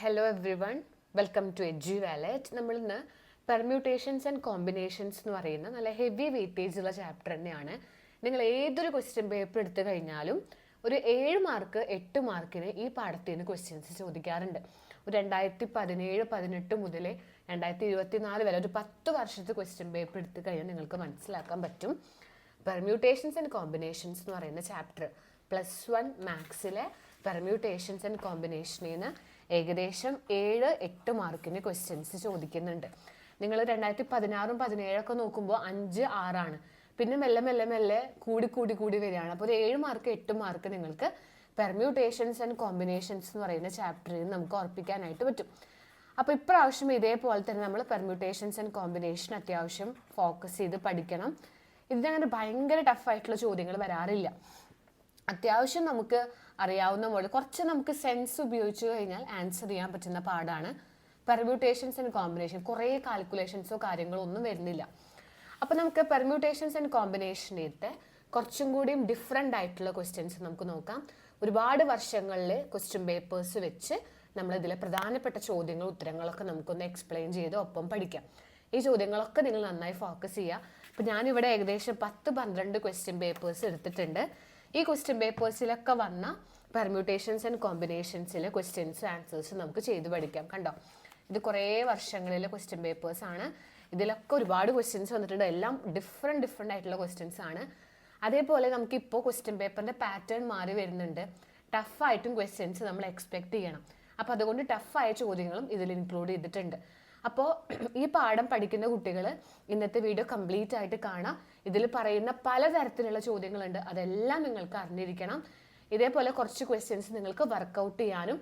Hello everyone, welcome to Edgy Wallet. നമ്മളിന്ന് permutations and combinations എന്ന് പറയുന്ന നല്ല ഹെവി വെയിറ്റേജ് ഉള്ള ചാപ്റ്റർ തന്നെയാണ്. നിങ്ങൾ ഏതൊരു ക്വസ്റ്റ്യൻ പേപ്പർ എടുത്തു കഴിഞ്ഞാലും ഒരു 7 മാർക്ക് 8 മാർക്കിന് ഈ പാഠത്തിൽ നിന്ന് ക്വസ്റ്റ്യൻസ് ചോദിക്കാറുണ്ട്. ഒരു 2017-18 മുതൽ 2024 വരെ ഒരു 10 വർഷത്തെ ക്വസ്റ്റ്യൻ പേപ്പർ എടുത്തു കഴിഞ്ഞാൽ നിങ്ങൾക്ക് മനസ്സിലാക്കാൻ പറ്റും. പെർമ്യൂട്ടേഷൻസ് ആൻഡ് കോമ്പിനേഷൻസ് എന്ന് പറയുന്ന ചാപ്റ്റർ +1 മാത്സിലെ പെർമ്യൂട്ടേഷൻസ് ആൻഡ് കോമ്പിനേഷനിൽ നിന്ന് ഏകദേശം 7-8 മാർക്കിന് ക്വസ്റ്റ്യൻസ് ചോദിക്കുന്നുണ്ട്. നിങ്ങൾ 2016-17 നോക്കുമ്പോൾ 5-6 പിന്നെ മെല്ലെ മെല്ലെ മെല്ലെ കൂടി വരികയാണ്. അപ്പോൾ ഒരു 7 മാർക്ക് 8 മാർക്ക് നിങ്ങൾക്ക് പെർമ്യൂട്ടേഷൻസ് ആൻഡ് കോമ്പിനേഷൻസ് എന്ന് പറയുന്ന ചാപ്റ്ററിൽ നമുക്ക് ഉറപ്പിക്കാനായിട്ട് പറ്റും. അപ്പോൾ ഇപ്രാവശ്യം ഇതേപോലെ തന്നെ നമ്മൾ പെർമ്യൂട്ടേഷൻസ് ആൻഡ് കോമ്പിനേഷൻ അത്യാവശ്യം ഫോക്കസ് ചെയ്ത് പഠിക്കണം. ഇതിനങ്ങനെ ഭയങ്കര ടഫായിട്ടുള്ള ചോദ്യങ്ങൾ വരാറില്ല. അത്യാവശ്യം നമുക്ക് അറിയാവുന്ന പോലെ കുറച്ച് നമുക്ക് സെൻസ് ഉപയോഗിച്ച് കഴിഞ്ഞാൽ ആൻസർ ചെയ്യാൻ പറ്റുന്ന പാടാണ് പെർമ്യൂട്ടേഷൻസ് ആൻഡ് കോമ്പിനേഷൻ. കുറേ കാൽക്കുലേഷൻസോ കാര്യങ്ങളോ ഒന്നും വരുന്നില്ല. അപ്പോൾ നമുക്ക് പെർമ്യൂട്ടേഷൻസ് ആൻഡ് കോമ്പിനേഷനിലത്തെ കുറച്ചും കൂടിയും ഡിഫറെൻ്റ് ആയിട്ടുള്ള ക്വസ്റ്റ്യൻസ് നമുക്ക് നോക്കാം. ഒരുപാട് വർഷങ്ങളിൽ ക്വസ്റ്റ്യൻ പേപ്പേഴ്സ് വെച്ച് നമ്മളിതിലെ പ്രധാനപ്പെട്ട ചോദ്യങ്ങളും ഉത്തരങ്ങളൊക്കെ നമുക്കൊന്ന് എക്സ്പ്ലെയിൻ ചെയ്ത് ഒപ്പം പഠിക്കാം. ഈ ചോദ്യങ്ങളൊക്കെ നിങ്ങൾ നന്നായി ഫോക്കസ് ചെയ്യുക. അപ്പോൾ ഞാനിവിടെ ഏകദേശം 10-12 ക്വസ്റ്റ്യൻ പേപ്പേഴ്സ് എടുത്തിട്ടുണ്ട്. ഈ ക്വസ്റ്റ്യൻ പേപ്പേഴ്സിലൊക്കെ വന്ന പെർമ്യൂട്ടേഷൻസ് ആൻഡ് കോമ്പിനേഷൻസിലെ ക്വസ്റ്റ്യൻസ് ആൻസേഴ്സ് നമുക്ക് ചെയ്ത് പഠിക്കാം. കണ്ടോ, ഇത് കുറേ വർഷങ്ങളിലെ ക്വസ്റ്റ്യൻ പേപ്പേഴ്സ് ആണ്. ഇതിലൊക്കെ ഒരുപാട് ക്വസ്റ്റ്യൻസ് വന്നിട്ടുണ്ട്. എല്ലാം ഡിഫറെൻ്റ് ആയിട്ടുള്ള ക്വസ്റ്റ്യൻസ് ആണ്. അതേപോലെ നമുക്കിപ്പോൾ ക്വസ്റ്റ്യൻ പേപ്പറിൻ്റെ പാറ്റേൺ മാറി വരുന്നുണ്ട്. ടഫായിട്ടും ക്വസ്റ്റ്യൻസ് നമ്മൾ എക്സ്പെക്ട് ചെയ്യണം. അപ്പോൾ അതുകൊണ്ട് ടഫായ ചോദ്യങ്ങളും ഇതിൽ ഇൻക്ലൂഡ് ചെയ്തിട്ടുണ്ട്. അപ്പോൾ ഈ പാഠം പഠിക്കുന്ന കുട്ടികൾ ഇന്നത്തെ വീഡിയോ കംപ്ലീറ്റ് ആയിട്ട് കാണാം. ഇതിൽ പറയുന്ന പലതരത്തിലുള്ള ചോദ്യങ്ങളുണ്ട്, അതെല്ലാം നിങ്ങൾക്ക് അറിഞ്ഞിരിക്കണം. ഇതേപോലെ കുറച്ച് ക്വസ്റ്റ്യൻസ് നിങ്ങൾക്ക് വർക്കൗട്ട് ചെയ്യാനും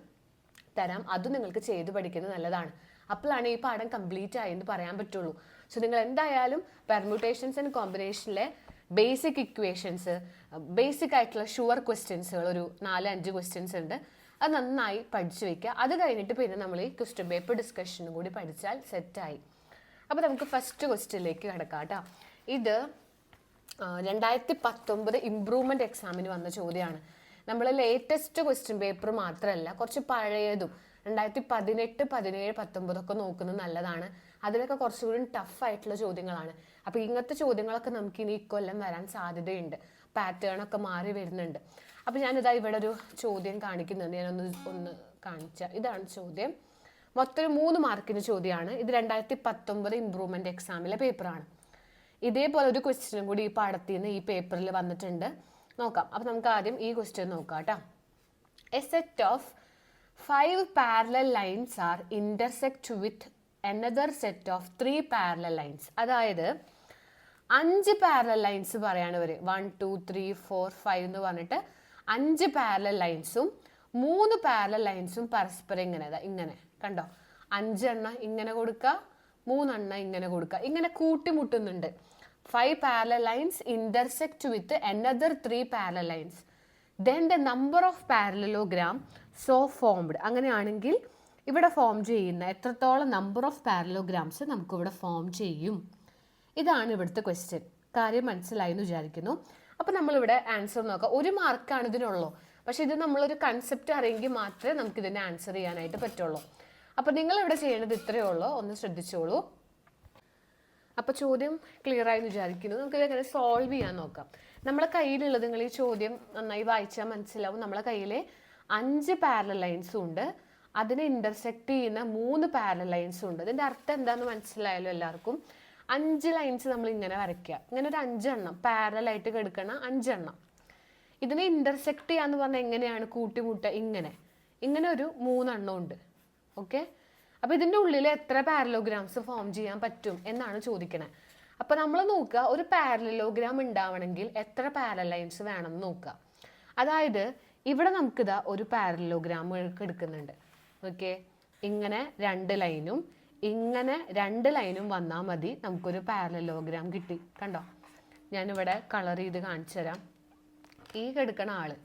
തരാം, അതും നിങ്ങൾക്ക് ചെയ്ത് പഠിക്കുന്നത് നല്ലതാണ്. അപ്പോഴാണ് ഈ പാഠം കംപ്ലീറ്റ് ആയി എന്ന് പറയാൻ പറ്റുള്ളൂ. സോ നിങ്ങൾ എന്തായാലും പെർമ്യൂട്ടേഷൻസ് ആൻഡ് കോമ്പിനേഷനിലെ ബേസിക് ഇക്വേഷൻസ്, ബേസിക് ആയിട്ടുള്ള ഷുവർ ക്വസ്റ്റ്യൻസുകൾ ഒരു 4-5 ക്വസ്റ്റ്യൻസ് ഉണ്ട്. അത് നന്നായി പഠിച്ചു വെക്കുക. അത് കഴിഞ്ഞിട്ട് പിന്നെ നമ്മൾ ഈ ക്വസ്റ്റ്യൻ പേപ്പർ ഡിസ്കഷനും കൂടി പഠിച്ചാൽ സെറ്റായി. അപ്പോൾ നമുക്ക് ഫസ്റ്റ് ക്വസ്റ്റ്യനിലേക്ക് കിടക്കാം കേട്ടോ. ഇത് 2019 ഇംപ്രൂവ്മെൻറ്റ് എക്സാമിന് വന്ന ചോദ്യമാണ്. നമ്മൾ ലേറ്റസ്റ്റ് ക്വസ്റ്റ്യൻ പേപ്പർ മാത്രമല്ല, കുറച്ച് പഴയതും 2018, 17, 19 നോക്കുന്നത് നല്ലതാണ്. അതിലൊക്കെ കുറച്ചുകൂടി ടഫായിട്ടുള്ള ചോദ്യങ്ങളാണ്. അപ്പോൾ ഇങ്ങനത്തെ ചോദ്യങ്ങളൊക്കെ നമുക്ക് ഇനി ഇക്കൊല്ലം വരാൻ സാധ്യതയുണ്ട്. പാറ്റേൺ ഒക്കെ മാറി വരുന്നുണ്ട്. അപ്പോൾ ഞാനിതാ ഇവിടെ ഒരു ചോദ്യം കാണിക്കുന്നുണ്ട്. ഞാനൊന്ന് കാണിച്ചാൽ ഇതാണ് ചോദ്യം. മൊത്തം 3 മാർക്കിന് ചോദ്യമാണ്. ഇത് 2019 ഇംപ്രൂവ്മെൻറ്റ് എക്സാമിലെ പേപ്പറാണ്. ഇതേപോലെ ഒരു ക്വസ്റ്റ്യനും കൂടി ഈ പാഠത്തിൽ നിന്ന് ഈ പേപ്പറിൽ വന്നിട്ടുണ്ട്. നോക്കാം. അപ്പോൾ നമുക്ക് ആദ്യം ഈ ക്വസ്റ്റ്യൻ നോക്കാം കേട്ടോ. A set of 5 parallel lines are intersect with another set of 3 parallel lines. അതായത് 5 പാരലൽ ലൈൻസ് പറയാണ് ഇവർ. 1, 2, 3, 4, 5 എന്ന് പറഞ്ഞിട്ട് 5 പാരലൽ ലൈൻസും 3 പാരലൽ ലൈൻസും പരസ്പരം ഇങ്ങനെ കണ്ടോ, 5 എണ്ണം ഇങ്ങനെ കൊടുക്കുക, 3 എണ്ണം ഇങ്ങനെ കൊടുക്കുക, ഇങ്ങനെ കൂട്ടിമുട്ടുന്നുണ്ട്. 5 parallel lines intersect with another 3 parallel lines. Then the number of parallelogram so formed. അങ്ങനെയാണെങ്കിൽ ഇവിടെ ഫോം ചെയ്യുന്ന എത്രത്തോളം നമ്പർ ഓഫ് പാരലോഗ്രാംസ് നമുക്കിവിടെ ഫോം ചെയ്യും. ഇതാണ് ഇവിടുത്തെ ക്വസ്റ്റ്യൻ. കാര്യം മനസ്സിലായി എന്ന് വിചാരിക്കുന്നു. അപ്പോൾ നമ്മളിവിടെ ആൻസർ നോക്കാം. 1 മാർക്കാണ് ഇതിനുള്ളൂ. പക്ഷെ ഇത് നമ്മളൊരു കൺസെപ്റ്റ് അറിയെങ്കിൽ മാത്രമേ നമുക്ക് ഇതിനെ ആൻസർ ചെയ്യാനായിട്ട് പറ്റുള്ളൂ. അപ്പോൾ നിങ്ങളിവിടെ ചെയ്യേണ്ടത് ഇത്രയേ ഉള്ളൂ. ഒന്ന് ശ്രദ്ധിച്ചോളൂ. അപ്പോൾ ചോദ്യം ക്ലിയർ ആയി എന്ന് വിചാരിക്കുന്നു. നമുക്കിത് എങ്ങനെ സോൾവ് ചെയ്യാൻ നോക്കാം. നമ്മളെ കയ്യിലുള്ളത്, നിങ്ങൾ ഈ ചോദ്യം നന്നായി വായിച്ചാൽ മനസ്സിലാവും. നമ്മളെ കയ്യിൽ 5 പാരലൽ ലൈൻസും ഉണ്ട്, അതിനെ ഇന്റർസെക്ട് ചെയ്യുന്ന 3 പാരലൽ ലൈൻസും ഉണ്ട്. ഇതിൻ്റെ അർത്ഥം എന്താണെന്ന് മനസ്സിലായല്ലോ എല്ലാവർക്കും. 5 ലൈൻസ് നമ്മൾ ഇങ്ങനെ വരയ്ക്കുക. ഇങ്ങനെ ഒരു 5 എണ്ണം പാരലായിട്ട് കിടക്കണം, 5 എണ്ണം. ഇതിനെ ഇന്റർസെക്ട് ചെയ്യാന്ന് പറഞ്ഞാൽ എങ്ങനെയാണ് കൂട്ടിമുട്ട? ഇങ്ങനെ ഒരു 3 എണ്ണം ഉണ്ട്. ഓക്കെ, അപ്പോൾ ഇതിൻ്റെ ഉള്ളിൽ എത്ര പാരലോഗ്രാംസ് ഫോം ചെയ്യാൻ പറ്റും എന്നാണ് ചോദിക്കണേ. അപ്പോൾ നമ്മൾ നോക്കുക, ഒരു പാരലോഗ്രാം ഉണ്ടാവണമെങ്കിൽ എത്ര പാരലൽ ലൈൻസ് വേണം എന്ന് നോക്കുക. അതായത് ഇവിടെ നമുക്കിതാ ഒരു പാരലോഗ്രാം എടുക്കുന്നുണ്ട്. ഓക്കെ, ഇങ്ങനെ 2 ലൈനും ഇങ്ങനെ 2 ലൈനും വന്നാൽ മതി, നമുക്കൊരു പാരലോഗ്രാം കിട്ടി. കണ്ടോ, ഞാനിവിടെ കളർ ചെയ്ത് കാണിച്ചു തരാം. ഈ കിടക്കണ ആള്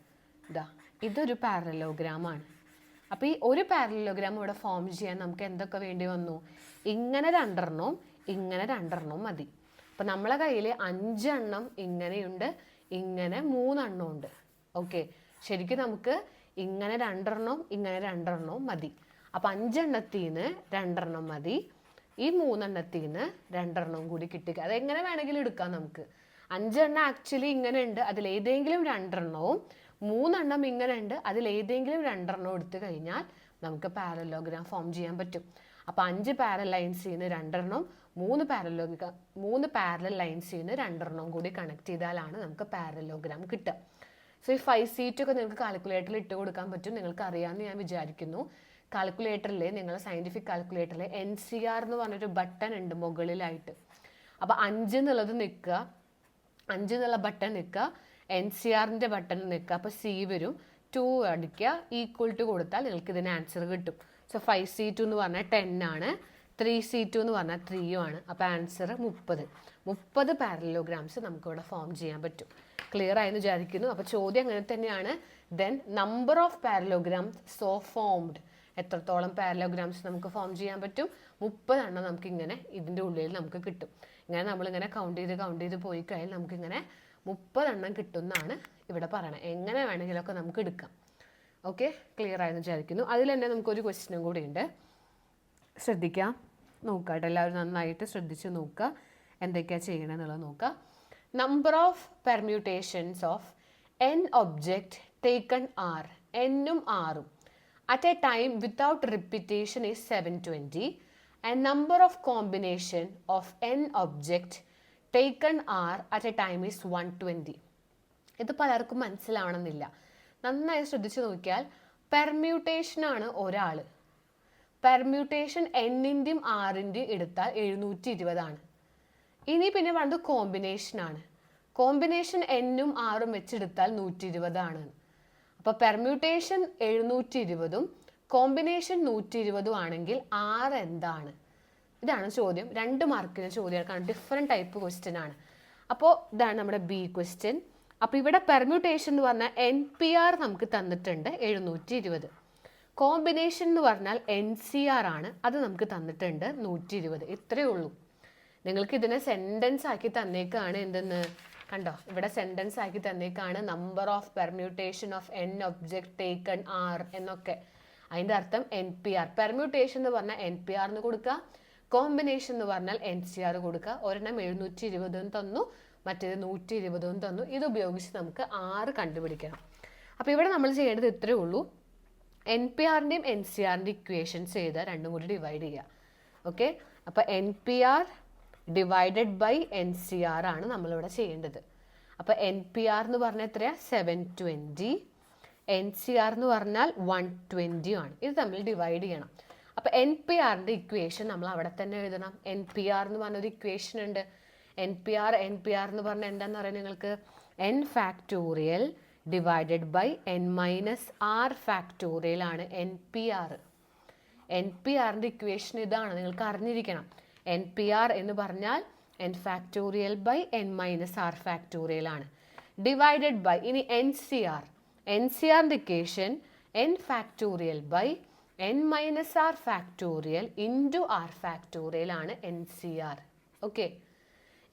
ഇതൊരു പാരലോഗ്രാമാണ്. അപ്പോൾ ഈ ഒരു പാരലോഗ്രാം ഇവിടെ ഫോം ചെയ്യാൻ നമുക്ക് എന്തൊക്കെ വേണ്ടി വന്നു? ഇങ്ങനെ 2 എണ്ണവും ഇങ്ങനെ 2 എണ്ണവും മതി. അപ്പം നമ്മളെ കയ്യിൽ 5 എണ്ണം ഇങ്ങനെയുണ്ട്, ഇങ്ങനെ 3 എണ്ണം ഉണ്ട്. ഓക്കെ, ശരിക്കും നമുക്ക് ഇങ്ങനെ 2 എണ്ണവും ഇങ്ങനെ 2 എണ്ണവും മതി. അപ്പം 5 എണ്ണത്തിൽ നിന്ന് 2 എണ്ണം മതി, ഈ 3 എണ്ണത്തിൽ നിന്ന് 2 എണ്ണം കൂടി കിട്ടുക. അതെങ്ങനെ വേണമെങ്കിലും എടുക്കാം നമുക്ക്. 5 എണ്ണം ആക്ച്വലി ഇങ്ങനെ ഉണ്ട്, അതിലേതെങ്കിലും 2 എണ്ണവും 3 എണ്ണം ഇങ്ങനെ ഉണ്ട്, അതിലേതെങ്കിലും 2 എണ്ണവും എടുത്തു കഴിഞ്ഞാൽ നമുക്ക് പാരലോഗ്രാം ഫോം ചെയ്യാൻ പറ്റും. അപ്പോൾ 5 പാരൽ ലൈൻസിൽ നിന്ന് 2 എണ്ണം, 3 പാരലൽ ലൈൻസിൽ നിന്ന് 2 എണ്ണം കൂടി കണക്ട് ചെയ്താലാണ് നമുക്ക് പാരലോഗ്രാം കിട്ടുക. സോ ഈ 5C2 ഒക്കെ നിങ്ങൾക്ക് കാൽക്കുലേറ്ററിൽ ഇട്ട് കൊടുക്കാൻ പറ്റും. നിങ്ങൾക്ക് അറിയാമെന്ന് ഞാൻ വിചാരിക്കുന്നു. കാൽക്കുലേറ്ററിൽ, നിങ്ങളുടെ സയൻറ്റിഫിക് കാൽക്കുലേറ്ററിൽ NCR എന്ന് പറഞ്ഞൊരു ബട്ടൺ ഉണ്ട് മുകളിലായിട്ട്. അപ്പോൾ 5 എന്നുള്ളത് നിൽക്കുക, 5 എന്നുള്ള ബട്ടൺ നിൽക്കുക, NCRൻ്റെ ബട്ടൺ നിൽക്കുക. അപ്പോൾ C വരും, 2 അടിക്കുക, ഈക്വൽ ടു കൊടുത്താൽ നിങ്ങൾക്ക് ഇതിന് ആൻസർ കിട്ടും. സോ 5C2 എന്ന് പറഞ്ഞാൽ 10 ആണ്, 3C2 എന്ന് പറഞ്ഞാൽ 3 ആണ്. അപ്പോൾ ആൻസർ 30 പാരലോഗ്രാംസ് നമുക്കിവിടെ ഫോം ചെയ്യാൻ പറ്റും. ക്ലിയർ ആയെന്ന് വിചാരിക്കുന്നു. അപ്പോൾ ചോദ്യം അങ്ങനെ തന്നെയാണ്. Then number of parallelograms so formed, എത്രത്തോളം പാരലോഗ്രാംസ് നമുക്ക് ഫോം ചെയ്യാൻ പറ്റും? 30 എണ്ണം നമുക്ക് ഇങ്ങനെ ഇതിൻ്റെ ഉള്ളിൽ നമുക്ക് കിട്ടും. ഇങ്ങനെ നമ്മളിങ്ങനെ കൗണ്ട് ചെയ്ത് പോയി കഴിഞ്ഞാൽ നമുക്കിങ്ങനെ 30 എണ്ണം കിട്ടുമെന്നാണ് ഇവിടെ പറയണത്. എങ്ങനെ വേണമെങ്കിലൊക്കെ നമുക്ക് എടുക്കാം. ഓക്കെ, ക്ലിയർ ആയെന്ന് വിചാരിക്കുന്നു. അതിൽ തന്നെ നമുക്കൊരു ക്വസ്റ്റ്യനും കൂടി ഉണ്ട്, ശ്രദ്ധിക്കാം, നോക്കുക കേട്ടോ. എല്ലാവരും നന്നായിട്ട് ശ്രദ്ധിച്ച് നോക്കുക എന്തൊക്കെയാണ് ചെയ്യണമെന്നുള്ളത് നോക്കുക. Number of permutations of n object taken R, n-ഉം R-ഉം at a time without repetition is 720 and number of combination of n object taken R at a time is 120. ഇത് പലർക്കും മനസ്സിലാവണമെന്നില്ല. നന്നായി ശ്രദ്ധിച്ച് നോക്കിയാൽ പെർമ്യൂട്ടേഷൻ ആണ് ഒരാൾ. പെർമ്യൂട്ടേഷൻ n-ൻ്റെയും R-ൻ്റെയും എടുത്താൽ 720 ആണ്. ഇനി പിന്നെ വേണ്ടത് കോമ്പിനേഷൻ ആണ്. കോമ്പിനേഷൻ n-ഉം R-ഉം വെച്ചെടുത്താൽ 120 ആണ്. അപ്പോൾ പെർമ്യൂട്ടേഷൻ 720ഉം കോമ്പിനേഷൻ 120ഉം ആണെങ്കിൽ R എന്താണ്? ഇതാണ് ചോദ്യം. 2 മാർക്കിന് ചോദ്യമാണ്, കാരണം ഡിഫറെൻറ്റ് ടൈപ്പ് ക്വസ്റ്റ്യൻ ആണ്. അപ്പോൾ ഇതാണ് നമ്മുടെ B ക്വസ്റ്റ്യൻ. അപ്പോൾ ഇവിടെ പെർമ്യൂട്ടേഷൻ എന്ന് പറഞ്ഞാൽ NPR നമുക്ക് തന്നിട്ടുണ്ട് 720. കോമ്പിനേഷൻ എന്ന് പറഞ്ഞാൽ NCR ആണ്, അത് നമുക്ക് തന്നിട്ടുണ്ട് 120. ഇത്രയേ ഉള്ളൂ. നിങ്ങൾക്ക് ഇതിനെ സെൻറ്റൻസ് ആക്കി തന്നേക്കാണ്. എന്തെന്ന് കണ്ടോ, ഇവിടെ സെൻറ്റൻസ് ആക്കി തന്നേക്കാണ് number of permutation of n object taken R എന്നൊക്കെ. അതിൻ്റെ അർത്ഥം NPR. പെർമ്യൂട്ടേഷൻ എന്ന് പറഞ്ഞാൽ NPR എന്ന് കൊടുക്കുക, കോമ്പിനേഷൻ എന്ന് പറഞ്ഞാൽ NCR കൊടുക്കുക. ഒരെണ്ണം 720 തന്നു, മറ്റേത് 120 തന്നു. ഇത് ഉപയോഗിച്ച് നമുക്ക് R കണ്ടുപിടിക്കണം. അപ്പോൾ ഇവിടെ നമ്മൾ ചെയ്യേണ്ടത് ഇത്രയേ ഉള്ളൂ. NPRൻ്റെയും NCRൻ്റെയും ഇക്വേഷൻസ് ചെയ്ത് രണ്ടും കൂടി ഡിവൈഡ് ചെയ്യുക. ഓക്കെ, അപ്പോൾ NPR ഡിവൈഡഡ് ബൈ NCR ആണ് നമ്മളിവിടെ ചെയ്യേണ്ടത്. അപ്പോൾ NPR എന്ന് പറഞ്ഞാൽ എത്രയാണ്? 720. NCR എന്ന് പറഞ്ഞാൽ 120 ആണ്. ഇത് തമ്മിൽ ഡിവൈഡ് ചെയ്യണം. അപ്പോൾ NPRൻ്റെ ഇക്വേഷൻ നമ്മൾ അവിടെ തന്നെ എഴുതണം. NPR എന്ന് പറഞ്ഞൊരു ഇക്വേഷൻ ഉണ്ട്. NPR എന്ന് പറഞ്ഞാൽ എന്താണെന്ന് പറയാം നിങ്ങൾക്ക്? n factorial divided by n minus r factorial ആണ് NPR. NPRൻ്റെ ഇക്വേഷൻ ഇതാണ്, നിങ്ങൾക്ക് അറിഞ്ഞിരിക്കണം. NPR എന്ന് പറഞ്ഞാൽ n factorial by n minus r factorial ആണ്. ഡിവൈഡഡ് ബൈ ഇനി NCRൻ്റെ equation n factorial by n minus r factorial into r factorial ആണ് NCR. ഓക്കെ,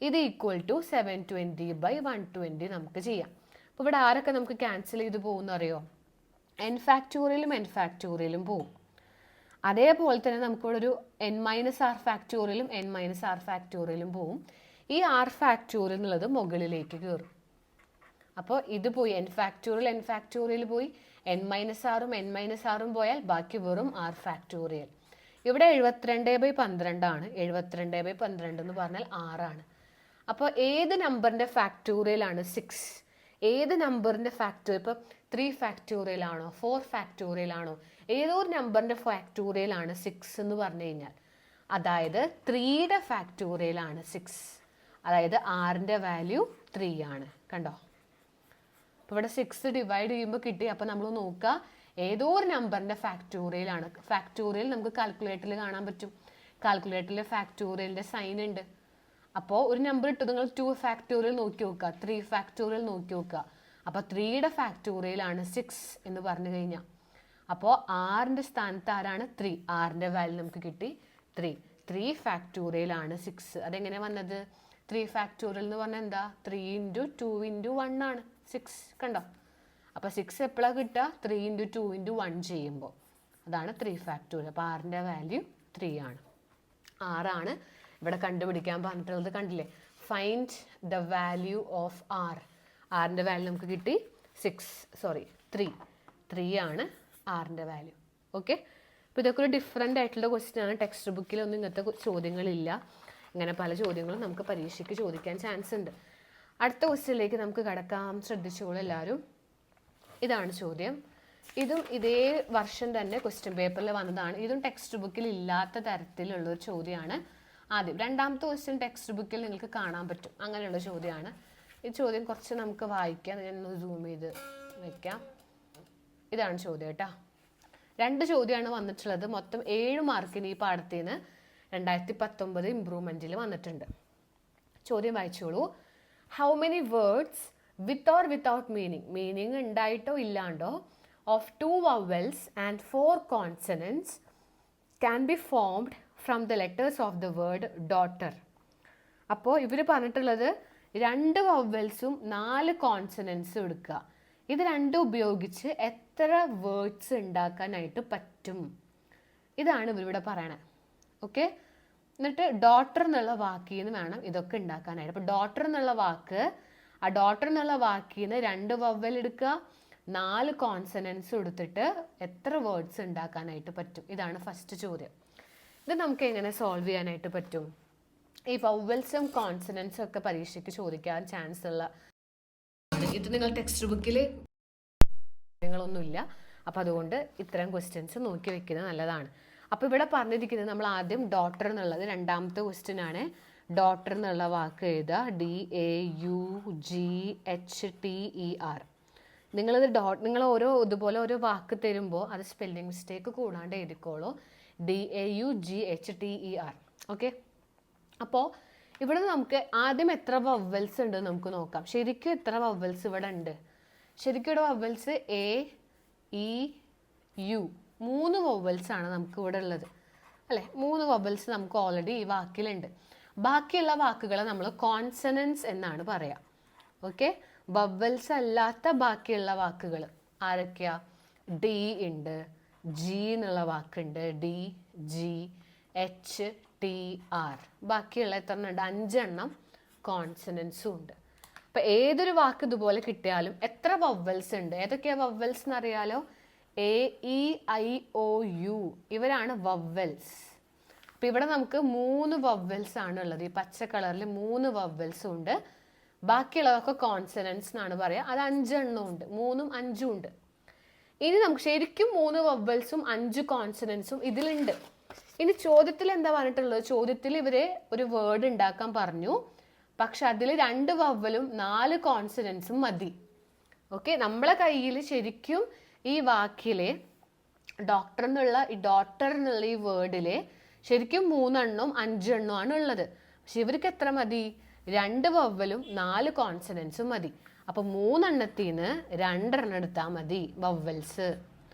ഇത് ഈക്വൽ ടു 720 ബൈ 120 നമുക്ക് ചെയ്യാം. അപ്പോൾ ഇവിടെ ആരൊക്കെ നമുക്ക് ക്യാൻസൽ ചെയ്ത് പോകുന്നറിയോ? n ഫാക്ടോറിയലും പോവും. അതേപോലെ തന്നെ നമുക്കിവിടെ ഒരു n മൈനസ് r ഫാക്ടോറിയലും പോവും. ഈ r ഫാക്ടോറിയൽ എന്നുള്ളത് മുകളിലേക്ക് കയറും. അപ്പോൾ ഇത് പോയി, n ഫാക്ടോറിയൽ പോയി, n മൈനസ് ആറും പോയാൽ ബാക്കി വെറും r ഫാക്ടോറിയൽ. ഇവിടെ 72/12 ആണ്. 72/12 എന്ന് പറഞ്ഞാൽ 6 ആണ്. അപ്പോൾ ഏത് നമ്പറിൻ്റെ ഫാക്ടോറിയൽ ആണ് 6? ഏത് നമ്പറിൻ്റെ ഫാക്ടോറിയൽ, ഇപ്പോൾ 3 ഫാക്ടോറിയൽ ആണോ 4 ഫാക്ടോറിയൽ ആണോ, ഏതോ ഒരു നമ്പറിൻ്റെ ഫാക്ടോറിയൽ ആണ് 6 എന്ന് പറഞ്ഞു കഴിഞ്ഞാൽ, അതായത് 3യുടെ ഫാക്ടോറിയൽ ആണ് 6, അതായത് ആറിൻ്റെ വാല്യൂ 3 ആണ്. കണ്ടോ, അപ്പോൾ ഇവിടെ 6 ഡിവൈഡ് ചെയ്യുമ്പോൾ കിട്ടി. അപ്പോൾ നമ്മൾ നോക്കുക ഏതോ ഒരു നമ്പറിൻ്റെ ഫാക്ടോറിയൽ ആണ്. ഫാക്ടോറിയൽ നമുക്ക് കാൽക്കുലേറ്ററിൽ കാണാൻ പറ്റും. കാൽക്കുലേറ്ററിൽ ഫാക്ടോറിയലിൻ്റെ സൈൻ ഉണ്ട്. അപ്പോൾ ഒരു നമ്പർ ഇട്ട് നിങ്ങൾ 2 ഫാക്ടോറിയൽ നോക്കി നോക്കുക, 3 ഫാക്ടോറിയൽ നോക്കി നോക്കുക. അപ്പോൾ 3യുടെ ഫാക്ടോറിയൽ ആണ് 6 എന്ന് പറഞ്ഞു കഴിഞ്ഞാൽ, അപ്പോൾ ആറിൻ്റെ സ്ഥാനത്ത് ആരാണ്? 3. ആറിൻ്റെ വാല്യൂ നമുക്ക് കിട്ടി 3. 3 ഫാക്ടോറിയൽ ആണ് 6. അതെങ്ങനെ വന്നത്? 3 ഫാക്ടോറിയൽ എന്ന് പറഞ്ഞാൽ എന്താ? 3 × 2 × 1 ആണ് 6. കണ്ടോ, അപ്പോൾ 6 എപ്പോഴാണ് കിട്ടുക? 3 × 2 × 1 ചെയ്യുമ്പോൾ. അതാണ് 3 ഫാക്ടോറിയൽ. അപ്പോൾ ആറിൻ്റെ വാല്യൂ 3 ആണ്. 6 ഇവിടെ കണ്ടുപിടിക്കാൻ പറഞ്ഞിട്ടുള്ളത്. കണ്ടില്ലേ, find the value of R. ആറിൻ്റെ വാല്യൂ നമുക്ക് കിട്ടി 3 ആണ് ആറിൻ്റെ വാല്യൂ. ഓക്കെ, അപ്പോൾ ഇതൊക്കെ ഒരു ഡിഫറെൻ്റ് ആയിട്ടുള്ള ക്വസ്റ്റ്യൻ ആണ്. ടെക്സ്റ്റ് ബുക്കിലൊന്നും ഇങ്ങനത്തെ ചോദ്യങ്ങളില്ല. ഇങ്ങനെ പല ചോദ്യങ്ങളും നമുക്ക് പരീക്ഷയ്ക്ക് ചോദിക്കാൻ ചാൻസ് ഉണ്ട്. അടുത്ത ക്വസ്റ്റ്യനിലേക്ക് നമുക്ക് കടക്കാം. ശ്രദ്ധിച്ചോളൂ എല്ലാവരും. ഇതാണ് ചോദ്യം. ഇതും ഇതേ വർഷം തന്നെ ക്വസ്റ്റ്യൻ പേപ്പറിൽ വന്നതാണ്. ഇതും ടെക്സ്റ്റ് ബുക്കിൽ ഇല്ലാത്ത തരത്തിലുള്ളൊരു ചോദ്യമാണ്. ആദ്യം രണ്ടാമത്തെ ക്വസ്റ്റ്യൻ ടെക്സ്റ്റ് ബുക്കിൽ നിങ്ങൾക്ക് കാണാൻ പറ്റും, അങ്ങനെയുള്ള ചോദ്യമാണ്. ഈ ചോദ്യം കുറച്ച് നമുക്ക് വായിക്കാം. ഞാനൊന്ന് സൂം ചെയ്ത് വെക്കാം. ഇതാണ് ചോദ്യം കേട്ടോ. 2 ചോദ്യമാണ് വന്നിട്ടുള്ളത്. മൊത്തം 7 മാർക്കിന് ഈ പാഠത്തിൽ നിന്ന് 2019 ഇംപ്രൂവ്മെൻറ്റിൽ വന്നിട്ടുണ്ട്. ചോദ്യം വായിച്ചോളൂ. How many words with or without meaning ഉണ്ടായിട്ടോ ഇല്ലാണ്ടോ of 2 vowels and 4 consonants can be formed from the letters of the word daughter. അപ്പോൾ ഇവർ പറഞ്ഞിട്ടുള്ളത് 2 വവൽസും 4 കോൺസണൻസും എടുക്കുക. ഇത് രണ്ടും ഉപയോഗിച്ച് എത്ര വേർഡ്സ് ഉണ്ടാക്കാനായിട്ട് പറ്റും, ഇതാണ് ഇവരിവിടെ പറയണത്. ഓക്കെ, എന്നിട്ട് ഡോട്ടർ എന്നുള്ള വാക്കിൽ നിന്ന് വേണം ഇതൊക്കെ ഉണ്ടാക്കാനായിട്ട്. അപ്പോൾ ഡോട്ടർ എന്നുള്ള വാക്ക്, ആ ഡോട്ടർ എന്നുള്ള വാക്കിൽ നിന്ന് 2 വവൽ എടുക്കുക, 4 കോൺസണൻസ് എടുത്തിട്ട് എത്ര വേർഡ്സ് ഉണ്ടാക്കാനായിട്ട് പറ്റും, ഇതാണ് ഫസ്റ്റ് ചോദ്യം. ഇത് നമുക്ക് എങ്ങനെ സോൾവ് ചെയ്യാനായിട്ട് പറ്റും? ഈ വവൽസും കോൺസണൻസും ഒക്കെ പരീക്ഷയ്ക്ക് ചോദിക്കാൻ ചാൻസ് ഉള്ള, ഇത് നിങ്ങൾ ടെക്സ്റ്റ് ബുക്കിൽ നിങ്ങളൊന്നുമില്ല. അപ്പോൾ അതുകൊണ്ട് ഇത്തരം ക്വസ്റ്റ്യൻസ് നോക്കി വെക്കുന്നത് നല്ലതാണ്. അപ്പോൾ ഇവിടെ പറഞ്ഞിരിക്കുന്നത് നമ്മൾ ആദ്യം ഡോട്ടർ എന്നുള്ളത്, രണ്ടാമത്തെ ക്വസ്റ്റ്യൻ ആണ്. ഡോട്ടർ എന്നുള്ള വാക്ക് എഴുതുക, DAUGHTER. നിങ്ങളിത് നിങ്ങൾ ഇതുപോലെ ഓരോ വാക്ക് തരുമ്പോൾ അത് സ്പെല്ലിംഗ് മിസ്റ്റേക്ക് കൂടാണ്ട് എഴുതിക്കോളൂ, DAUGHTER. ഓക്കെ, അപ്പോൾ ഇവിടെ നമുക്ക് ആദ്യം എത്ര വവൽസ് ഉണ്ട് നമുക്ക് നോക്കാം. ശരിക്കും എത്ര വവൽസ് ഇവിടെ ഉണ്ട്? ശരിക്കും ഇവിടെ വവൽസ് AEU 3 വവൽസ് ആണ് നമുക്ക് ഇവിടെ ഉള്ളത്, അല്ലേ? 3 വവൽസ് നമുക്ക് ഓൾറെഡി ഈ വാക്കിലുണ്ട്. ബാക്കിയുള്ള വാക്കുകളെ നമ്മൾ കോൺസണൻസ് എന്നാണ് പറയാം. ഓക്കെ, വവൽസ് അല്ലാത്ത ബാക്കിയുള്ള വാക്കുകൾ ആരൊക്കെയാ? D ഉണ്ട്, G എന്നുള്ള വാക്കുണ്ട്, DGHTR. ബാക്കിയുള്ള എത്ര ഉണ്ട്? 5 എണ്ണം കോൺസണൻസും ഉണ്ട്. അപ്പം ഏതൊരു വാക്ക് ഇതുപോലെ കിട്ടിയാലും എത്ര വവൽസ് ഉണ്ട്? ഏതൊക്കെയാ വവൽസ് എന്നറിയാലോ? AEIOU ഇവരാണ് വവൽസ്. അപ്പം ഇവിടെ നമുക്ക് 3 വവൽസ് ആണ് ഉള്ളത്. ഈ പച്ച കളറിൽ 3 വവൽസും ഉണ്ട്. ബാക്കിയുള്ളതൊക്കെ കോൺസണൻസ് എന്നാണ് പറയുക. അത് 5 എണ്ണം ഉണ്ട്, 3ഉം 5ഉം ഉണ്ട്. ഇനി നമുക്ക് ശരിക്കും 3 വവൽസും 5 കോൺസണൻസും ഇതിലുണ്ട്. ഇനി ചോദ്യത്തിൽ എന്താ പറഞ്ഞിട്ടുള്ളത്? ചോദ്യത്തിൽ ഇവര് ഒരു വേർഡ് ഉണ്ടാക്കാൻ പറഞ്ഞു, പക്ഷെ അതിൽ 2 വവലും 4 കോൺസണൻസും മതി. ഓക്കെ, നമ്മളെ കയ്യിൽ ശരിക്കും ഈ വാക്കിലെ ഡോക്ടർ എന്നുള്ള ഈ വേർഡിലെ ശരിക്കും 3 എണ്ണവും 5 എണ്ണവും ആണ് ഉള്ളത്. പക്ഷെ ഇവർക്ക് എത്ര മതി? 2 വവലും 4 കോൺസണൻസും മതി. അപ്പോൾ 3 എണ്ണത്തിൽ നിന്ന് 2 എണ്ണം എടുത്താൽ മതി വവൽസ്.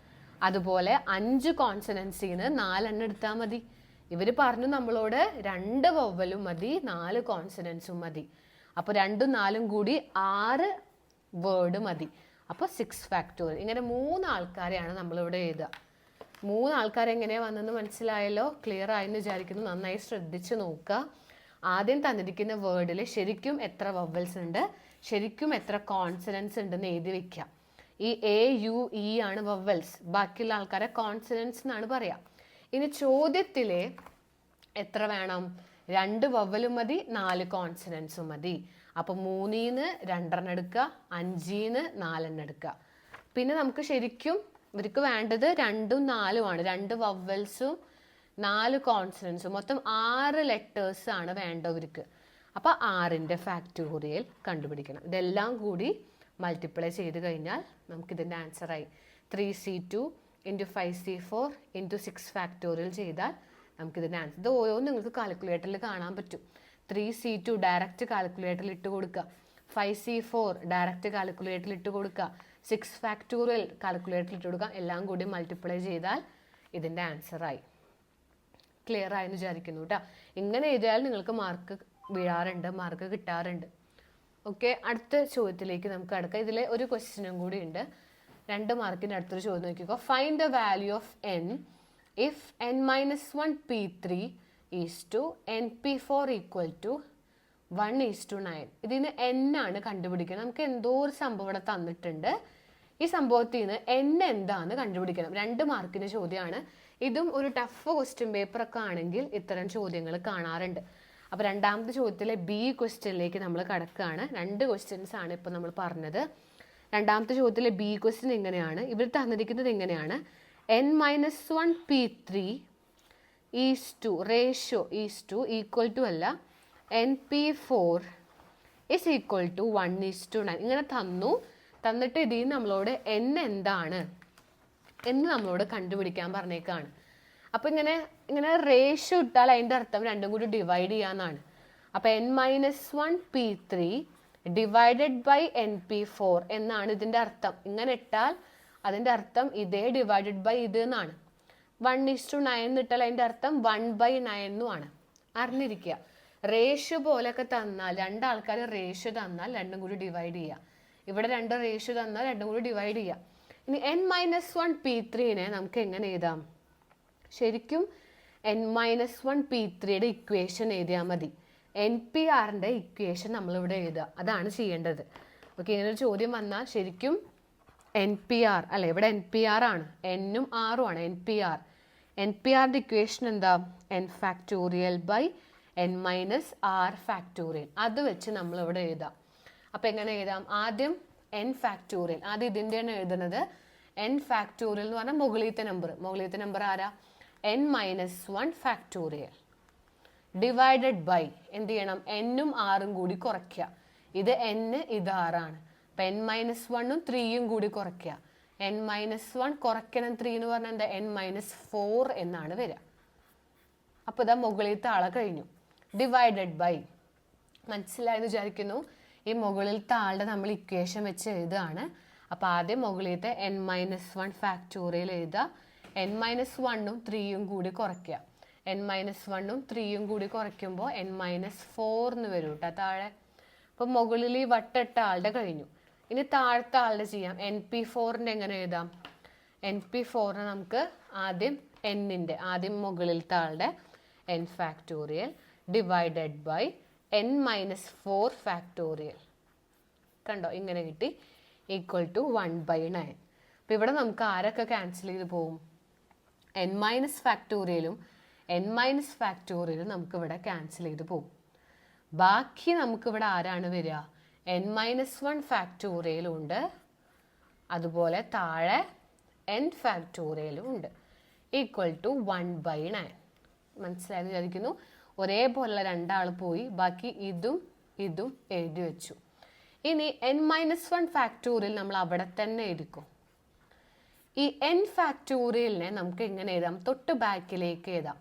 അതുപോലെ 5 കോൺസണൻസിൽ നിന്ന് 4 എണ്ണം എടുത്താൽ മതി. ഇവർ പറഞ്ഞു നമ്മളോട് 2 വവലും മതി, 4 കോൺസണൻസും മതി. അപ്പോൾ 2ഉം 4ഉം കൂടി 6 വേർഡ് മതി. അപ്പോൾ 6 ഫാക്ടോറിയൽ. ഇങ്ങനെ 3 ആൾക്കാരെയാണ് നമ്മളിവിടെ എഴുതുക. 3 ആൾക്കാരെ എങ്ങനെയാണ് വന്നെന്ന് മനസ്സിലായല്ലോ? ക്ലിയർ ആയെന്ന് വിചാരിക്കുന്നു. നന്നായി ശ്രദ്ധിച്ച് നോക്കുക. ആദ്യം തന്നിരിക്കുന്ന വേർഡിൽ ശരിക്കും എത്ര വവൽസ് ഉണ്ട്, ശരിക്കും എത്ര കോൺസണൻസ് ഉണ്ടെന്ന് എഴുതി വെക്കാം. ഈ AUE ആണ് വവൽസ്, ബാക്കിയുള്ള ആൾക്കാരെ കോൺസണൻസ് എന്നാണ് പറയാം. ഇനി ചോദ്യത്തിലെ എത്ര വേണം? 2 വവലും മതി, 4 കോൺസണൻസും മതി. അപ്പോൾ 3ൽ നിന്ന് 2 എണ്ണം എടുക്കുക, 5ൽ നിന്ന് 4 എണ്ണം എടുക്കുക. പിന്നെ നമുക്ക് ശരിക്കും ഇവർക്ക് വേണ്ടത് 2ഉം 4ഉം ആണ്. 2 വവൽസും 4 കോൺസണൻസും, മൊത്തം 6 ലെറ്റേഴ്സ് ആണ് വേണ്ടവർക്ക്. അപ്പോൾ 6ന്റെ ഫാക്ടോറിയൽ കണ്ടുപിടിക്കണം. ഇതെല്ലാം കൂടി മൾട്ടിപ്ലൈ ചെയ്ത് കഴിഞ്ഞാൽ നമുക്കിതിൻ്റെ ആൻസറായി. 3C2 × 5C4 × 6 ഫാക്ടോറിയൽ ചെയ്താൽ നമുക്കിതിൻ്റെ ആൻസർ. ഇത് ഓരോന്നും നിങ്ങൾക്ക് കാൽക്കുലേറ്ററിൽ കാണാൻ പറ്റും. 3C2 ഡയറക്റ്റ് കാൽക്കുലേറ്ററിൽ ഇട്ട് കൊടുക്കുക, 5C4 ഡയറക്റ്റ് കാൽക്കുലേറ്ററിൽ ഇട്ട് കൊടുക്കുക, 6 ഫാക്ടോറിയൽ കാൽക്കുലേറ്ററിൽ ഇട്ട് കൊടുക്കുക. എല്ലാം കൂടി മൾട്ടിപ്ലൈ ചെയ്താൽ ഇതിൻ്റെ ആൻസറായി. ക്ലിയർ ആയെന്ന് വിചാരിക്കുന്നു കേട്ടോ. ഇങ്ങനെ എഴുതിയാൽ നിങ്ങൾക്ക് മാർക്ക് വീഴാറുണ്ട്, മാർക്ക് കിട്ടാറുണ്ട്. ഓക്കെ, അടുത്ത ചോദ്യത്തിലേക്ക് നമുക്ക് കടക്കാം. ഇതിൽ ഒരു ക്വസ്റ്റ്യനും കൂടി ഉണ്ട്. 2 മാർക്കിൻ്റെ അടുത്തൊരു ചോദ്യം നോക്കിക്കോ. Find the value of n if n-1 p3 is to np4 equal to 1:9. ഇതിന് n ആണ് കണ്ടുപിടിക്കണം. നമുക്ക് എന്തോ ഒരു സംഭവം ഇവിടെ തന്നിട്ടുണ്ട്. ഈ സംഭവത്തിൽ നിന്ന് n എന്താന്ന് കണ്ടുപിടിക്കണം. 2 മാർക്കിൻ്റെ ചോദ്യമാണ്. ഇതും ഒരു ടഫ് ക്വസ്റ്റ്യൻ പേപ്പർ ഒക്കെ ആണെങ്കിൽ ഇത്തരം ചോദ്യങ്ങൾ കാണാറുണ്ട്. അപ്പോൾ രണ്ടാമത്തെ ചോദ്യത്തിലെ ബി ക്വസ്റ്റ്യനിലേക്ക് നമ്മൾ കടക്കുകയാണ്. 2 ക്വസ്റ്റ്യൻസ് ആണ് ഇപ്പോൾ നമ്മൾ പറഞ്ഞത്. രണ്ടാമത്തെ ചോദ്യത്തിലെ ബി ക്വസ്റ്റ്യൻ എങ്ങനെയാണ്, ഇവർ തന്നിരിക്കുന്നത് എങ്ങനെയാണ്, n-1 p3 is to ratio is to equal to അല്ല np4 ഇസ് ഈക്വൽ ടു 1:9 ഇങ്ങനെ തന്നിട്ട് ഇതിൽ നമ്മളോട് n എന്താണ് എന്ന് നമ്മളോട് കണ്ടുപിടിക്കാൻ പറഞ്ഞേക്കാണ്. അപ്പോൾ ഇങ്ങനെ റേഷ്യോ ഇട്ടാൽ അതിൻ്റെ അർത്ഥം രണ്ടും കൂടി ഡിവൈഡ് ചെയ്യാന്നാണ്. അപ്പോൾ n-1 p3 divided by np4 എന്നാണ് ഇതിൻ്റെ അർത്ഥം. ഇങ്ങനെ ഇട്ടാൽ അതിൻ്റെ അർത്ഥം ഇതേ ഡിവൈഡഡ് ബൈ ഇത് എന്നാണ്. 1:9 ഇട്ടാൽ അതിൻ്റെ അർത്ഥം 1/9 എന്നുമാണ്. അറിഞ്ഞിരിക്കുക. റേഷ്യോ പോലെയൊക്കെ തന്നാൽ, രണ്ടാൾക്കാർ റേഷ്യോ തന്നാൽ രണ്ടും കൂടി ഡിവൈഡ് ചെയ്യുക. ഇവിടെ 2 റേഷ്യോ തന്നാൽ രണ്ടും കൂടി ഡിവൈഡ് ചെയ്യുക. ഇനി n-1 p3നെ നമുക്ക് എങ്ങനെ എഴുതാം? ശരിക്കും n-1 p3യുടെ ഇക്വേഷൻ എഴുതിയാൽ മതി. NPRൻ്റെ ഇക്വേഷൻ നമ്മളിവിടെ എഴുതുക. അതാണ് ചെയ്യേണ്ടത്. ഓക്കെ, ഇങ്ങനെ ഒരു ചോദ്യം വന്നാൽ ശരിക്കും NPR അല്ലെ, ഇവിടെ NPR ആണ്, n-ഉം r-ഉം ആണ്. NPRൻ്റെ ഇക്വേഷൻ എന്താ? n factorial by n-r factorial. അത് വെച്ച് നമ്മളിവിടെ എഴുതാം. അപ്പം എങ്ങനെ എഴുതാം? ആദ്യം n ഫാക്ടോറിയൽ, ആദ്യം ഇതിൻ്റെയാണ് എഴുതുന്നത്. n ഫാക്ടോറിയൽ എന്ന് പറഞ്ഞാൽ മുകളിലത്തെ നമ്പർ ആരാ? n-1 ഫാക്ടോറിയൽ ഡിവൈഡഡ് ബൈ എന്ത് ചെയ്യണം? n-ഉം r-ഉം കൂടി കുറയ്ക്കുക. ഇത് n, ഇത് r ആണ്. അപ്പം n-1ഉം 3യും കൂടി കുറയ്ക്കുക. n-1 കുറയ്ക്കണം 3 എന്ന് പറഞ്ഞാൽ എന്താ? n-4 എന്നാണ് വരിക. അപ്പോൾ ഇതാ മുകളിലത്തെ ആളെ കഴിഞ്ഞു. ഡിവൈഡഡ് ബൈ, മനസ്സിലായെന്ന് വിചാരിക്കുന്നു. ഈ മുകളിലത്തെ ആളുടെ നമ്മൾ ഇക്വേഷൻ വെച്ച് എഴുതുകയാണ്. അപ്പോൾ ആദ്യം മുകളിലത്തെ n-1 ഫാക്ടോറിയൽ എഴുതുക. n-1ഉം 3യും കൂടി കുറയ്ക്കുക. n-1ഉം 3യും കൂടി കുറയ്ക്കുമ്പോൾ n-4 എന്ന് വരും കേട്ടോ താഴെ. അപ്പോൾ മുകളിൽ ഈ വട്ടിട്ട ആളുടെ കഴിഞ്ഞു. ഇനി താഴത്തെ ആളുടെ ചെയ്യാം. np4ൻ്റെ എങ്ങനെ എഴുതാം? np4നെ നമുക്ക് ആദ്യം ആദ്യം മുകളിലത്തെ ആളുടെ n factorial divided by n-4 factorial. കണ്ടോ, ഇങ്ങനെ കിട്ടി, ഈക്വൽ ടു 1/9. അപ്പം ഇവിടെ നമുക്ക് ആരൊക്കെ ക്യാൻസൽ ചെയ്ത് പോവും? n- ഫാക്ടോറിയലും n- ഫാക്ടോറിയലും നമുക്കിവിടെ ക്യാൻസൽ ചെയ്ത് പോവും. ബാക്കി നമുക്കിവിടെ ആരാണ് വരിക? n-1 ഫാക്ടോറിയലും ഉണ്ട്, അതുപോലെ താഴെ n ഫാക്ടോറിയലും ഉണ്ട്, ഈക്വൽ ടു 1/9. മനസ്സിലായെന്ന് വിചാരിക്കുന്നു. ഒരേപോലെ 2 ആൾ പോയി, ബാക്കി ഇതും എഴുതി വെച്ചു. ഇനി n-1 ഫാക്ടോറിയൽ നമ്മൾ അവിടെ തന്നെ എഴുതിക്കും. ഈ n ഫാക്ടോറിയലിനെ നമുക്ക് എങ്ങനെ എഴുതാം? തൊട്ട് ബാക്കിലേക്ക് എഴുതാം.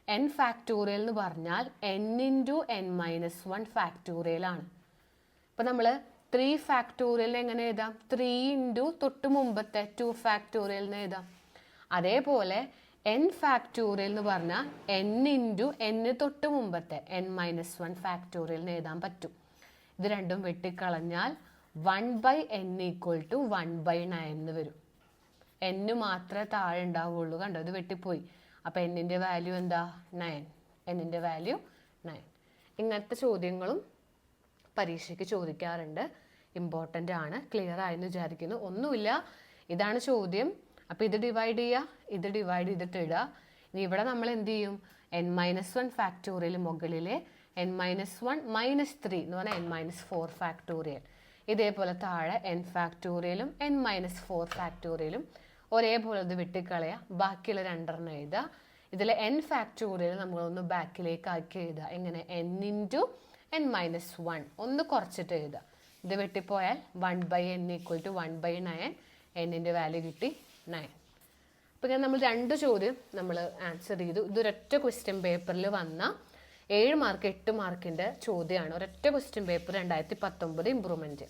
n ഫാക്ടോറിയൽ എന്ന് പറഞ്ഞാൽ n×n-1 ഫാക്ടോറിയൽ ആണ്. ഇപ്പം നമ്മൾ 3 ഫാക്ടോറിയലിനെ എങ്ങനെ എഴുതാം? 3 തൊട്ട് മുമ്പത്തെ 2 ഫാക്ടോറിയലിനെ എഴുതാം. അതേപോലെ n ഫാക്ടോറിയൽ എന്ന് പറഞ്ഞാൽ n തൊട്ട് മുമ്പത്തെ n-1 ഫാക്ടോറിയലിന് എഴുതാൻ പറ്റും. ഇത് രണ്ടും വെട്ടിക്കളഞ്ഞാൽ 1/n ഈക്വൽ ടു 1/9 എന്ന് വരും. n മാത്രമേ താഴെ ഉണ്ടാവുള്ളൂ. കണ്ടോ, ഇത് വെട്ടിപ്പോയി. അപ്പം n-ൻ്റെ വാല്യൂ എന്താ? 9. n-ൻ്റെ വാല്യൂ 9. ഇങ്ങനത്തെ ചോദ്യങ്ങളും പരീക്ഷയ്ക്ക് ചോദിക്കാറുണ്ട്. ഇമ്പോർട്ടൻ്റ് ആണ്. ക്ലിയർ ആയെന്ന് വിചാരിക്കുന്നു. ഒന്നുമില്ല, ഇതാണ് ചോദ്യം. അപ്പോൾ ഇത് ഡിവൈഡ് ചെയ്യുക, ഇത് ഡിവൈഡ് ചെയ്തിട്ട് ഇടുക. ഇനി ഇവിടെ നമ്മൾ എന്ത് ചെയ്യും? n-1 ഫാക്ടോറിയൽ മുകളിലെ n-1 -3 എന്ന് പറഞ്ഞാൽ n-4 ഫാക്ടോറിയൽ. ഇതേപോലെ താഴെ n ഫാക്ടോറിയലും n-4 ഫാക്ടോറിയലും ഒരേപോലെ ഇത് വെട്ടിക്കളയുക. ബാക്കിയുള്ള 2 എഴുതുക. ഇതിൽ n ഫാക്ടോറിയൽ നമ്മളൊന്ന് ബാക്കിലേക്ക് ആക്കി എഴുതുക. എങ്ങനെ? n×n-1 ഒന്ന് കുറച്ചിട്ട് എഴുതുക. ഇത് വെട്ടിപ്പോയാൽ 1/n ഈക്വൽ ടു 1/9. n-ൻ്റെ വാല്യൂ കിട്ടി 9. അപ്പോൾ ഇങ്ങനെ നമ്മൾ 2 ചോദ്യം നമ്മൾ ആൻസർ ചെയ്തു. ഇതൊരൊറ്റ ക്വസ്റ്റ്യൻ പേപ്പറിൽ വന്ന 7 മാർക്ക് 8 മാർക്കിൻ്റെ ചോദ്യമാണ്. ഒരൊറ്റ ക്വസ്റ്റ്യൻ പേപ്പർ 2019 ഇമ്പ്രൂവ്മെൻറ്റ്.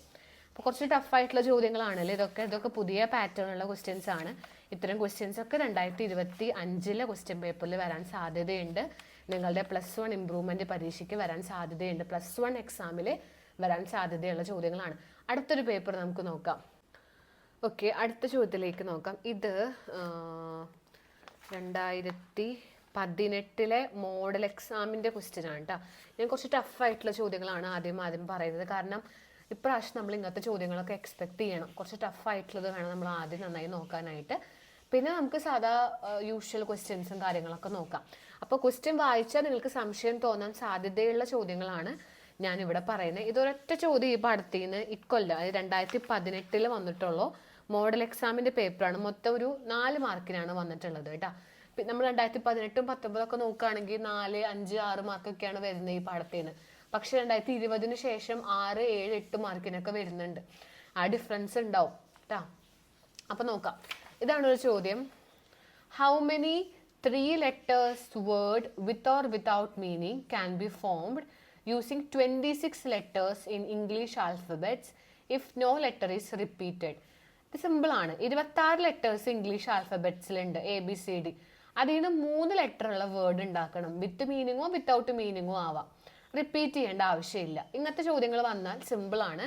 അപ്പോൾ കുറച്ച് ടഫായിട്ടുള്ള ചോദ്യങ്ങളാണല്ലോ ഇതൊക്കെ പുതിയ പാറ്റേണുള്ള ക്വസ്റ്റ്യൻസ് ആണ്. ഇത്തരം ക്വസ്റ്റ്യൻസ് ഒക്കെ 2025 ക്വസ്റ്റ്യൻ പേപ്പറിൽ വരാൻ സാധ്യതയുണ്ട്. നിങ്ങളുടെ +1 ഇമ്പ്രൂവ്മെൻറ്റ് പരീക്ഷയ്ക്ക് വരാൻ സാധ്യതയുണ്ട്. +1 എക്സാമിൽ വരാൻ സാധ്യതയുള്ള ചോദ്യങ്ങളാണ്. അടുത്തൊരു പേപ്പർ നമുക്ക് നോക്കാം. ഓക്കെ, അടുത്ത ചോദ്യത്തിലേക്ക് നോക്കാം. ഇത് 2018 മോഡൽ എക്സാമിൻ്റെ ക്വസ്റ്റ്യൻ ആണ് കേട്ടോ. ഞാൻ കുറച്ച് ടഫായിട്ടുള്ള ചോദ്യങ്ങളാണ് ആദ്യം പറയുന്നത്. കാരണം ഇപ്രാവശ്യം നമ്മൾ ഇങ്ങനത്തെ ചോദ്യങ്ങളൊക്കെ എക്സ്പെക്ട് ചെയ്യണം. കുറച്ച് ടഫായിട്ടുള്ളത് വേണം നമ്മൾ ആദ്യം നന്നായി നോക്കാനായിട്ട്. പിന്നെ നമുക്ക് സാധാ യൂഷ്വൽ ക്വസ്റ്റ്യൻസും കാര്യങ്ങളൊക്കെ നോക്കാം. അപ്പോൾ ക്വസ്റ്റ്യൻ വായിച്ചാൽ നിങ്ങൾക്ക് സംശയം തോന്നാൻ സാധ്യതയുള്ള ചോദ്യങ്ങളാണ് ഞാനിവിടെ പറയുന്നത്. ഇതൊരൊറ്റ ചോദ്യം ഈ പാഠത്തിൽ നിന്ന് ഇക്കൊല്ലം, അതായത് 2018 വന്നിട്ടുള്ളൂ മോഡൽ എക്സാമിൻ്റെ പേപ്പറാണ്. മൊത്തം ഒരു 4 മാർക്കിനാണ് വന്നിട്ടുള്ളത് കേട്ടോ. നമ്മൾ 2018, 2019 നോക്കുകയാണെങ്കിൽ 4, 5, 6 മാർക്കൊക്കെയാണ് വരുന്നത് ഈ പാഠത്തിൽ നിന്ന്. പക്ഷെ 2020 ശേഷം 6, 7, 8 മാർക്കിനൊക്കെ വരുന്നുണ്ട്. ആ ഡിഫറൻസ് ഉണ്ടാവും കേട്ടോ. അപ്പം നോക്കാം. ഇതാണ് ഒരു ചോദ്യം. How many 3 letters word with or without meaning can be formed using 26 letters in English alphabets if no letter is repeated? ഇത് സിമ്പിൾ ആണ്. 26 ലെറ്റേഴ്സ് ഇംഗ്ലീഷ് ആൽഫബറ്റ്സിലുണ്ട്, ABCD. അതിൽ നിന്ന് 3 ലെറ്റർ ഉള്ള വേർഡ് ഉണ്ടാക്കണം. വിത്ത് മീനിങ്ങോ വിത്തൗട്ട് മീനിങ്ങോ ആവാം. റിപ്പീറ്റ് ചെയ്യേണ്ട ആവശ്യമില്ല. ഇങ്ങനത്തെ ചോദ്യങ്ങൾ വന്നാൽ സിമ്പിൾ ആണ്.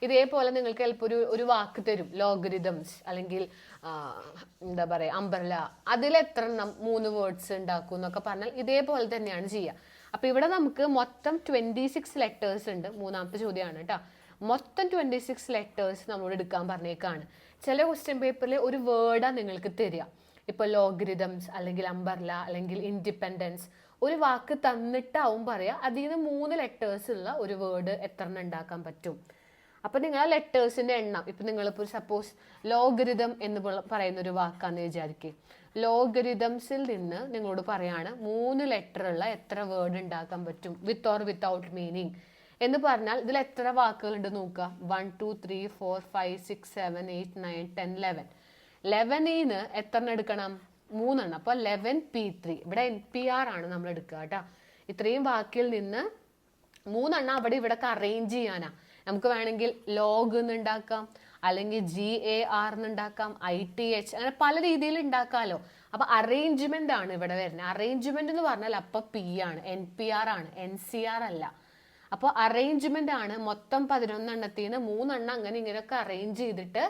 ഇതേപോലെ നിങ്ങൾക്ക് ചിലപ്പോൾ ഒരു വാക്ക് തരും, ലോഗരിതംസ് അല്ലെങ്കിൽ എന്താ പറയുക അംബ്രല, അതിൽ എത്ര 3 വേർഡ്സ് ഉണ്ടാക്കും എന്നൊക്കെ പറഞ്ഞാൽ ഇതേപോലെ തന്നെയാണ് ചെയ്യുക. അപ്പോൾ ഇവിടെ നമുക്ക് മൊത്തം 26 ലെറ്റേഴ്സ് ഉണ്ട്. മൂന്നാമത്തെ ചോദ്യമാണ് കേട്ടോ. മൊത്തം 26 ലെറ്റേഴ്സ് നമ്മളോട് എടുക്കാൻ പറഞ്ഞേക്കാണ്. ചില ക്വസ്റ്റ്യൻ പേപ്പറിൽ ഒരു വേർഡാണ് നിങ്ങൾക്ക് തരിക. ഇപ്പോൾ ലോഗരിതംസ് അല്ലെങ്കിൽ അംബ്രല അല്ലെങ്കിൽ ഇൻഡിപെൻഡൻസ്, ഒരു വാക്ക് തന്നിട്ടാവും പറയുക അതിൽ നിന്ന് 3 ലെറ്റേഴ്സ് ഉള്ള ഒരു വേർഡ് എത്ര ഉണ്ടാക്കാൻ പറ്റും. അപ്പം നിങ്ങൾ ആ ലെറ്റേഴ്സിൻ്റെ എണ്ണം, ഇപ്പം നിങ്ങളിപ്പോൾ സപ്പോസ് ലോഗരിതം എന്ന് പറയുന്ന ഒരു വാക്കാന്ന് വിചാരിക്കുക. ലോഗരിതംസിൽ നിന്ന് നിങ്ങളോട് പറയാണ് 3 ലെറ്റർ ഉള്ള എത്ര വേർഡ് ഉണ്ടാക്കാൻ പറ്റും വിത്ത് ഓർ വിത്തൗട്ട് മീനിങ് എന്ന് പറഞ്ഞാൽ ഇതിൽ എത്ര വാക്കുകളുണ്ട് നോക്കുക. 1, 2, 3, 4, 5, 6, 7, 8, 9, 10, 11. 11 എത്ര എടുക്കണം? 3. അപ്പോൾ 11P3. ഇവിടെ NPR ആണ് നമ്മൾ എടുക്കുക കേട്ടോ. ഇത്രയും വാക്കിൽ നിന്ന് 3 അവിടെ ഇവിടെ അറേഞ്ച് ചെയ്യാനാ. നമുക്ക് വേണമെങ്കിൽ ലോഗ് എന്ന് ഉണ്ടാക്കാം, അല്ലെങ്കിൽ GAR എന്നുണ്ടാക്കാം, ITH, അങ്ങനെ പല രീതിയിൽ ഉണ്ടാക്കാമല്ലോ. അപ്പൊ അറേഞ്ച്മെന്റ് ആണ് ഇവിടെ വരുന്നത്. അറേഞ്ച്മെന്റ് എന്ന് പറഞ്ഞാൽ അപ്പൊ P ആണ്, NPR ആണ്, NCR അല്ല. അപ്പോൾ അറേഞ്ച്മെന്റ് ആണ്. മൊത്തം 11 എണ്ണത്തിന് 3 അങ്ങനെ ഇങ്ങനെയൊക്കെ അറേഞ്ച് ചെയ്തിട്ട്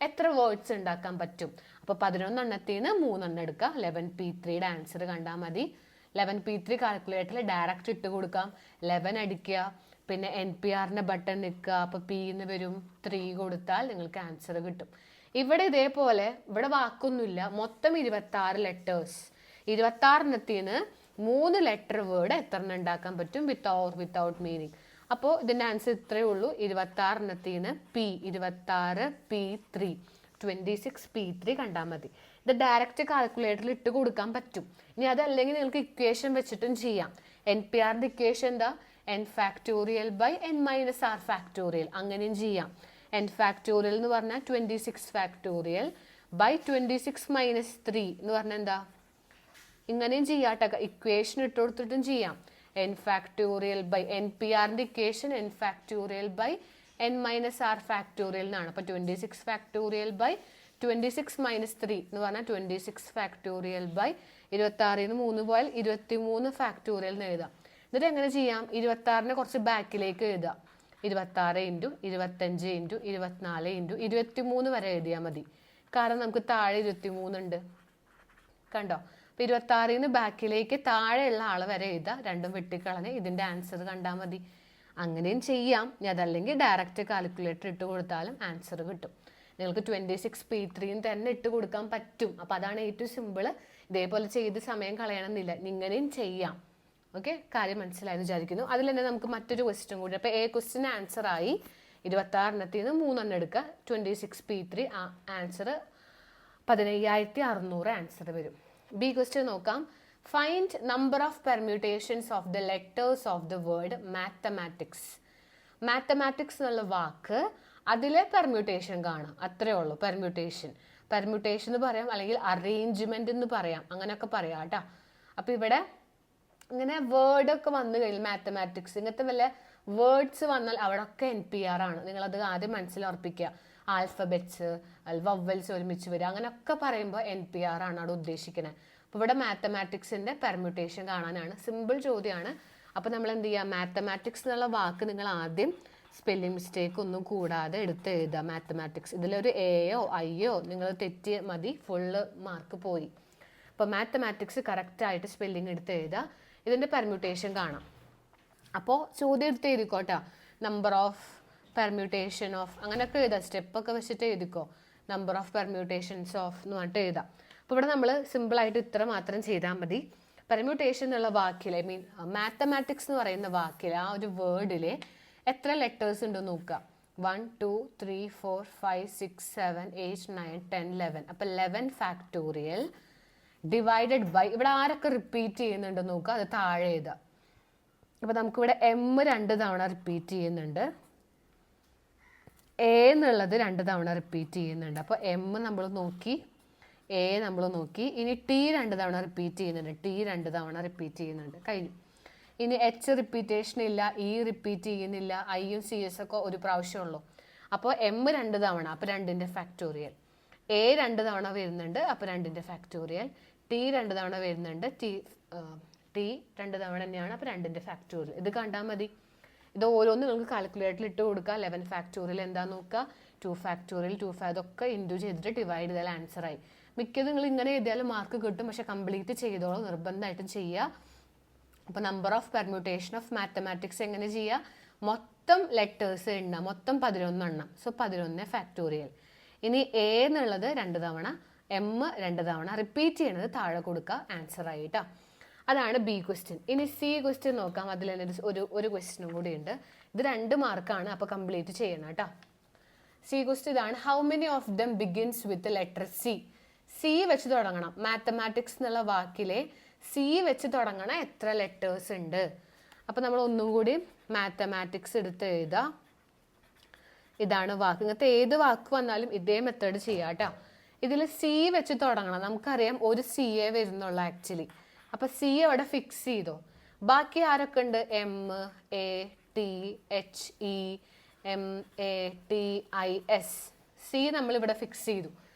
എത്ര വേർഡ്സ് ഉണ്ടാക്കാൻ പറ്റും. അപ്പോൾ 11 എണ്ണത്തിന് 3 എടുക്കുക. 11P3യുടെ ആൻസർ കണ്ടാൽ മതി. 11P3 കാൽക്കുലേറ്ററിൽ ഡയറക്റ്റ് ഇട്ട് കൊടുക്കാം. 11 അടിക്കുക, പിന്നെ NPRന്റെ ബട്ടൺ നിൽക്കുക. അപ്പോൾ P വരും, 3 കൊടുത്താൽ നിങ്ങൾക്ക് ആൻസർ കിട്ടും. ഇവിടെ ഇതേപോലെ ഇവിടെ വാക്കൊന്നുമില്ല. മൊത്തം 26 ലെറ്റേഴ്സ്. 26 എണ്ണത്തിന് 3 ലെറ്റർ വേർഡ് എത്ര ഉണ്ടാക്കാൻ പറ്റും വിത്ത് ഓർ വിത്തൗട്ട് മീനിങ്. അപ്പോൾ ഇതിൻ്റെ ആൻസർ ഇത്രയേ ഉള്ളൂ. 26 എണ്ണത്തിന് P26P3 26P3 കണ്ടാൽ മതി. ഇത് ഡയറക്റ്റ് കാൽക്കുലേറ്ററിൽ ഇട്ട് കൊടുക്കാൻ പറ്റും. ഇനി അതല്ലെങ്കിൽ നിങ്ങൾക്ക് ഇക്വേഷൻ വെച്ചിട്ടും ചെയ്യാം. NPRന്റെ ഇക്വേഷൻ എന്താ? n factorial by n minus R factorial, അങ്ങനെയും ചെയ്യാം. n ഫാക്ടോറിയൽ എന്ന് പറഞ്ഞാൽ 26 ഫാക്ടോറിയൽ ബൈ 26 മൈനസ് 3 എന്ന് പറഞ്ഞാൽ എന്താ? ഇങ്ങനെയും ചെയ്യാട്ടോ. ഇക്വേഷൻ ഇട്ട് കൊടുത്തിട്ടും ചെയ്യാം. n ഫാക്ടോറിയൽ ബൈ NPRന്റെ equation n factorial by n minus R factorial എന്നാണ്. അപ്പോൾ 26 ഫാക്ടോറിയൽ ബൈ 26 മൈനസ് 3 എന്ന് പറഞ്ഞാൽ 26 ഫാക്ടോറിയൽ ബൈ 26 3 പോയാൽ 23 ഫാക്ടോറിയൽ എന്ന് എഴുതാം. എന്നിട്ട് എങ്ങനെ ചെയ്യാം? 26നെ കുറച്ച് ബാക്കിലേക്ക് എഴുതാം. 26 ഇൻറ്റു 25 ഇൻറ്റു 24 ഇൻറ്റു 23 വരെ എഴുതിയാൽ മതി. കാരണം നമുക്ക് താഴെ 23 ഉണ്ട് കണ്ടോ. അപ്പോൾ 26ന് ബാക്കിലേക്ക് താഴെയുള്ള ആൾ വരെ എഴുതാം. രണ്ടും വെട്ടിക്കളഞ്ഞ് ഇതിൻ്റെ ആൻസർ കണ്ടാൽ മതി. അങ്ങനെയും ചെയ്യാം. ഇനി അതല്ലെങ്കിൽ ഡയറക്റ്റ് കാൽക്കുലേറ്റർ ഇട്ട് കൊടുത്താലും ആൻസർ കിട്ടും. നിങ്ങൾക്ക് 26P3 തന്നെ ഇട്ട് കൊടുക്കാൻ പറ്റും. അപ്പോൾ അതാണ് ഏറ്റവും സിമ്പിൾ. ഇതേപോലെ ചെയ്ത് സമയം കളയണമെന്നില്ല, ഇങ്ങനെയും ചെയ്യാം. ഓക്കെ, കാര്യം മനസ്സിലായെന്ന് വിചാരിക്കുന്നു. അതിൽ തന്നെ നമുക്ക് മറ്റൊരു ക്വസ്റ്റ്യൻ കൂടി. അപ്പോൾ A ക്വസ്റ്റ്യൻ ആൻസർ ആയി. 26 എണ്ണത്തിൽ നിന്ന് 3 എടുക്കുക. 26P3 ആൻസർ 15,600 ആൻസർ വരും. B ക്വസ്റ്റ്യൻ നോക്കാം. Find number of permutations of the letters of the word mathematics. Mathematics എന്നുള്ള വാക്ക് അതിലെ പെർമ്യൂട്ടേഷൻ കാണാം. അത്രേ ഉള്ളൂ. പെർമ്യൂട്ടേഷൻ എന്ന് പറയാം, അല്ലെങ്കിൽ അറേഞ്ച്മെന്റ് എന്ന് പറയാം, അങ്ങനെയൊക്കെ പറയാം കേട്ടോ. അപ്പോൾ ഇവിടെ ഇങ്ങനെ വേർഡൊക്കെ വന്നു കഴിഞ്ഞാൽ മാത്തമാറ്റിക്സ് ഇങ്ങനത്തെ വല്ല വേർഡ്സ് വന്നാൽ അവിടെയൊക്കെ NPR ആണ്. നിങ്ങളത് ആദ്യം മനസ്സിലുറപ്പിക്കുക. ആൽഫബറ്റ്സ്, വവ്വൽസ് ഒരുമിച്ച് വരിക, അങ്ങനെയൊക്കെ പറയുമ്പോൾ NPR ആണ് അവിടെ ഉദ്ദേശിക്കുന്നത്. അപ്പോൾ ഇവിടെ മാത്തമാറ്റിക്സിൻ്റെ പെർമ്യൂട്ടേഷൻ കാണാനാണ്. സിമ്പിൾ ചോദ്യമാണ്. അപ്പോൾ നമ്മൾ എന്ത് ചെയ്യുക? മാത്തമാറ്റിക്സ് എന്നുള്ള വാക്ക് നിങ്ങൾ ആദ്യം സ്പെല്ലിംഗ് മിസ്റ്റേക്ക് ഒന്നും കൂടാതെ എടുത്ത് എഴുതുക മാത്തമാറ്റിക്സ്. ഇതിലൊരു എയോ ഐയോ നിങ്ങൾ തെറ്റിയ മതി, ഫുള്ള് മാർക്ക് പോയി. അപ്പോൾ മാത്തമാറ്റിക്സ് കറക്റ്റായിട്ട് സ്പെല്ലിംഗ് എടുത്ത് എഴുതുക. ഇതിൻ്റെ പെർമ്യൂട്ടേഷൻ കാണാം. അപ്പോൾ ചോദ്യം എടുത്ത് എഴുതിക്കോട്ടോ. നമ്പർ ഓഫ് പെർമ്യൂട്ടേഷൻ ഓഫ് അങ്ങനെയൊക്കെ എഴുതാം. സ്റ്റെപ്പൊക്കെ വെച്ചിട്ട് എഴുതിക്കോ. നമ്പർ ഓഫ് പെർമ്യൂട്ടേഷൻസ് ഓഫ് എന്ന് പറഞ്ഞിട്ട് എഴുതാം. അപ്പോൾ ഇവിടെ നമ്മൾ സിമ്പിളായിട്ട് ഇത്ര മാത്രം ചെയ്താൽ മതി. പെർമ്യൂട്ടേഷൻ എന്നുള്ള വാക്കിൽ, ഐ മീൻ മാത്തമാറ്റിക്സ് എന്ന് പറയുന്ന വാക്കിൽ, ആ ഒരു വേർഡിൽ എത്ര ലെറ്റേഴ്സ് ഉണ്ടെന്ന് നോക്കുക. 1 2 3 4 5 6 7 8 9 10 11. അപ്പോൾ 11 ഫാക്ടോറിയൽ ഡിവൈഡഡ് ബൈ, ഇവിടെ ആരൊക്കെ റിപ്പീറ്റ് ചെയ്യുന്നുണ്ടെന്ന് നോക്കുക, അത് താഴെ എഴുതുക. അപ്പോൾ നമുക്കിവിടെ എം 2 തവണ റിപ്പീറ്റ് ചെയ്യുന്നുണ്ട്, എ എന്നുള്ളത് 2 തവണ റിപ്പീറ്റ് ചെയ്യുന്നുണ്ട്. അപ്പോൾ എം നമ്മൾ നോക്കി, എ നമ്മൾ നോക്കി. ഇനി ടി 2 തവണ റിപ്പീറ്റ് ചെയ്യുന്നുണ്ട്, ടി 2 തവണ റിപ്പീറ്റ് ചെയ്യുന്നുണ്ട്, കഴിഞ്ഞു. ഇനി എച്ച് റിപ്പീറ്റേഷൻ ഇല്ല, ഇ റിപ്പീറ്റ് ചെയ്യുന്നില്ല, ഐയും സി എസ് ഒക്കെ ഒരു പ്രാവശ്യമുള്ളൂ. അപ്പോൾ എം 2 തവണ, അപ്പോൾ 2ന്റെ ഫാക്ടോറിയൽ. എ 2 തവണ വരുന്നുണ്ട്, അപ്പോൾ 2ന്റെ ഫാക്ടോറിയൽ. ടി 2 തവണ വരുന്നുണ്ട്, ടി 2 തവണ തന്നെയാണ്, അപ്പോൾ 2ന്റെ ഫാക്ടോറിയൽ. ഇത് കണ്ടാൽ മതി. ഇത് ഓരോന്ന് നിങ്ങൾക്ക് കാൽക്കുലേറ്ററിൽ ഇട്ട് കൊടുക്കുക. 11 ഫാക്ടോറിയൽ എന്താ നോക്കുക, 2 ഫാക്ടോറിയൽ, 2 ഇതൊക്കെ ഇൻറ്റു ചെയ്തിട്ട് ഡിവൈഡ് ചെയ്താൽ ആൻസറായി. മിക്കത് നിങ്ങൾ ഇങ്ങനെ എഴുതിയാലും മാർക്ക് കിട്ടും, പക്ഷെ കംപ്ലീറ്റ് ചെയ്തോളൂ, നിർബന്ധമായിട്ടും ചെയ്യുക. അപ്പോൾ number of permutation of mathematics എങ്ങനെ ചെയ്യുക, മൊത്തം ലെറ്റേഴ്സ് എണ്ണ, മൊത്തം 11 എണ്ണം. So 11 factorial. ഇനി എ എന്നുള്ളത് 2 തവണ, എം 2 തവണ റിപ്പീറ്റ് ചെയ്യണത് താഴെ കൊടുക്കുക, ആൻസർ ആയിട്ടാ. അതാണ് ബി ക്വസ്റ്റ്യൻ. ഇനി സി ക്വസ്റ്റ്യൻ നോക്കാം. അതിൽ തന്നെ ഒരു ക്വസ്റ്റ്യനും കൂടി ഉണ്ട്. ഇത് 2 മാർക്കാണ്, അപ്പോൾ കംപ്ലീറ്റ് ചെയ്യണം കേട്ടോ. സി ക്വസ്റ്റ്യൻ ഇതാണ്. How many of them begins with letter C? C വെച്ച് തുടങ്ങണം. മാത്തമാറ്റിക്സ് എന്നുള്ള വാക്കിലെ സി വെച്ച് തുടങ്ങണ എത്ര ലെറ്റേഴ്സ് ഉണ്ട്? അപ്പോൾ നമ്മൾ ഒന്നും കൂടി മാത്തമാറ്റിക്സ് എടുത്ത് എഴുതാം. ഇതാണ് വാക്ക്. ഇങ്ങനത്തെ ഏത് വാക്ക് വന്നാലും ഇതേ മെത്തേഡ് ചെയ്യാം കേട്ടോ. ഇതിൽ സി വെച്ച് തുടങ്ങണം. നമുക്കറിയാം ഒരു സി എ വരുന്നുള്ളൂ ആക്ച്വലി. അപ്പോൾ സി അവിടെ ഫിക്സ് ചെയ്തോ. ബാക്കി ആരൊക്കെ ഉണ്ട്? M, A, T, H, E, M, A, T, I, S. C നമ്മളിവിടെ ഫിക്സ് ചെയ്തു.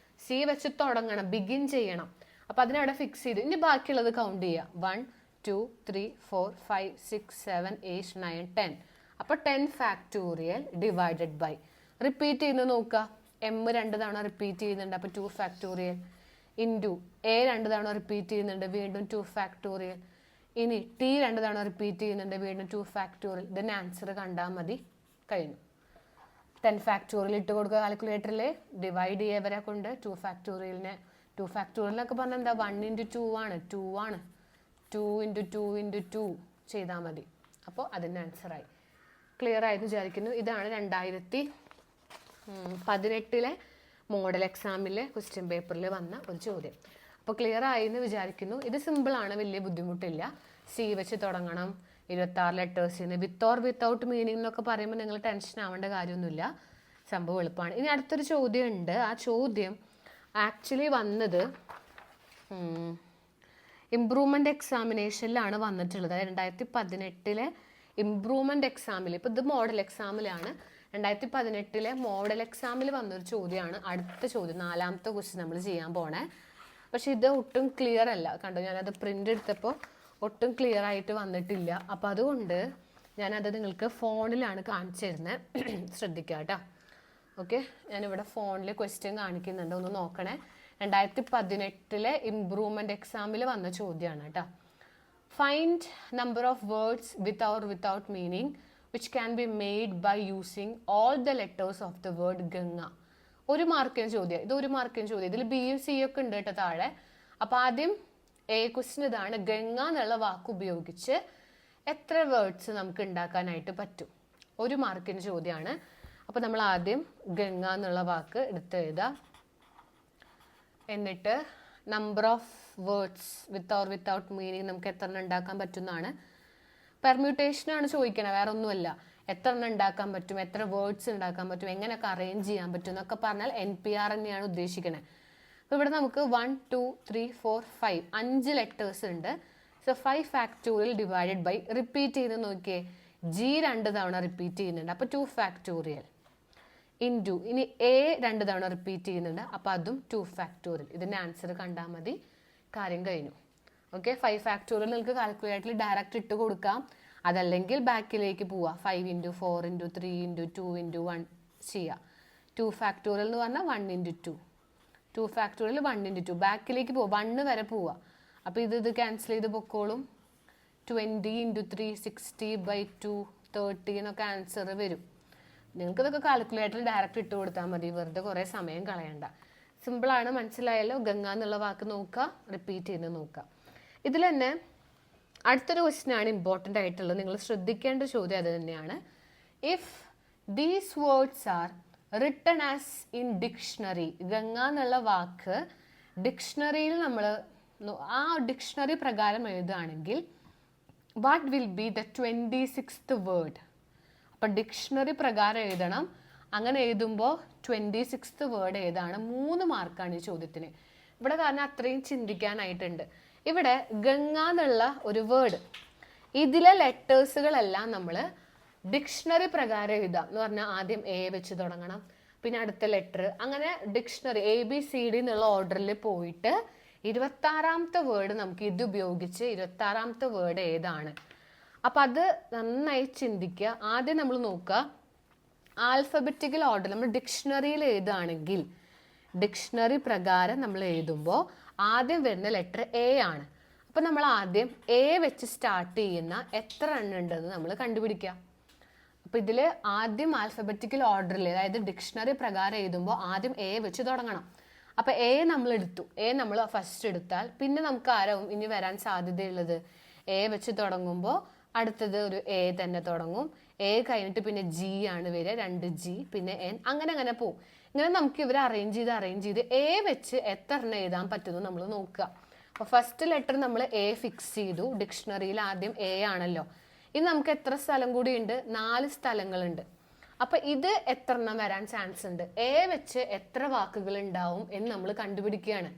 സി വെച്ച് തുടങ്ങണം, ബിഗിൻ ചെയ്യണം. അപ്പോൾ അതിനവിടെ ഫിക്സ് ചെയ്തു. ഇനി ബാക്കിയുള്ളത് കൗണ്ട് ചെയ്യുക. 1 2 3 4 5 6 7 8 9 10. അപ്പോൾ 10 ഫാക്ടോറിയൽ ഡിവൈഡഡ് ബൈ, റിപ്പീറ്റ് ചെയ്യുന്നത് നോക്കുക. എം 2 തവണ റിപ്പീറ്റ് ചെയ്യുന്നുണ്ട്, അപ്പോൾ 2 ഫാക്ടോറിയൽ. ഇൻറ്റു എ 2 തവണ റിപ്പീറ്റ് ചെയ്യുന്നുണ്ട്, വീണ്ടും 2 ഫാക്ടോറിയൽ. ഇനി ടി 2 തവണ റിപ്പീറ്റ് ചെയ്യുന്നുണ്ട്, വീണ്ടും 2 ഫാക്ടോറിയൽ. ഇതിൻ്റെ ആൻസർ കണ്ടാൽ മതി, കഴിഞ്ഞു. 10 ഫാക്ടോറിയൽ ഇട്ട് കൊടുക്കുക കാൽക്കുലേറ്ററിൽ, ഡിവൈഡ് ചെയ്യവരെ കൊണ്ട് 2 ഫാക്ടോറിയലിനെ. 2 ഫാക്ടോറിയലൊക്കെ പറഞ്ഞാൽ എന്താ, 1 × 2 ആണ്, 2 ആണ്. 2 × 2 × 2 ചെയ്താൽ മതി. അപ്പോൾ അതിൻ്റെ ആൻസറായി. ക്ലിയർ ആയെന്ന് വിചാരിക്കുന്നു. ഇതാണ് 2018 മോഡൽ എക്സാമിലെ ക്വസ്റ്റ്യൻ പേപ്പറിൽ വന്ന ഒരു ചോദ്യം. അപ്പോൾ ക്ലിയർ ആയി എന്ന് വിചാരിക്കുന്നു. ഇത് സിമ്പിളാണ്, വലിയ ബുദ്ധിമുട്ടില്ല. സി വെച്ച് തുടങ്ങണം, 26 ലെറ്റേഴ്സിന്. വിത്ത് ഓർ വിത്തൗട്ട് മീനിങ് എന്നൊക്കെ പറയുമ്പോൾ നിങ്ങൾ ടെൻഷൻ ആവേണ്ട കാര്യമൊന്നുമില്ല, സംഭവം എളുപ്പമാണ്. ഇനി അടുത്തൊരു ചോദ്യം ഉണ്ട്. ആ ചോദ്യം ആക്ച്വലി വന്നത് ഇംപ്രൂവ്മെൻ്റ് എക്സാമിനേഷനിലാണ് വന്നിട്ടുള്ളത്. 2018 ഇംപ്രൂവ്മെൻ്റ് എക്സാമിൽ, ഇപ്പോൾ ഇത് മോഡൽ എക്സാമിലാണ്. 2018 മോഡൽ എക്സാമിൽ വന്നൊരു ചോദ്യമാണ് അടുത്ത ചോദ്യം, 4ാമത്തെ ക്വസ്റ്റ്യൻ നമ്മൾ ചെയ്യാൻ പോണേ. പക്ഷെ ഇത് ഒട്ടും ക്ലിയർ അല്ല. കണ്ടോ, ഞാനത് പ്രിൻ്റ് എടുത്തപ്പോൾ ഒട്ടും ക്ലിയർ ആയിട്ട് വന്നിട്ടില്ല. അപ്പോൾ അതുകൊണ്ട് ഞാനത് നിങ്ങൾക്ക് ഫോണിലാണ് കാണിച്ചു തരുന്നത്, ശ്രദ്ധിക്കുക കേട്ടോ. ഓക്കെ, ഞാനിവിടെ ഫോണിൽ ക്വസ്റ്റ്യൻ കാണിക്കുന്നുണ്ട്, ഒന്ന് നോക്കണേ. 2018 ഇംപ്രൂവ്മെൻ്റ് എക്സാമിൽ വന്ന ചോദ്യമാണ് കേട്ടോ. Find number of words with or without meaning which can be made by using all the letters of the word Ganga. 1 മാർക്കിന് ചോദ്യം. ഇത് 1 മാർക്കിന് ചോദ്യം. ഇതിൽ ബിയും സിയും ഒക്കെ ഉണ്ട് കേട്ടോ താഴെ. അപ്പോൾ ആദ്യം എ ക്വസ്റ്റ്യൻ ഇതാണ്. ഗംഗ എന്നുള്ള വാക്ക് ഉപയോഗിച്ച് എത്ര വേർഡ്സ് നമുക്ക് ഉണ്ടാക്കാനായിട്ട് പറ്റും? 1 മാർക്കിന് ചോദ്യമാണ്. അപ്പോൾ നമ്മൾ ആദ്യം ഗംഗ എന്നുള്ള വാക്ക് എടുത്ത് എഴുതാം. എന്നിട്ട് number of words with or without meaning നമുക്ക് എത്ര ഉണ്ടാക്കാൻ പറ്റുന്നതാണ്. പെർമ്യൂട്ടേഷനാണ് ചോദിക്കണത്, വേറെ ഒന്നുമല്ല. എത്ര എണ്ണം ഉണ്ടാക്കാൻ പറ്റും, എത്ര വേർഡ്സ് ഉണ്ടാക്കാൻ പറ്റും, എങ്ങനെയൊക്കെ അറേഞ്ച് ചെയ്യാൻ പറ്റും എന്നൊക്കെ പറഞ്ഞാൽ NPR തന്നെയാണ് ഉദ്ദേശിക്കുന്നത്. അപ്പോൾ ഇവിടെ നമുക്ക് 1 2 3 4 5 5 ലെറ്റേഴ്സ് ഉണ്ട്. So 5 factorial divided by, repeat ചെയ്ത് നോക്കിയേ, G 2 തവണ റിപ്പീറ്റ് ചെയ്യുന്നുണ്ട്, അപ്പോൾ 2 ഫാക്ടോറിയൽ. ഇൻറ്റു ഇനി എ 2 തവണ റിപ്പീറ്റ് ചെയ്യുന്നുണ്ട്, അപ്പോൾ അതും 2 ഫാക്ടോറിയൽ. ഇതിൻ്റെ ആൻസർ കണ്ടാൽ മതി, കാര്യം കഴിഞ്ഞു. ഓക്കെ, 5 ഫാക്ടോറിയൽ നിങ്ങൾക്ക് കാൽക്കുലേറ്ററിൽ ഡയറക്റ്റ് ഇട്ട് കൊടുക്കാം. അതല്ലെങ്കിൽ ബാക്കിലേക്ക് പോവുക, 5 ഇൻറ്റു 4 ഇൻറ്റു 3 ഇൻറ്റു 2 ഇൻറ്റു 1 ചെയ്യുക. 2 ഫാക്ടോറിയൽ എന്ന് പറഞ്ഞാൽ 1 ഇൻറ്റു 2, 2 ഫാക്ടോറിയൽ 1 ഇൻറ്റു 2, ബാക്കിലേക്ക് പോവുക, 1 വരെ പോവുക. അപ്പോൾ ഇത് ക്യാൻസൽ ചെയ്ത് പൊക്കോളും. 20 ഇൻറ്റു 3 60/2 30 എന്നൊക്കെ ആൻസർ വരും. നിങ്ങൾക്ക് ഇതൊക്കെ കാൽക്കുലേറ്ററിൽ ഡയറക്റ്റ് ഇട്ട് കൊടുത്താൽ മതി, വെറുതെ കുറേ സമയം കളയണ്ട. സിമ്പിളാണ്, മനസ്സിലായല്ലോ. ഗംഗ എന്നുള്ള വാക്ക് നോക്കുക, റിപ്പീറ്റ് ചെയ്ത് നോക്കുക. ഇതിൽ തന്നെ അടുത്തൊരു ക്വസ്റ്റ്യൻ ആണ് ഇമ്പോർട്ടൻ്റ് ആയിട്ടുള്ളത്, നിങ്ങൾ ശ്രദ്ധിക്കേണ്ട ചോദ്യം അത് തന്നെയാണ്. If these words are written as in dictionary, Ganga എന്നുള്ള വാക്ക് ഡിക്ഷണറിയിൽ നമ്മൾ ആ ഡിക്ഷണറി പ്രകാരം എഴുതുകയാണെങ്കിൽ what will be the 26th word? അപ്പം ഡിക്ഷണറി പ്രകാരം എഴുതണം. അങ്ങനെ എഴുതുമ്പോൾ 26th വേർഡ് ഏതാണ്? 3 മാർക്കാണ് ഈ ചോദ്യത്തിന്. ഇവിടെ കാരണം അത്രയും ചിന്തിക്കാനായിട്ടുണ്ട്. ഇവിടെ ഗംഗ എന്നുള്ള ഒരു വേർഡ്, ഇതിലെ ലെറ്റേഴ്സുകളെല്ലാം നമ്മൾ ഡിക്ഷണറി പ്രകാരം എഴുതാം എന്ന് പറഞ്ഞാൽ ആദ്യം എ വെച്ച് തുടങ്ങണം, പിന്നെ അടുത്ത ലെറ്റർ, അങ്ങനെ ഡിക്ഷണറി ABCD എന്നുള്ള ഓർഡറിൽ പോയിട്ട് 26ാമത്തെ വേർഡ് നമുക്ക് ഇത് ഉപയോഗിച്ച് 26ാമത്തെ വേർഡ് ഏതാണ്? അപ്പം അത് നന്നായി ചിന്തിക്കുക. ആദ്യം നമ്മൾ നോക്കുക, ആൽഫബറ്റിക്കൽ ഓർഡർ നമ്മൾ ഡിക്ഷണറിയിൽ എഴുതുകയാണെങ്കിൽ ഡിക്ഷണറി പ്രകാരം നമ്മൾ എഴുതുമ്പോൾ ആദ്യം വരുന്ന ലെറ്റർ എ ആണ്. അപ്പം നമ്മൾ ആദ്യം എ വെച്ച് സ്റ്റാർട്ട് ചെയ്യുന്ന എത്ര എണ്ണം ഉണ്ടെന്ന് നമ്മൾ കണ്ടുപിടിക്കുക. അപ്പം ഇതിൽ ആദ്യം ആൽഫബറ്റിക്കൽ ഓർഡറിൽ, അതായത് ഡിക്ഷണറി പ്രകാരം എഴുതുമ്പോൾ ആദ്യം എ വെച്ച് തുടങ്ങണം. അപ്പം എ നമ്മൾ എടുത്തു, എ നമ്മൾ ഫസ്റ്റ് എടുത്താൽ പിന്നെ നമുക്ക് ആരാവും ഇനി വരാൻ സാധ്യതയുള്ളത്? എ വെച്ച് തുടങ്ങുമ്പോൾ അടുത്തത് ഒരു എ തന്നെ തുടങ്ങും, എ കഴിഞ്ഞിട്ട് പിന്നെ G ആണ് വരിക, 2G, പിന്നെ N, അങ്ങനെ പോവും. ഇങ്ങനെ നമുക്ക് ഇവരെ അറേഞ്ച് ചെയ്ത് എ വെച്ച് എത്ര എണ്ണം എഴുതാൻ പറ്റുന്നു നമ്മൾ നോക്കുക. അപ്പോൾ ഫസ്റ്റ് ലെറ്റർ നമ്മൾ എ ഫിക്സ് ചെയ്തു, ഡിക്ഷണറിയിൽ ആദ്യം എ ആണല്ലോ. ഇനി നമുക്ക് എത്ര സ്ഥലം കൂടി ഉണ്ട്? 4 സ്ഥലങ്ങളുണ്ട്. അപ്പൊ ഇത് എത്ര എണ്ണം വരാൻ ചാൻസ് ഉണ്ട്? എ വെച്ച് എത്ര വാക്കുകൾ ഉണ്ടാവും എന്ന് നമ്മൾ കണ്ടുപിടിക്കുകയാണ്.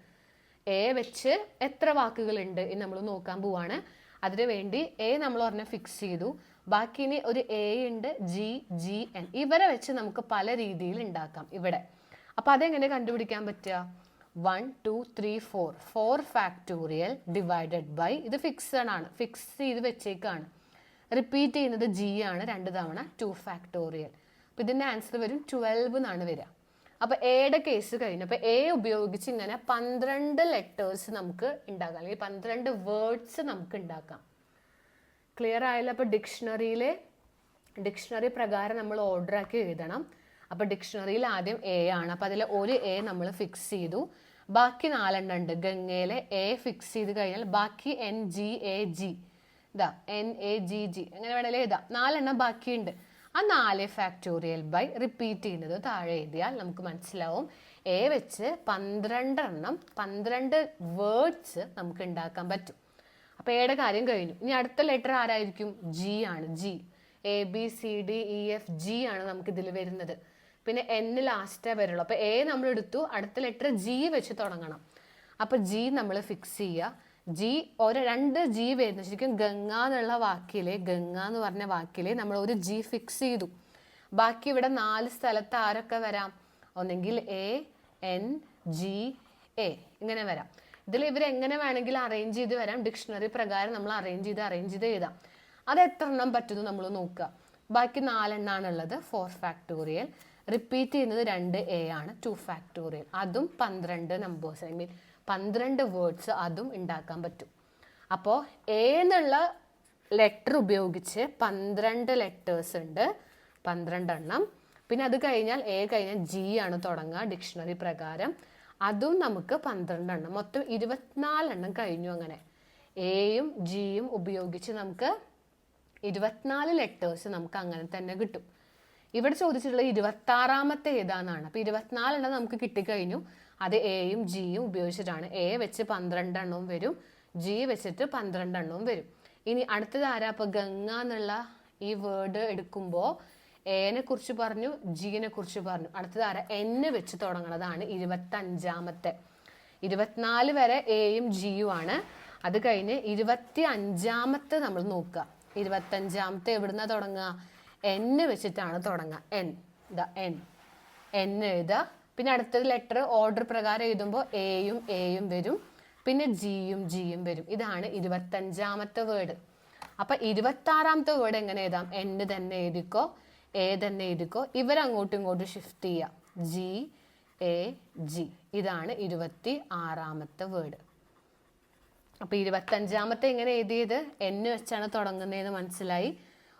എ വെച്ച് എത്ര വാക്കുകൾ ഉണ്ട് എന്ന് നമ്മൾ നോക്കാൻ പോവാണ്. അതിനു വേണ്ടി എ നമ്മൾ പറഞ്ഞ ഫിക്സ് ചെയ്തു, ബാക്കി ഇനി ഒരു എ ഉണ്ട്, G, N, ഇവരെ വെച്ച് നമുക്ക് പല രീതിയിൽ ഉണ്ടാക്കാം ഇവിടെ. അപ്പൊ അതെങ്ങനെ കണ്ടുപിടിക്കാൻ പറ്റുക? 1 2 3 4 ഫാക്ടോറിയൽ ഡിവൈഡഡ് ബൈ, ഇത് ഫിക്സഡ് ആണ്, ഫിക്സ് ചെയ്ത് വെച്ചേക്കാണ്. റിപ്പീറ്റ് ചെയ്യുന്നത് G ആണ് 2 തവണ, 2 ഫാക്ടോറിയൽ. അപ്പൊ ഇതിന്റെ ആൻസർ വരും 12 എന്നാണ് വരിക. അപ്പൊ എയുടെ കേസ് കഴിഞ്ഞു. അപ്പൊ എ ഉപയോഗിച്ച് ഇങ്ങനെ 12 ലെറ്റേഴ്സ് നമുക്ക് ഉണ്ടാക്കാം, അല്ലെങ്കിൽ 12 വേർഡ്സ് നമുക്ക് ഉണ്ടാക്കാം. ക്ലിയർ ആയല്ലോ? അപ്പൊ ഡിക്ഷണറി പ്രകാരം നമ്മൾ ഓർഡർ ആക്കി എഴുതണം. അപ്പൊ ഡിക്ഷണറിയിൽ ആദ്യം എ ആണ്, അപ്പൊ അതിൽ ഒരു എ നമ്മൾ ഫിക്സ് ചെയ്തു, ബാക്കി 4 എണ്ണം ഉണ്ട്. ഗംഗയിലെ എ ഫിക്സ് ചെയ്ത് കഴിഞ്ഞാൽ ബാക്കി NGAG, ഇതാ NAGG, അങ്ങനെ വേണേലും എഴുതാം. 4 എണ്ണം ബാക്കിയുണ്ട്. ആ 4 ഫാക്ടോറിയൽ ബൈ റിപ്പീറ്റ് ചെയ്യുന്നത് താഴെ എഴുതിയാൽ നമുക്ക് മനസ്സിലാവും എ വെച്ച് 12 എണ്ണം 12 വേർഡ്സ് നമുക്ക് ഉണ്ടാക്കാൻ പറ്റും. അപ്പൊ എയുടെ കാര്യം കഴിഞ്ഞു. ഇനി അടുത്ത ലെറ്റർ ആരായിരിക്കും? G ആണ്. G, ABCDEFG ആണ് നമുക്ക് ഇതിൽ വരുന്നത്. പിന്നെ N ലാസ്റ്റേ വരുള്ളൂ. അപ്പൊ എ നമ്മൾ എടുത്തു, അടുത്ത ലെറ്റർ G വെച്ച് തുടങ്ങണം. അപ്പൊ G നമ്മൾ ഫിക്സ് ചെയ്യുക. G 2G വരുന്നത് ശരിക്കും ഗംഗ എന്നുള്ള വാക്കിലെ, ഗംഗ എന്ന് പറഞ്ഞ വാക്കിലെ നമ്മൾ ഒരു G ഫിക്സ് ചെയ്തു. ബാക്കി ഇവിടെ 4 സ്ഥലത്ത് ആരൊക്കെ വരാം? ഒന്നെങ്കിൽ A, N, G, A, ഇങ്ങനെ വരാം. ഇതിൽ ഇവരെങ്ങനെ വേണമെങ്കിലും അറേഞ്ച് ചെയ്ത് വരാം. ഡിക്ഷണറി പ്രകാരം നമ്മൾ അറേഞ്ച് ചെയ്ത് എഴുതാം. അത് എത്ര എണ്ണം പറ്റുന്നു നമ്മൾ നോക്കുക. ബാക്കി 4 എണ്ണാണുള്ളത്, 4 ഫാക്ടോറിയൽ. റിപ്പീറ്റ് ചെയ്യുന്നത് 2A ആണ്, 2 ഫാക്ടോറിയൽ. അതും 12 നമ്പേഴ്സ്, 12 വേർഡ്സ് അതും ഉണ്ടാക്കാൻ പറ്റും. അപ്പോൾ എ എന്നുള്ള ലെറ്റർ ഉപയോഗിച്ച് 12 ലെറ്റേഴ്സ് ഉണ്ട്, 12 എണ്ണം. പിന്നെ അത് കഴിഞ്ഞാൽ എ കഴിഞ്ഞാൽ G ആണ് തുടങ്ങുക ഡിക്ഷണറി പ്രകാരം, അതും നമുക്ക് 12 എണ്ണം, മൊത്തം 24 എണ്ണം കഴിഞ്ഞു. അങ്ങനെ എയും Gയും ഉപയോഗിച്ച് നമുക്ക് 24 ലെറ്റേഴ്സ് നമുക്ക് അങ്ങനെ തന്നെ കിട്ടും. ഇവിടെ ചോദിച്ചിട്ടുള്ള 26ാമത്തെ ഏതാണെന്നാണ്. അപ്പൊ 24 എണ്ണം നമുക്ക് കിട്ടിക്കഴിഞ്ഞു. അത് എയും Gയും ഉപയോഗിച്ചിട്ടാണ്. എ വെച്ച് 12 എണ്ണവും വരും, G വെച്ചിട്ട് 12 എണ്ണവും വരും. ഇനി അടുത്തത് ആരാ? അപ്പൊ ഗംഗ എന്നുള്ള ഈ വേർഡ് എടുക്കുമ്പോൾ എനെ കുറിച്ച് പറഞ്ഞു, Gനെ കുറിച്ച് പറഞ്ഞു. അടുത്തത് ആരാ? N വെച്ച് തുടങ്ങുന്നതാണ് 25ാമത്തെ. 24 വരെ എയും Gയും ആണ്. അത് കഴിഞ്ഞ് 25ാമത്തെ നമ്മൾ നോക്കുക. 25ാമത്തെ എവിടുന്ന തുടങ്ങുക? N വെച്ചിട്ടാണ് തുടങ്ങുക. N എഴുതുക. പിന്നെ അടുത്തത് ലെറ്റർ ഓർഡർ പ്രകാരം എഴുതുമ്പോൾ എയും വരും, പിന്നെ Gയും വരും. ഇതാണ് 25ാമത്തെ വേർഡ്. അപ്പൊ 26ാമത്തെ വേർഡ് എങ്ങനെ എഴുതാം? N തന്നെ എഴുതിക്കോ, A തന്നെ എഴുതിക്കോ. ഇവരങ്ങോട്ടും ഇങ്ങോട്ടും ഷിഫ്റ്റ് ചെയ്യാം. GAG. ഇതാണ് 26ാമത്തെ വേർഡ്. അപ്പൊ 25ാമത്തെ എങ്ങനെ എഴുതിയത്? N വെച്ചാണ് തുടങ്ങുന്നതെന്ന് മനസ്സിലായി.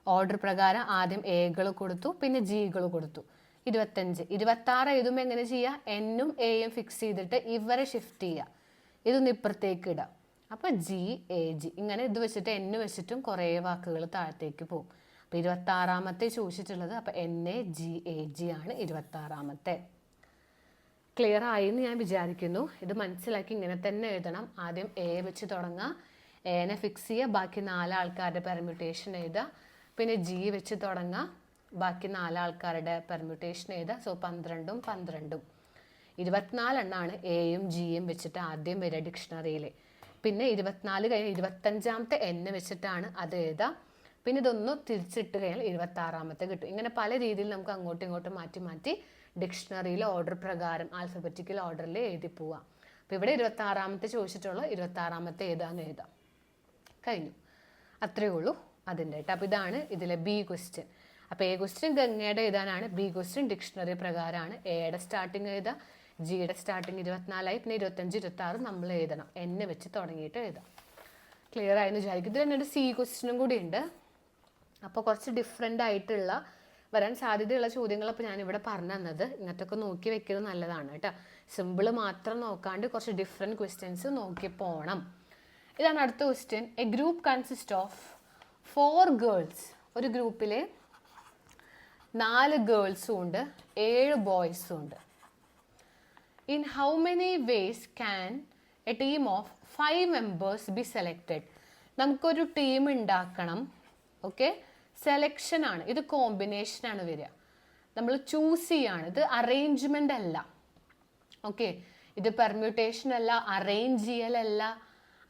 ഓർഡർ പ്രകാരം ആദ്യം എകൾ കൊടുത്തു, പിന്നെ ജികൾ കൊടുത്തു. 25. 26 എഴുതുമ്പോൾ എങ്ങനെ ചെയ്യുക? N-ഉം A-യും ഫിക്സ് ചെയ്തിട്ട് ഇവരെ ഷിഫ്റ്റ് ചെയ്യുക. ഇതൊന്ന് ഇപ്പുറത്തേക്ക് ഇടാം. അപ്പൊ GAG. ഇങ്ങനെ ഇത് വെച്ചിട്ട് N വെച്ചിട്ടും കുറേ വാക്കുകൾ താഴത്തേക്ക് പോകും. അപ്പൊ 26ാമത്തെ ചോദിച്ചിട്ടുള്ളത് അപ്പൊ NAGAG ആണ് 26ാമത്തെ. ക്ലിയർ ആയി എന്ന് ഞാൻ വിചാരിക്കുന്നു. ഇത് മനസ്സിലാക്കി ഇങ്ങനെ തന്നെ എഴുതണം. ആദ്യം A വെച്ച് തുടങ്ങുക, എനെ ഫിക്സ് ചെയ്യുക, ബാക്കി 4 ആൾക്കാരുടെ പെർമ്യൂട്ടേഷൻ എഴുതുക. പിന്നെ G വെച്ച് തുടങ്ങുക, ബാക്കി 4 ആൾക്കാരുടെ പെർമ്യൂട്ടേഷൻ എഴുതുക. സോ 12ഉം 12ഉം 24 എണ്ണാണ് എയും ജിയും വെച്ചിട്ട് ആദ്യം വരിക ഡിക്ഷണറിയിൽ. പിന്നെ 24 കഴിഞ്ഞ് 25ാമത്തെ N വെച്ചിട്ടാണ് അത് എഴുതുക. പിന്നെ ഇതൊന്ന് തിരിച്ചിട്ട് കഴിഞ്ഞാൽ 26ാമത്തെ കിട്ടും. ഇങ്ങനെ പല രീതിയിൽ നമുക്ക് അങ്ങോട്ടും ഇങ്ങോട്ടും മാറ്റി മാറ്റി ഡിക്ഷണറിയിൽ ഓർഡർ പ്രകാരം ആൽഫബറ്റിക്കൽ ഓർഡറിൽ എഴുതി പോവാം. അപ്പോൾ ഇവിടെ 26ാമത്തെ ചോദിച്ചിട്ടുള്ള 26ാമത്തെ ഏതാന്ന് എഴുതാം. കഴിഞ്ഞു. അത്രയേ ഉള്ളൂ അതിൻ്റെ കേട്ടോ. അപ്പോൾ ഇതാണ് ഇതിലെ B ക്വസ്റ്റ്യൻ. അപ്പോൾ A ക്വസ്റ്റ്യൻ ഗംഗയുടെ എഴുതാനാണ്, B ക്വസ്റ്റ്യൻ ഡിക്ഷണറി പ്രകാരമാണ്. എയുടെ സ്റ്റാർട്ടിങ് എഴുതുക, ജിയുടെ സ്റ്റാർട്ടിങ് 24ആയി, പിന്നെ 25, 26 നമ്മൾ എഴുതണം. N വെച്ച് തുടങ്ങിയിട്ട് എഴുതാം. ക്ലിയർ ആയെന്ന് വിചാരിക്കും. ഇതിൽ തന്നെ ഒരു C ക്വസ്റ്റ്യനും കൂടി ഉണ്ട്. അപ്പോൾ കുറച്ച് ഡിഫറെൻ്റ് ആയിട്ടുള്ള വരാൻ സാധ്യതയുള്ള ചോദ്യങ്ങൾ അപ്പോൾ ഞാനിവിടെ പറഞ്ഞു തന്നത്. ഇങ്ങനത്തെ ഒക്കെ നോക്കി വെക്കുന്നത് നല്ലതാണ് കേട്ടോ. സിമ്പിൾ മാത്രം നോക്കാണ്ട് കുറച്ച് ഡിഫറെൻറ്റ് ക്വസ്റ്റ്യൻസ് നോക്കി പോകണം. ഇതാണ് അടുത്ത question. A group consist of 4 girls. ഒരു ഗ്രൂപ്പിൽ 4 ഗേൾസും ഉണ്ട്, 7 ബോയ്സും ഉണ്ട്. In how many vase can A team of 5 members B selected? നമുക്കൊരു ടീം ഉണ്ടാക്കണം. ഓക്കെ, സെലക്ഷൻ ആണ്, ഇത് കോമ്പിനേഷൻ ആണ് വരിക. നമ്മൾ ചൂസ് ചെയ്യാണ്, ഇത് അറേഞ്ച്മെന്റ് അല്ല. ഓക്കെ, ഇത് പെർമ്യൂട്ടേഷൻ അല്ല, അറേഞ്ച് ചെയ്യലല്ല.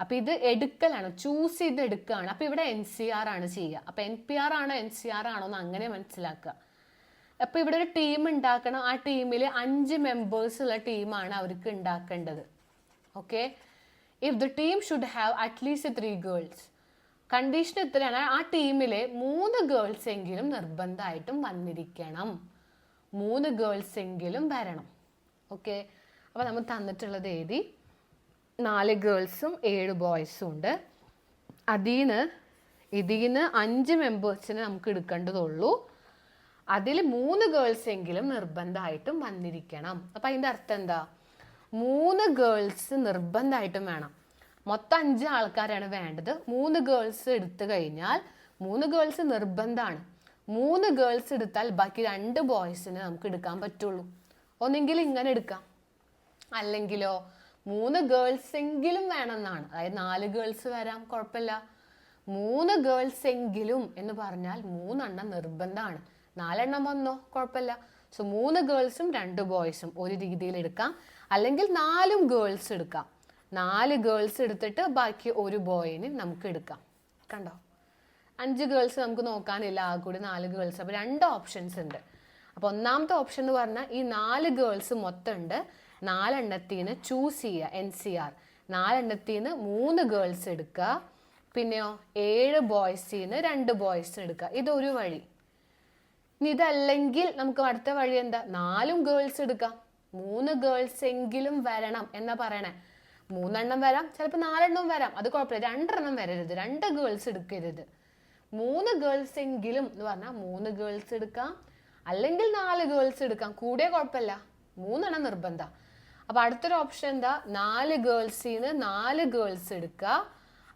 അപ്പൊ ഇത് എടുക്കലാണ്, ചൂസ് ചെയ്ത് എടുക്കുകയാണ്. അപ്പൊ ഇവിടെ NCR ആണ് ചെയ്യുക. അപ്പൊ NPR ആണോ NCR ആണോ എന്ന് അങ്ങനെ മനസ്സിലാക്കുക. അപ്പൊ ഇവിടെ ഒരു ടീം ഉണ്ടാക്കണം. ആ ടീമിൽ 5 മെമ്പേഴ്സ് ഉള്ള ടീമാണ് അവർക്ക് ഉണ്ടാക്കേണ്ടത്. Okay, if the team should have at least 3 girls. Condition എത്രയാണ്? ആ ടീമിലെ 3 ഗേൾസ് എങ്കിലും നിർബന്ധമായിട്ടും വന്നിരിക്കണം. 3 ഗേൾസ് എങ്കിലും വരണം. ഓക്കെ, അപ്പൊ നമ്മൾ തന്നിട്ടുള്ളത് എഴുതി. 4 ഗേൾസും 7 ബോയ്സും ഉണ്ട്. ഇതിന്ന് 5 മെമ്പേഴ്സിനെ നമുക്ക് എടുക്കേണ്ടതുള്ളൂ. അതിൽ 3 ഗേൾസ് എങ്കിലും നിർബന്ധമായിട്ടും വന്നിരിക്കണം. അപ്പൊ അതിന്റെ അർത്ഥം എന്താ? 3 ഗേൾസ് നിർബന്ധമായിട്ടും വേണം. മൊത്തം 5 ആൾക്കാരാണ് വേണ്ടത്. 3 ഗേൾസ് എടുത്തു കഴിഞ്ഞാൽ 3 ഗേൾസ് നിർബന്ധമാണ്. 3 ഗേൾസ് എടുത്താൽ ബാക്കി 2 ബോയ്സിനെ നമുക്ക് എടുക്കാൻ പറ്റുള്ളൂ. ഒന്നെങ്കിൽ ഇങ്ങനെ എടുക്കാം, അല്ലെങ്കിലോ 3 ഗേൾസ് എങ്കിലും വേണമെന്നാണ്. അതായത് 4 ഗേൾസ് വരാം, കുഴപ്പമില്ല. 3 ഗേൾസ് എങ്കിലും എന്ന് പറഞ്ഞാൽ 3 എണ്ണം നിർബന്ധമാണ്. 4 എണ്ണം വന്നോ, കുഴപ്പമില്ല. സോ 3 ഗേൾസും 2 ബോയ്സും ഒരു രീതിയിൽ എടുക്കാം. അല്ലെങ്കിൽ 4 ഗേൾസ് എടുക്കാം. 4 ഗേൾസ് എടുത്തിട്ട് ബാക്കി 1 ബോയിന് നമുക്ക് എടുക്കാം. കണ്ടോ, 5 ഗേൾസ് നമുക്ക് നോക്കാനില്ല, ആ കൂടി 4 ഗേൾസ്. അപ്പോൾ 2 ഓപ്ഷൻസ് ഉണ്ട്. അപ്പോൾ ഒന്നാമത്തെ ഓപ്ഷൻ എന്ന് പറഞ്ഞാൽ ഈ 4 ഗേൾസ് മൊത്തം ഉണ്ട്, 4 എണ്ണത്തിന് ചൂസ് ചെയ്യുക, NCR. 4 എണ്ണത്തിന് 3 ഗേൾസ് എടുക്കുക, പിന്നെയോ 7 ബോയ്സിന് 2 ബോയ്സ് എടുക്കുക. ഇതൊരു വഴി. ഇനി ഇതല്ലെങ്കിൽ നമുക്ക് അടുത്ത വഴി എന്താ? 4 ഗേൾസ് എടുക്കാം, 3 ഗേൾസ് എങ്കിലും വരണം എന്നാ പറയണേ. 3 എണ്ണം വരാം, ചിലപ്പോൾ 4 എണ്ണം വരാം, അത് കുഴപ്പമില്ല. 2 എണ്ണം വരരുത്, 2 ഗേൾസ് എടുക്കരുത്. 3 ഗേൾസ് എങ്കിലും എന്ന് പറഞ്ഞാൽ 3 ഗേൾസ് എടുക്കാം, അല്ലെങ്കിൽ 4 ഗേൾസ് എടുക്കാം, കൂടെ കുഴപ്പമില്ല. 3 എണ്ണം നിർബന്ധം. അപ്പൊ അടുത്തൊരു ഓപ്ഷൻ എന്താ? 4 ഗേൾസിന് 4 ഗേൾസ് എടുക്കുക.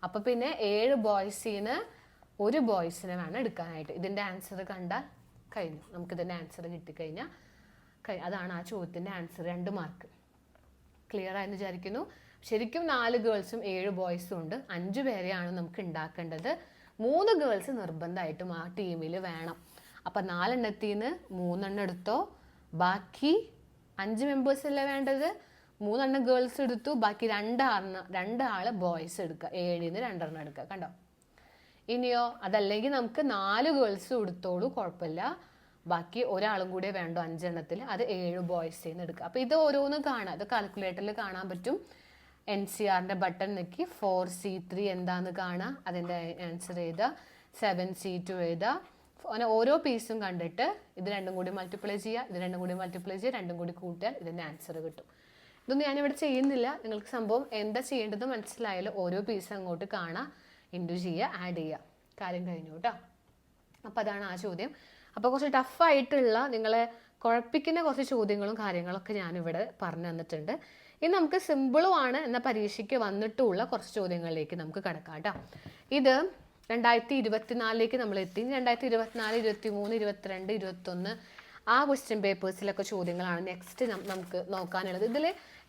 അപ്പൊ പിന്നെ 7 ബോയ്സിന് 1 ബോയ്സിനെ വേണം എടുക്കാനായിട്ട്. ഇതിന്റെ ആൻസർ കണ്ടാൽ കഴിഞ്ഞു. നമുക്ക് ഇതിന്റെ ആൻസർ കിട്ടിക്കഴിഞ്ഞാൽ അതാണ് ആ ചോദ്യത്തിന്റെ ആൻസർ. 2 മാർക്ക്. ക്ലിയർ ആയെന്ന് വിചാരിക്കുന്നു. ശരിക്കും 4 ഗേൾസും 7 ബോയ്സും ഉണ്ട്. 5 പേരെയാണ് നമുക്ക് ഉണ്ടാക്കേണ്ടത്. 3 ഗേൾസ് നിർബന്ധമായിട്ടും ആ ടീമിൽ വേണം. അപ്പൊ 4 എണ്ണത്തിന് 3 എണ്ണം എടുത്തോ, ബാക്കി 5 മെമ്പേഴ്സ് അല്ലേ വേണ്ടത്. 3 എണ്ണം ഗേൾസ് എടുത്തു, ബാക്കി 2 ആള് ബോയ്സ് എടുക്കുക. 7ന് 2 എണ്ണം എടുക്കുക. കണ്ടോ? ഇനിയോ അതല്ലെങ്കിൽ നമുക്ക് 4 ഗേൾസ് എടുത്തോളൂ, കുഴപ്പമില്ല. ബാക്കി ഒരാളും കൂടെ വേണ്ടോ 5 എണ്ണത്തിൽ, അത് 7 ബോയ്സിന്ന് എടുക്കുക. അപ്പൊ ഇത് ഓരോന്നും കാണാം, ഇത് കാൽക്കുലേറ്ററിൽ കാണാൻ പറ്റും. NCRന്റെ ബട്ടൺ നിൽക്കി 4C3 എന്താന്ന് കാണുക, അതിൻ്റെ ആൻസർ എഴുതുക. 7C2 എഴുതുക. അങ്ങനെ ഓരോ പീസും കണ്ടിട്ട് ഇത് രണ്ടും കൂടി മൾട്ടിപ്ലൈ ചെയ്യുക, ഇത് രണ്ടും കൂടി മൾട്ടിപ്ലൈ ചെയ്യുക, രണ്ടും കൂടി കൂട്ടിയാൽ ഇതിൻ്റെ ആൻസർ കിട്ടും. ഇതൊന്നും ഞാനിവിടെ ചെയ്യുന്നില്ല, നിങ്ങൾക്ക് സംഭവം എന്താ ചെയ്യേണ്ടത് മനസ്സിലായാലും ഓരോ പീസ് അങ്ങോട്ട് കാണാം, ഇൻറ്റു ചെയ്യുക, ആഡ് ചെയ്യുക, കാര്യം കഴിഞ്ഞു കേട്ടോ. അപ്പോൾ അതാണ് ആ ചോദ്യം. അപ്പോൾ കുറച്ച് ടഫായിട്ടുള്ള നിങ്ങളെ കുഴപ്പിക്കുന്ന കുറച്ച് ചോദ്യങ്ങളും കാര്യങ്ങളൊക്കെ ഞാനിവിടെ പറഞ്ഞു തന്നിട്ടുണ്ട്. ഇനി നമുക്ക് സിമ്പിളുമാണ് എന്ന പരീക്ഷയ്ക്ക് വന്നിട്ടുള്ള കുറച്ച് ചോദ്യങ്ങളിലേക്ക് നമുക്ക് കിടക്കാം കേട്ടോ. ഇത് 2024 നമ്മൾ എത്തി. 2024, 23, 22, 21 ആ ക്വസ്റ്റ്യൻ പേപ്പേഴ്സിലൊക്കെ ചോദ്യങ്ങളാണ് നെക്സ്റ്റ് നമുക്ക് നോക്കാനുള്ളത്. ഇതിൽ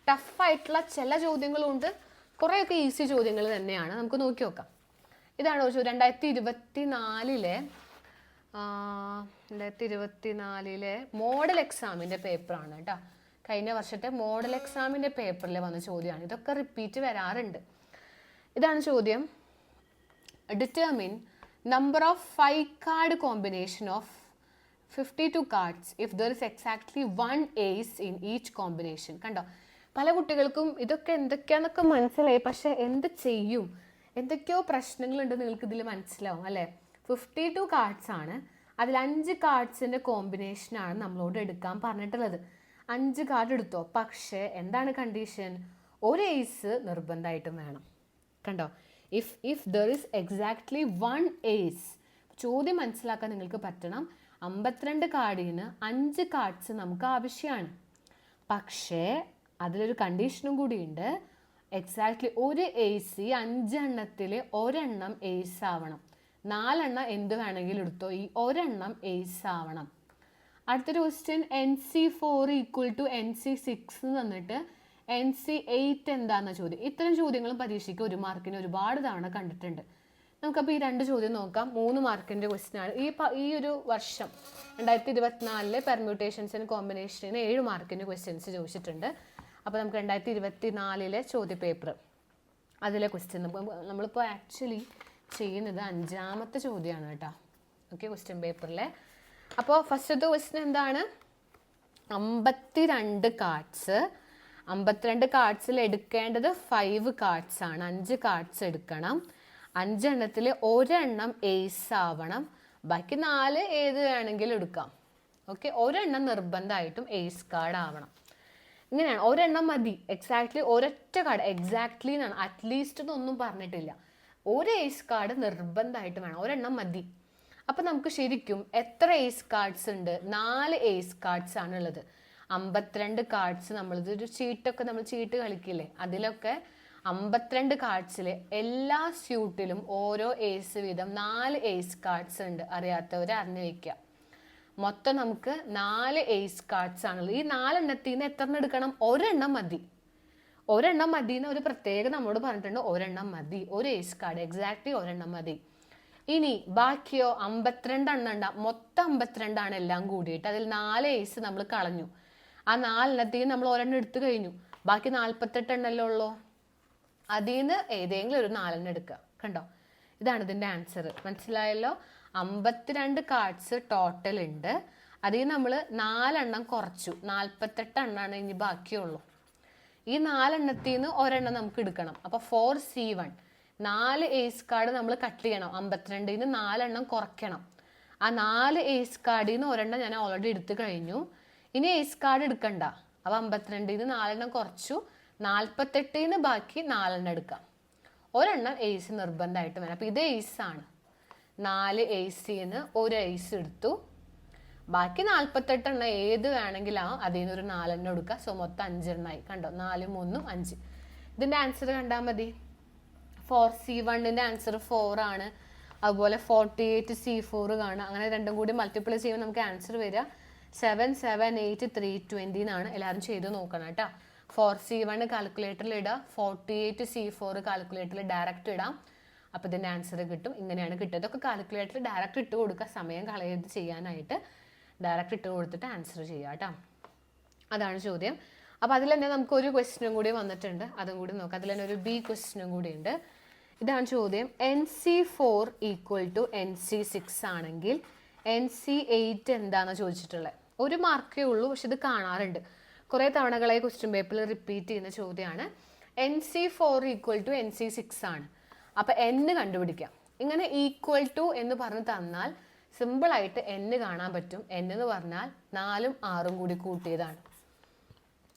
ടഫായിട്ടുള്ള ചില ചോദ്യങ്ങളുണ്ട്, കുറേയൊക്കെ ഈസി ചോദ്യങ്ങൾ തന്നെയാണ്. നമുക്ക് നോക്കി നോക്കാം. ഇതാണ് 2024 മോഡൽ എക്സാമിൻ്റെ പേപ്പറാണ് കേട്ടോ. കഴിഞ്ഞ വർഷത്തെ മോഡൽ എക്സാമിൻ്റെ പേപ്പറിൽ വന്ന ചോദ്യമാണ്. ഇതൊക്കെ റിപ്പീറ്റ് വരാറുണ്ട്. ഇതാണ് ചോദ്യം. Determine number of 5 card combination of 52 cards if there is exactly 1 ace in each combination. കണ്ടോ, പല കുട്ടികൾക്കും ഇതൊക്കെ എന്തൊക്കെയാണെന്നൊക്കെ മനസ്സിലായി, പക്ഷെ എന്ത് ചെയ്യും, എന്തൊക്കെയോ പ്രശ്നങ്ങളുണ്ട് നിങ്ങൾക്ക് ഇതിൽ മനസ്സിലാവും അല്ലേ. 52 കാർഡ്സ് ആണ്, അതിൽ 5 കാർഡ്സിൻ്റെ കോമ്പിനേഷനാണ് നമ്മളോട് എടുക്കാൻ പറഞ്ഞിട്ടുള്ളത്. 5 കാർഡ് എടുത്തോ, പക്ഷേ എന്താണ് കണ്ടീഷൻ? ഒരു ഏസ് നിർബന്ധമായിട്ടും വേണം. കണ്ടോ, if there is exactly 1 ace. ചോദ്യം മനസ്സിലാക്കാൻ നിങ്ങൾക്ക് പറ്റണം. 52 കാർഡിന് 5 കാർഡ്സ് നമുക്ക് ആവശ്യമാണ്, പക്ഷേ അതിലൊരു കണ്ടീഷനും കൂടിയുണ്ട്. എക്സാക്ട്ലി ഒരു ഏസ്, ഈ 5 എണ്ണത്തിൽ ഒരെണ്ണം ഏസ് ആവണം. 4 എണ്ണം എന്ത് വേണമെങ്കിലും എടുത്തോ, ഈ ഒരെണ്ണം ഏസ് ആവണം. അടുത്തൊരു ക്വസ്റ്റ്യൻ, NC4 = NC6 തന്നിട്ട് NC8 എന്താണെന്ന ചോദ്യം. ഇത്തരം ചോദ്യങ്ങളും പരീക്ഷയ്ക്ക് 1 മാർക്കിന് ഒരുപാട് തവണ കണ്ടിട്ടുണ്ട്. നമുക്കപ്പോൾ ഈ 2 ചോദ്യം നോക്കാം. 3 മാർക്കിൻ്റെ ക്വസ്റ്റ്യനാണ്. ഈ ഒരു വർഷം 2024 പെർമ്യൂട്ടേഷൻസ് ആൻഡ് കോമ്പിനേഷന് 7 മാർക്കിൻ്റെ ക്വസ്റ്റ്യൻസ് ചോദിച്ചിട്ടുണ്ട്. അപ്പോൾ നമുക്ക് 2024 ചോദ്യ പേപ്പർ അതിലെ ക്വസ്റ്റ്യൻ നമ്മളിപ്പോൾ ആക്ച്വലി ചെയ്യുന്നത് 5ാമത്തെ ചോദ്യമാണ് കേട്ടോ. ഓക്കെ, ക്വസ്റ്റ്യൻ പേപ്പറിലെ. അപ്പോൾ ഫസ്റ്റത്തെ ക്വസ്റ്റ്യൻ എന്താണ്? 52 കാർഡ്സ്. 52 കാർഡ്സിൽ എടുക്കേണ്ടത് 5 കാർഡ്സ് ആണ്. 5 കാർഡ്സ് എടുക്കണം. 5 എണ്ണത്തിൽ ഒരെണ്ണം ഏസ് ആവണം, ബാക്കി 4 ഏത് വേണമെങ്കിലും എടുക്കാം. ഓക്കെ, ഒരെണ്ണം നിർബന്ധമായിട്ടും ഏസ് കാർഡ് ആവണം. ഇങ്ങനെയാണ്, ഒരെണ്ണം മതി. എക്സാക്ട്ലി ഒരൊറ്റ കാർഡ്, എക്സാക്ട്ലി എന്നാണ്, അറ്റ്ലീസ്റ്റ് എന്നൊന്നും പറഞ്ഞിട്ടില്ല. ഒരു ഏസ് കാർഡ് നിർബന്ധമായിട്ട് വേണം, ഒരെണ്ണം മതി. അപ്പം നമുക്ക് ശരിക്കും എത്ര ഏസ് കാർഡ്സ് ഉണ്ട്? 4 ഏസ് കാർഡ്സ് ആണുള്ളത്. 52 കാർഡ്സ് നമ്മളിതൊരു ചീട്ടൊക്കെ നമ്മൾ ചീട്ട് കളിക്കില്ലേ, അതിലൊക്കെ 52 കാർഡ്സിൽ എല്ലാ സ്യൂട്ടിലും ഓരോ ഏസ് വീതം 4 ഏസ് കാർഡ്സ് ഉണ്ട്. അറിയാത്തവരെ അറിഞ്ഞു വയ്ക്കുക. മൊത്തം നമുക്ക് 4 ഏസ് കാർഡ്സ് ആണുള്ളത്. ഈ 4 എണ്ണത്തിൽ നിന്ന് എത്ര എടുക്കണം? ഒരെണ്ണം മതി. ഒരെണ്ണം മതി എന്ന് ഒരു പ്രത്യേകം നമ്മളോട് പറഞ്ഞിട്ടുണ്ട്. ഒരെണ്ണം മതി, ഒരു ഏസ് കാർഡ്, എക്സാക്ട്ലി ഒരെണ്ണം മതി. ഇനി ബാക്കിയോ 52 എണ്ണം ഉണ്ടാ, മൊത്തം 52 ആണ് എല്ലാം കൂടിയിട്ട്. അതിൽ 4 ഏസ് നമ്മൾ കളഞ്ഞു. ആ 4 എണ്ണത്തിൽ നമ്മൾ ഒരെണ്ണം എടുത്തു കഴിഞ്ഞു, ബാക്കി 48 എണ്ണല്ലേ ഉള്ളൂ. അതിൽ നിന്ന് ഏതെങ്കിലും ഒരു 4 എണ്ണം എടുക്കുക. കണ്ടോ, ഇതാണ് ഇതിൻ്റെ ആൻസർ. മനസ്സിലായല്ലോ? 52 കാർഡ്സ് ടോട്ടൽ ഉണ്ട്. അതിൽ നമ്മൾ 4 എണ്ണം കുറച്ചു, 48 എണ്ണമാണ് ഇനി ബാക്കിയുള്ളൂ. ഈ 4 എണ്ണത്തിൽ നിന്ന് ഒരെണ്ണം നമുക്ക് എടുക്കണം. അപ്പോൾ 4C1, 4 ഏസ് കാർഡ് നമ്മൾ കട്ട് ചെയ്യണം. 52 നിന്ന് 4 എണ്ണം കുറയ്ക്കണം. ആ 4 ഏസ് കാർഡിൽ നിന്ന് ഒരെണ്ണം ഞാൻ ഓൾറെഡി എടുത്തു കഴിഞ്ഞു. ഇനി ഏസ് കാർഡ് എടുക്കണ്ട. അപ്പോൾ 52 നിന്ന് 4 എണ്ണം കുറച്ചു, 48 നിന്ന് ബാക്കി 4 എണ്ണം എടുക്കാം. ഒരെണ്ണം ഏസ് നിർബന്ധമായിട്ട് വേണം. അപ്പോൾ ഇത് ഏസാണ്. 4 ഏസിന്ന് ഒരു ഏസ് എടുത്തു, ബാക്കി 48 എണ്ണം ഏത് വേണമെങ്കിലും അതിൽ നിന്ന് ഒരു 4 എണ്ണം എടുക്കുക. സോ മൊത്തം 5 എണ്ണമായി. കണ്ടോ, 4, 3, 5. ഇതിൻ്റെ ആൻസർ കണ്ടാൽ മതി. 4C1ൻ്റെ ആൻസർ 4 ആണ്. അതുപോലെ 48C4 കാണുക. അങ്ങനെ രണ്ടും കൂടി മൾട്ടിപ്ലൈ ചെയ്യുമ്പോൾ നമുക്ക് ആൻസർ വരിക 7, 7, 8, 320 എന്നാണ്. എല്ലാവരും ചെയ്ത് നോക്കണം കേട്ടോ. 4C1 കാൽക്കുലേറ്ററിൽ ഇടുക, 48C4 കാൽക്കുലേറ്ററിൽ ഡയറക്റ്റ് ഇടാം. അപ്പോൾ ഇതിൻ്റെ ആൻസർ കിട്ടും. ഇങ്ങനെയാണ് കിട്ടുക. ഇതൊക്കെ കാൽക്കുലേറ്ററിൽ ഡയറക്റ്റ് ഇട്ട് കൊടുക്കുക, സമയം കളയത് ചെയ്യാനായിട്ട്. ഡയറക്റ്റ് ഇട്ട് കൊടുത്തിട്ട് ആൻസർ ചെയ്യുക കേട്ടോ. അതാണ് ചോദ്യം. അപ്പോൾ അതിൽ തന്നെ നമുക്ക് ഒരു ക്വസ്റ്റ്യനും കൂടി വന്നിട്ടുണ്ട്, അതും കൂടി നോക്കാം. അതിൽ തന്നെ ഒരു B ക്വസ്റ്റ്യനും കൂടി ഉണ്ട്. ഇതാണ് ചോദ്യം. NC4 = NC6 ആണെങ്കിൽ NC8 എന്താണെന്ന് ചോദിച്ചിട്ടുള്ളത്. 1 മാർക്കേ ഉള്ളൂ, പക്ഷെ ഇത് കാണാറുണ്ട്. കുറേ തവണകളായി ക്വസ്റ്റ്യൻ പേപ്പറിൽ റിപ്പീറ്റ് ചെയ്യുന്ന ചോദ്യമാണ്. NC4 ഈക്വൽ ടു NC6 ആണ്. അപ്പം n കണ്ടുപിടിക്കാം. ഇങ്ങനെ ഈക്വൽ ടു എന്ന് പറഞ്ഞ് തന്നാൽ സിമ്പിളായിട്ട് n കാണാൻ പറ്റും. n എന്ന് പറഞ്ഞാൽ 4ഉം 6ഉം കൂടി കൂട്ടിയതാണ്.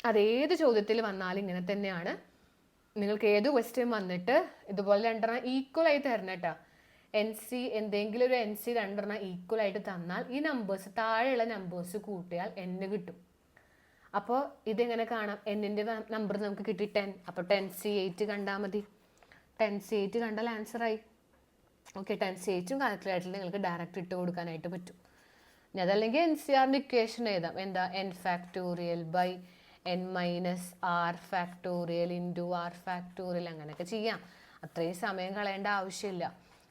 അതേത് ചോദ്യത്തിൽ വന്നാലും ഇങ്ങനെ തന്നെയാണ്. നിങ്ങൾക്ക് ഏത് ക്വസ്റ്റ്യൻ വന്നിട്ട് ഇതുപോലെ രണ്ടെണ്ണം ഈക്വൽ ആയി തരണം കേട്ടോ. എന്തെങ്കിലും ഒരു NC രണ്ടെണ്ണം ഈക്വൽ ആയിട്ട് തന്നാൽ ഈ നമ്പേഴ്സ് താഴെയുള്ള നമ്പേഴ്സ് കൂട്ടിയാൽ n കിട്ടും. അപ്പോൾ ഇതെങ്ങനെ കാണാം? n-ന്റെ നമ്പർ നമുക്ക് കിട്ടി 10. അപ്പോൾ 10C8 കണ്ടാൽ മതി. 10C8 കണ്ടാൽ ആൻസറായി. ഓക്കെ, 10C8ഉം കാൽക്കുലേറ്ററിൽ നിങ്ങൾക്ക് ഡയറക്റ്റ് ഇട്ട് കൊടുക്കാനായിട്ട് പറ്റും. ഇനി അതല്ലെങ്കിൽ NCRന്റെ ഇക്വേഷൻ എഴുതാം. എന്താ? n factorial by n minus r factorial into r factorial, അങ്ങനെയൊക്കെ ചെയ്യാം. അത്രയും സമയം കളയേണ്ട ആവശ്യമില്ല.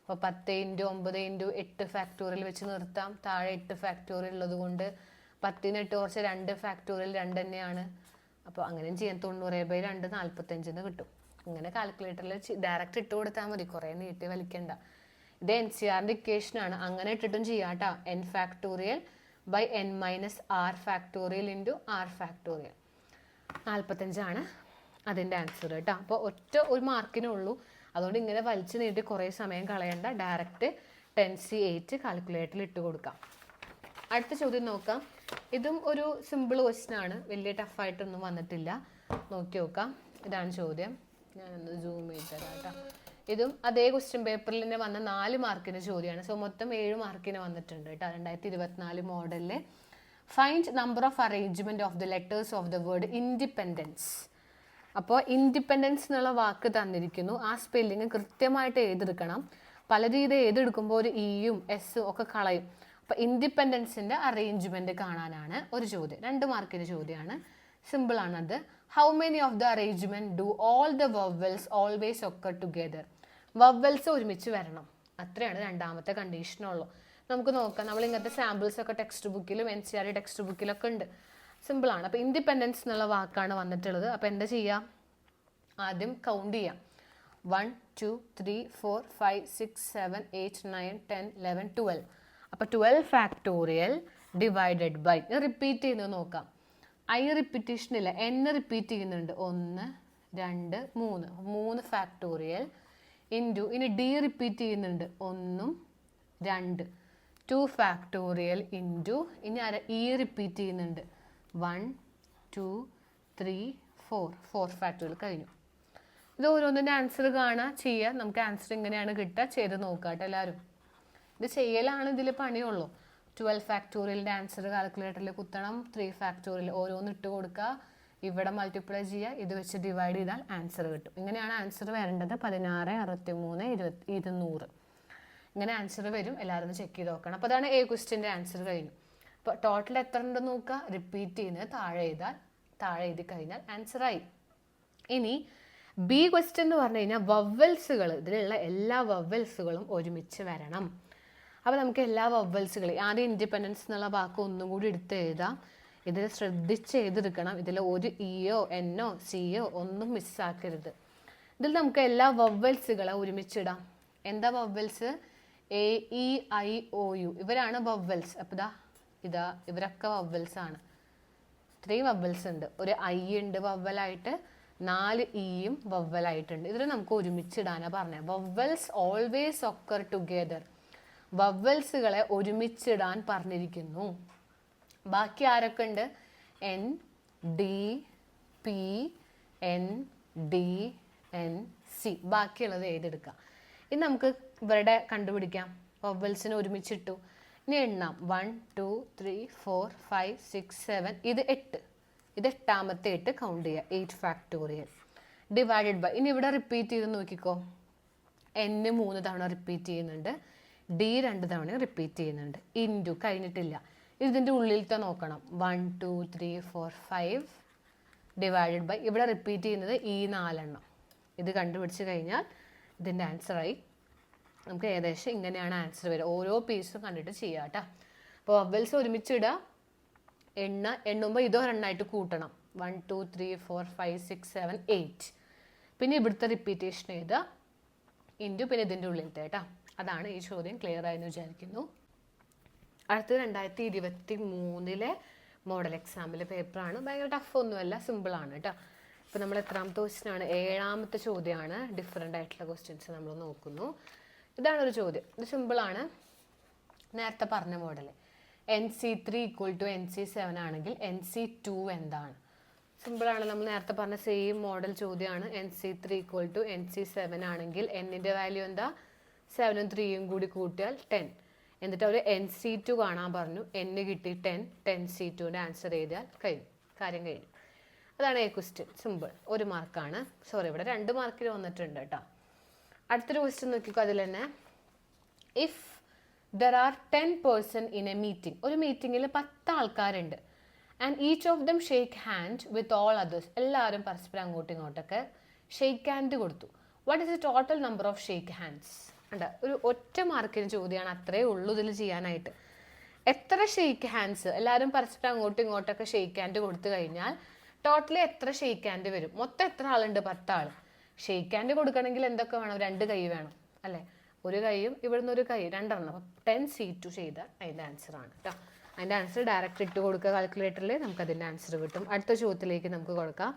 അപ്പോൾ 10 × 9 × 8 ഫാക്ടോറിയൽ വെച്ച് നിർത്താം. താഴെ 8 ഫാക്ടോറിയൽ ഉള്ളത് കൊണ്ട് 10-ന് 8 കുറച്ച് 2 ഫാക്ടോറിയൽ 2 തന്നെയാണ്. അപ്പോൾ അങ്ങനെയും ചെയ്യാം. 90/2 45 കിട്ടും. അങ്ങനെ കാൽക്കുലേറ്ററിൽ ഡയറക്റ്റ് ഇട്ട് കൊടുത്താൽ മതി, കുറേ നീട്ടി വലിക്കണ്ട. ഇത് NCRന്റെ ഇക്വേഷനാണ്. അങ്ങനെ ഇട്ടിട്ടും ചെയ്യാം കേട്ടോ. n factorial by n minus r factorial into r factorial 45 അതിൻ്റെ ആൻസർ കേട്ടോ. അപ്പോൾ ഒരു മാർക്കിനേ ഉള്ളൂ. അതുകൊണ്ട് ഇങ്ങനെ വലിച്ചു നീട്ടി കുറേ സമയം കളയണ്ട. ഡയറക്റ്റ് 10C8 കാൽക്കുലേറ്ററിൽ ഇട്ട് കൊടുക്കാം. അടുത്ത ചോദ്യം നോക്കാം. ഇതും ഒരു സിമ്പിൾ ക്വസ്റ്റ്യൻ ആണ്, വലിയ ടഫായിട്ടൊന്നും വന്നിട്ടില്ല. നോക്കി നോക്കാം. ഇതാണ് ചോദ്യം. ഞാനൊന്ന് സൂം ചെയ്ത് തരാം കേട്ടോ. ഇതും അതേ ക്വസ്റ്റ്യൻ പേപ്പറിൽ തന്നെ വന്ന 4 മാർക്കിൻ്റെ ചോദ്യമാണ്. സോ മൊത്തം 7 മാർക്കിന് വന്നിട്ടുണ്ട് കേട്ടോ. 2024 മോഡലിലെ find number of arrangement of the letters of the word independence. അപ്പോൾ ഇൻഡിപെൻഡൻസ് എന്നുള്ള വാക്ക് തന്നിരിക്കുന്നു. ആ സ്പെല്ലിങ് കൃത്യമായിട്ട് എഴുതെടുക്കണം. പലരും ഇത് എഴുതെടുക്കുമ്പോൾ ഒരു ഇയും എസ്സും ഒക്കെ കളയും. അപ്പോൾ ഇൻഡിപെൻഡൻസിൻ്റെ അറേഞ്ച്മെൻറ്റ് കാണാനാണ് ഒരു ചോദ്യം. 2 മാർക്കിൻ്റെ ചോദ്യമാണ്. സിമ്പിളാണത്. How many of the arrangement do all the vowels always occur together? Vowels ഒരുമിച്ച് വരണം, അത്രയാണ് രണ്ടാമത്തെ കണ്ടീഷനുള്ളൂ. നമുക്ക് നോക്കാം. നമ്മൾ ഇങ്ങനത്തെ സാമ്പിൾസ് ഒക്കെ ടെക്സ്റ്റ് ബുക്കിലും NCERT ടെക്സ്റ്റ് ബുക്കിലൊക്കെ ഉണ്ട്. സിമ്പിളാണ്. അപ്പോൾ ഇൻഡിപെൻഡൻസ് എന്നുള്ള വാക്കാണ് വന്നിട്ടുള്ളത്. അപ്പോൾ എന്താ ചെയ്യുക? ആദ്യം കൗണ്ട് ചെയ്യാം. 1 2 3 4 5 6 7 8 9 10 11 12. അപ്പോൾ 12 ഫാക്ടോറിയൽ ഡിവൈഡഡ് ബൈ, റിപ്പീറ്റ് ചെയ്യുന്നത് നോക്കാം. റിപ്പീറ്റേഷൻ ഇല്ല, n റിപ്പീറ്റ് ചെയ്യുന്നുണ്ട്. 1 2 3 ഫാക്ടോറിയൽ ഇൻറ്റു, ഇനി d റിപ്പീറ്റ് ചെയ്യുന്നുണ്ട്. 1 2 2 ഫാക്ടോറിയൽ ഇൻറ്റു, ഇനി റിപ്പീറ്റ് ചെയ്യുന്നുണ്ട്. 1 2 3 4 ഫാക്ടോറിയൽ കഴിഞ്ഞു. ഇത് ഓരോന്നിൻ്റെ ആൻസർ കാണുക, ചെയ്യുക. നമുക്ക് ആൻസർ ഇങ്ങനെയാണ് കിട്ടുക. ചെയ്ത് നോക്കുക കേട്ടോ എല്ലാവരും. ഇത് ചെയ്യലാണ് ഇതിൽ പണിയുള്ളൂ. 12 ഫാക്ടോറിയലിൻ്റെ ആൻസർ കാൽക്കുലേറ്ററിൽ കുത്തണം. 3 ഫാക്ടോറിയൽ ഓരോന്ന് ഇട്ട് കൊടുക്കുക. ഇവിടെ മൾട്ടിപ്ലൈ ചെയ്യുക. ഇത് വെച്ച് ഡിവൈഡ് ചെയ്താൽ ആൻസർ കിട്ടും. ഇങ്ങനെയാണ് ആൻസർ വരേണ്ടത്. 16 63 200 ഇങ്ങനെ ആൻസർ വരും. എല്ലാവരും ഒന്ന് ചെക്ക് ചെയ്ത് നോക്കണം. അപ്പോൾ അതാണ് ക്വസ്റ്റ്യൻ്റെ ആൻസർ കഴിഞ്ഞു. അപ്പോൾ ടോട്ടൽ എത്ര ഉണ്ടെന്ന് നോക്കുക. റിപ്പീറ്റ് ചെയ്യുന്നത് താഴെ എഴുതി കഴിഞ്ഞാൽ ആൻസറായി. ഇനി B ക്വസ്റ്റ്യൻ എന്ന് പറഞ്ഞു കഴിഞ്ഞാൽ വവ്വൽസുകൾ, ഇതിലുള്ള എല്ലാ വവ്വൽസുകളും ഒരുമിച്ച് വരണം. അപ്പോൾ നമുക്ക് എല്ലാ വവ്വൽസുകളും ആദ്യം ഇൻഡിപെൻഡൻസ് എന്നുള്ള വാക്ക് ഒന്നും കൂടി എടുത്ത് എഴുതാം. ഇതിൽ ശ്രദ്ധിച്ച് എഴുതെടുക്കണം. ഇതിൽ ഒരു ഇയോ എന്നോ സിയോ ഒന്നും മിസ്സാക്കരുത്. ഇതിൽ നമുക്ക് എല്ലാ വവ്വൽസുകളെ ഒരുമിച്ചിടാം. എന്താ വവ്വൽസ്? AEIOU ഇവരാണ് വവ്വൽസ്. അപ്പോൾ ഇവരൊക്കെ വവ്വൽസ് ആണ്. 3 വവ്വൽസ് ഉണ്ട്. ഒരു I ഉണ്ട് വവ്വലായിട്ട്, 4 ഇയും വവ്വലായിട്ടുണ്ട്. ഇതിൽ നമുക്ക് ഒരുമിച്ചിടാനാണ് പറഞ്ഞത്. Vowels always occur together. വവ്വൽസുകളെ ഒരുമിച്ചിടാൻ പറഞ്ഞിരിക്കുന്നു. ബാക്കി ആരൊക്കെ ഉണ്ട്? N D P N D N C. ബാക്കിയുള്ളത് എഴുതെടുക്കാം. ഇനി നമുക്ക് ഇവരുടെ കണ്ടുപിടിക്കാം. വവ്വൽസിനെ ഒരുമിച്ചിട്ടു. ഇനി എണ്ണാം. 1 2 3 4 5 6 7. ഇത് 8. ഇത് 8ാമത്തെ 8 കൗണ്ട് ചെയ്യുക. 8 ഫാക്ടോറിയൽ ഡിവൈഡഡ് ബൈ, ഇനി ഇവിടെ റിപ്പീറ്റ് ചെയ്ത് നോക്കിക്കോ. N 3 തവണ റിപ്പീറ്റ് ചെയ്യുന്നുണ്ട്. D 2 തവണ റിപ്പീറ്റ് ചെയ്യുന്നുണ്ട്. ഇൻറ്റു കഴിഞ്ഞിട്ടില്ല. ഇതിൻ്റെ ഉള്ളിലത്തെ നോക്കണം. 1 2 3 4 5 ഡിവൈഡഡ് ബൈ, ഇവിടെ റിപ്പീറ്റ് ചെയ്യുന്നത് ഈ 4 ഇത് കണ്ടുപിടിച്ച് കഴിഞ്ഞാൽ ഇതിൻ്റെ ആൻസറായി. നമുക്ക് ഏകദേശം ഇങ്ങനെയാണ് ആൻസർ വരിക. ഓരോ പീസും കണ്ടിട്ട് ചെയ്യാം കേട്ടോ. അപ്പോൾ വവ്വൽസ് ഒരുമിച്ചിടുക. എണ്ണുമ്പോൾ ഇതോ രണ്ടായിട്ട് കൂട്ടണം. 1 2 3 4 5 6 7 8. പിന്നെ ഇവിടുത്തെ റിപ്പീറ്റേഷൻ എഴുതുക. ഇൻറ്റു പിന്നെ ഇതിൻ്റെ ഉള്ളിലത്തെ കേട്ടോ. അതാണ് ഈ ചോദ്യം. ക്ലിയർ ആയെന്ന് വിചാരിക്കുന്നു. അടുത്തത് 2023 മോഡൽ എക്സാമിലെ പേപ്പറാണ്. ഭയങ്കര ടഫ് ഒന്നുമല്ല, സിമ്പിളാണ് കേട്ടോ. അപ്പോൾ നമ്മൾ എത്രാമത്തെ ക്വസ്റ്റ്യനാണ്? 7ാമത്തെ ചോദ്യമാണ്. ഡിഫറെൻ്റ് ആയിട്ടുള്ള ക്വസ്റ്റ്യൻസ് നമ്മൾ നോക്കുന്നു. ഇതാണ് ഒരു ചോദ്യം. ഇത് സിമ്പിളാണ്. നേരത്തെ പറഞ്ഞ മോഡൽ NC3 = NC7 ആണെങ്കിൽ NC2 എന്താണ്? സിമ്പിളാണ്. നമ്മൾ നേരത്തെ പറഞ്ഞ സെയിം മോഡൽ ചോദ്യമാണ്. NC3 = NC7 ആണെങ്കിൽ എന്നിൻ്റെ വാല്യൂ എന്താ? 7ഉം 3യും കൂടി കൂട്ടിയാൽ 10. എന്നിട്ട് അവർ NC2 കാണാൻ പറഞ്ഞു. N കിട്ടി 10. 10C2ൻ്റെ ആൻസർ എഴുതിയാൽ കഴിഞ്ഞു, കാര്യം കഴിഞ്ഞു. അതാണ് ഈ ക്വസ്റ്റ്യൻ. സിമ്പിൾ. 1 മാർക്കാണ്. സോറി, ഇവിടെ 2 മാർക്കിൽ വന്നിട്ടുണ്ട് കേട്ടോ. അടുത്തൊരു ക്വസ്റ്റ്യൻ നോക്കിക്കോ. അതിൽ തന്നെ if there are 10 person in A meeting, ഒരു മീറ്റിങ്ങിൽ 10 ആൾക്കാരുണ്ട്. And each of them shake hand with all others, എല്ലാവരും പരസ്പരം അങ്ങോട്ടും ഇങ്ങോട്ടൊക്കെ ഷേക്ക് ഹാൻഡ് കൊടുത്തു. What is the total number of shake hands? ഉണ്ട്, ഒരു ഒറ്റ മാർക്കിന് ചോദ്യമാണ്. അത്രേ ഉള്ളൂ ഇതിൽ ചെയ്യാനായിട്ട്. എത്ര ഷേക്ക് ഹാൻഡ്സ്, എല്ലാവരും പരസ്പരം അങ്ങോട്ടും ഇങ്ങോട്ടൊക്കെ ഷേക്ക് ഹാൻഡ് കൊടുത്തു കഴിഞ്ഞാൽ ടോട്ടലി എത്ര ഷേക്ക് ഹാൻഡ് വരും? മൊത്തം എത്ര ആളുണ്ട്? 10 ആൾ. ഷേക്ക് ഹാൻഡ് കൊടുക്കണമെങ്കിൽ എന്തൊക്കെ വേണം? 2 കൈ വേണം അല്ലേ? ഒരു കൈയും ഇവിടുന്ന് ഒരു കൈ, 2 എണ്ണം. അപ്പം 10C2 ചെയ്താൽ അതിൻ്റെ ആൻസർ ആണ് കേട്ടോ. അതിൻ്റെ ആൻസർ ഡയറക്റ്റ് ഇട്ട് കൊടുക്കുക കാൽക്കുലേറ്ററിൽ, നമുക്ക് അതിൻ്റെ ആൻസർ കിട്ടും. അടുത്ത ചോദ്യത്തിലേക്ക് നമുക്ക് കൊടുക്കാം.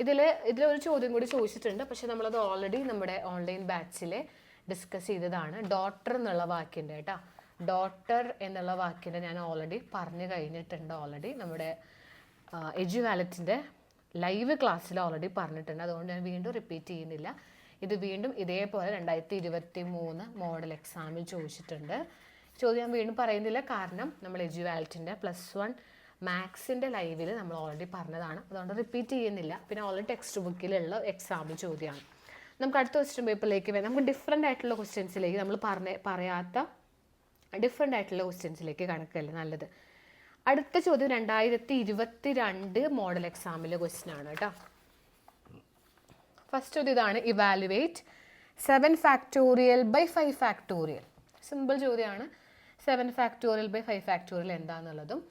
ഇതിലൊരു ചോദ്യം കൂടി ചോദിച്ചിട്ടുണ്ട്, പക്ഷെ നമ്മളത് ഓൾറെഡി നമ്മുടെ ഓൺലൈൻ ബാച്ചിൽ ഡിസ്കസ് ചെയ്തതാണ്. ഡോട്ടർ എന്നുള്ള വാക്കിൻ്റെ കേട്ടോ. ഡോട്ടർ എന്നുള്ള വാക്കിൻ്റെ ഞാൻ ഓൾറെഡി പറഞ്ഞു കഴിഞ്ഞിട്ടുണ്ട്. ഓൾറെഡി നമ്മുടെ എഡ്യൂവാലറ്റിൻ്റെ ലൈവ് ക്ലാസ്സിൽ ഓൾറെഡി പറഞ്ഞിട്ടുണ്ട്. അതുകൊണ്ട് ഞാൻ വീണ്ടും റിപ്പീറ്റ് ചെയ്യുന്നില്ല. ഇത് വീണ്ടും ഇതേപോലെ 2023 മോഡൽ എക്സാമിൽ ചോദിച്ചിട്ടുണ്ട്. ചോദ്യം ഞാൻ വീണ്ടും പറയുന്നില്ല, കാരണം നമ്മൾ എഡ്യൂവാലറ്റിൻ്റെ +1 മാത്സിൻ്റെ ലൈവിൽ നമ്മൾ ഓൾറെഡി പറഞ്ഞതാണ്. അതുകൊണ്ട് റിപ്പീറ്റ് ചെയ്യുന്നില്ല. പിന്നെ ഓൾറെഡി ടെക്സ്റ്റ് ബുക്കിലുള്ള എക്സാമിൽ ചോദ്യമാണ്. നമുക്ക് അടുത്ത ക്വസ്റ്റ്യൻ പേപ്പറിലേക്ക് വരാം. നമുക്ക് ഡിഫറെൻ്റ് ആയിട്ടുള്ള ക്വസ്റ്റ്യൻസിലേക്ക്, നമ്മൾ പറയാത്ത ഡിഫറെൻ്റ് ആയിട്ടുള്ള ക്വസ്റ്റ്യൻസിലേക്ക് കണക്കല്ലേ നല്ലത്. അടുത്ത ചോദ്യം 2022 മോഡൽ എക്സാമിലെ ക്വസ്റ്റ്യൻ ആണ് കേട്ടോ. ഫസ്റ്റ് ചോദ്യം ഇതാണ്. Evaluate 7 factorial by 5 factorial. Simple ചോദ്യമാണ്. 7 ഫാക്ടോറിയൽ ബൈ 5 ഫാക്ടോറിയൽ എന്താണെന്നുള്ളതും.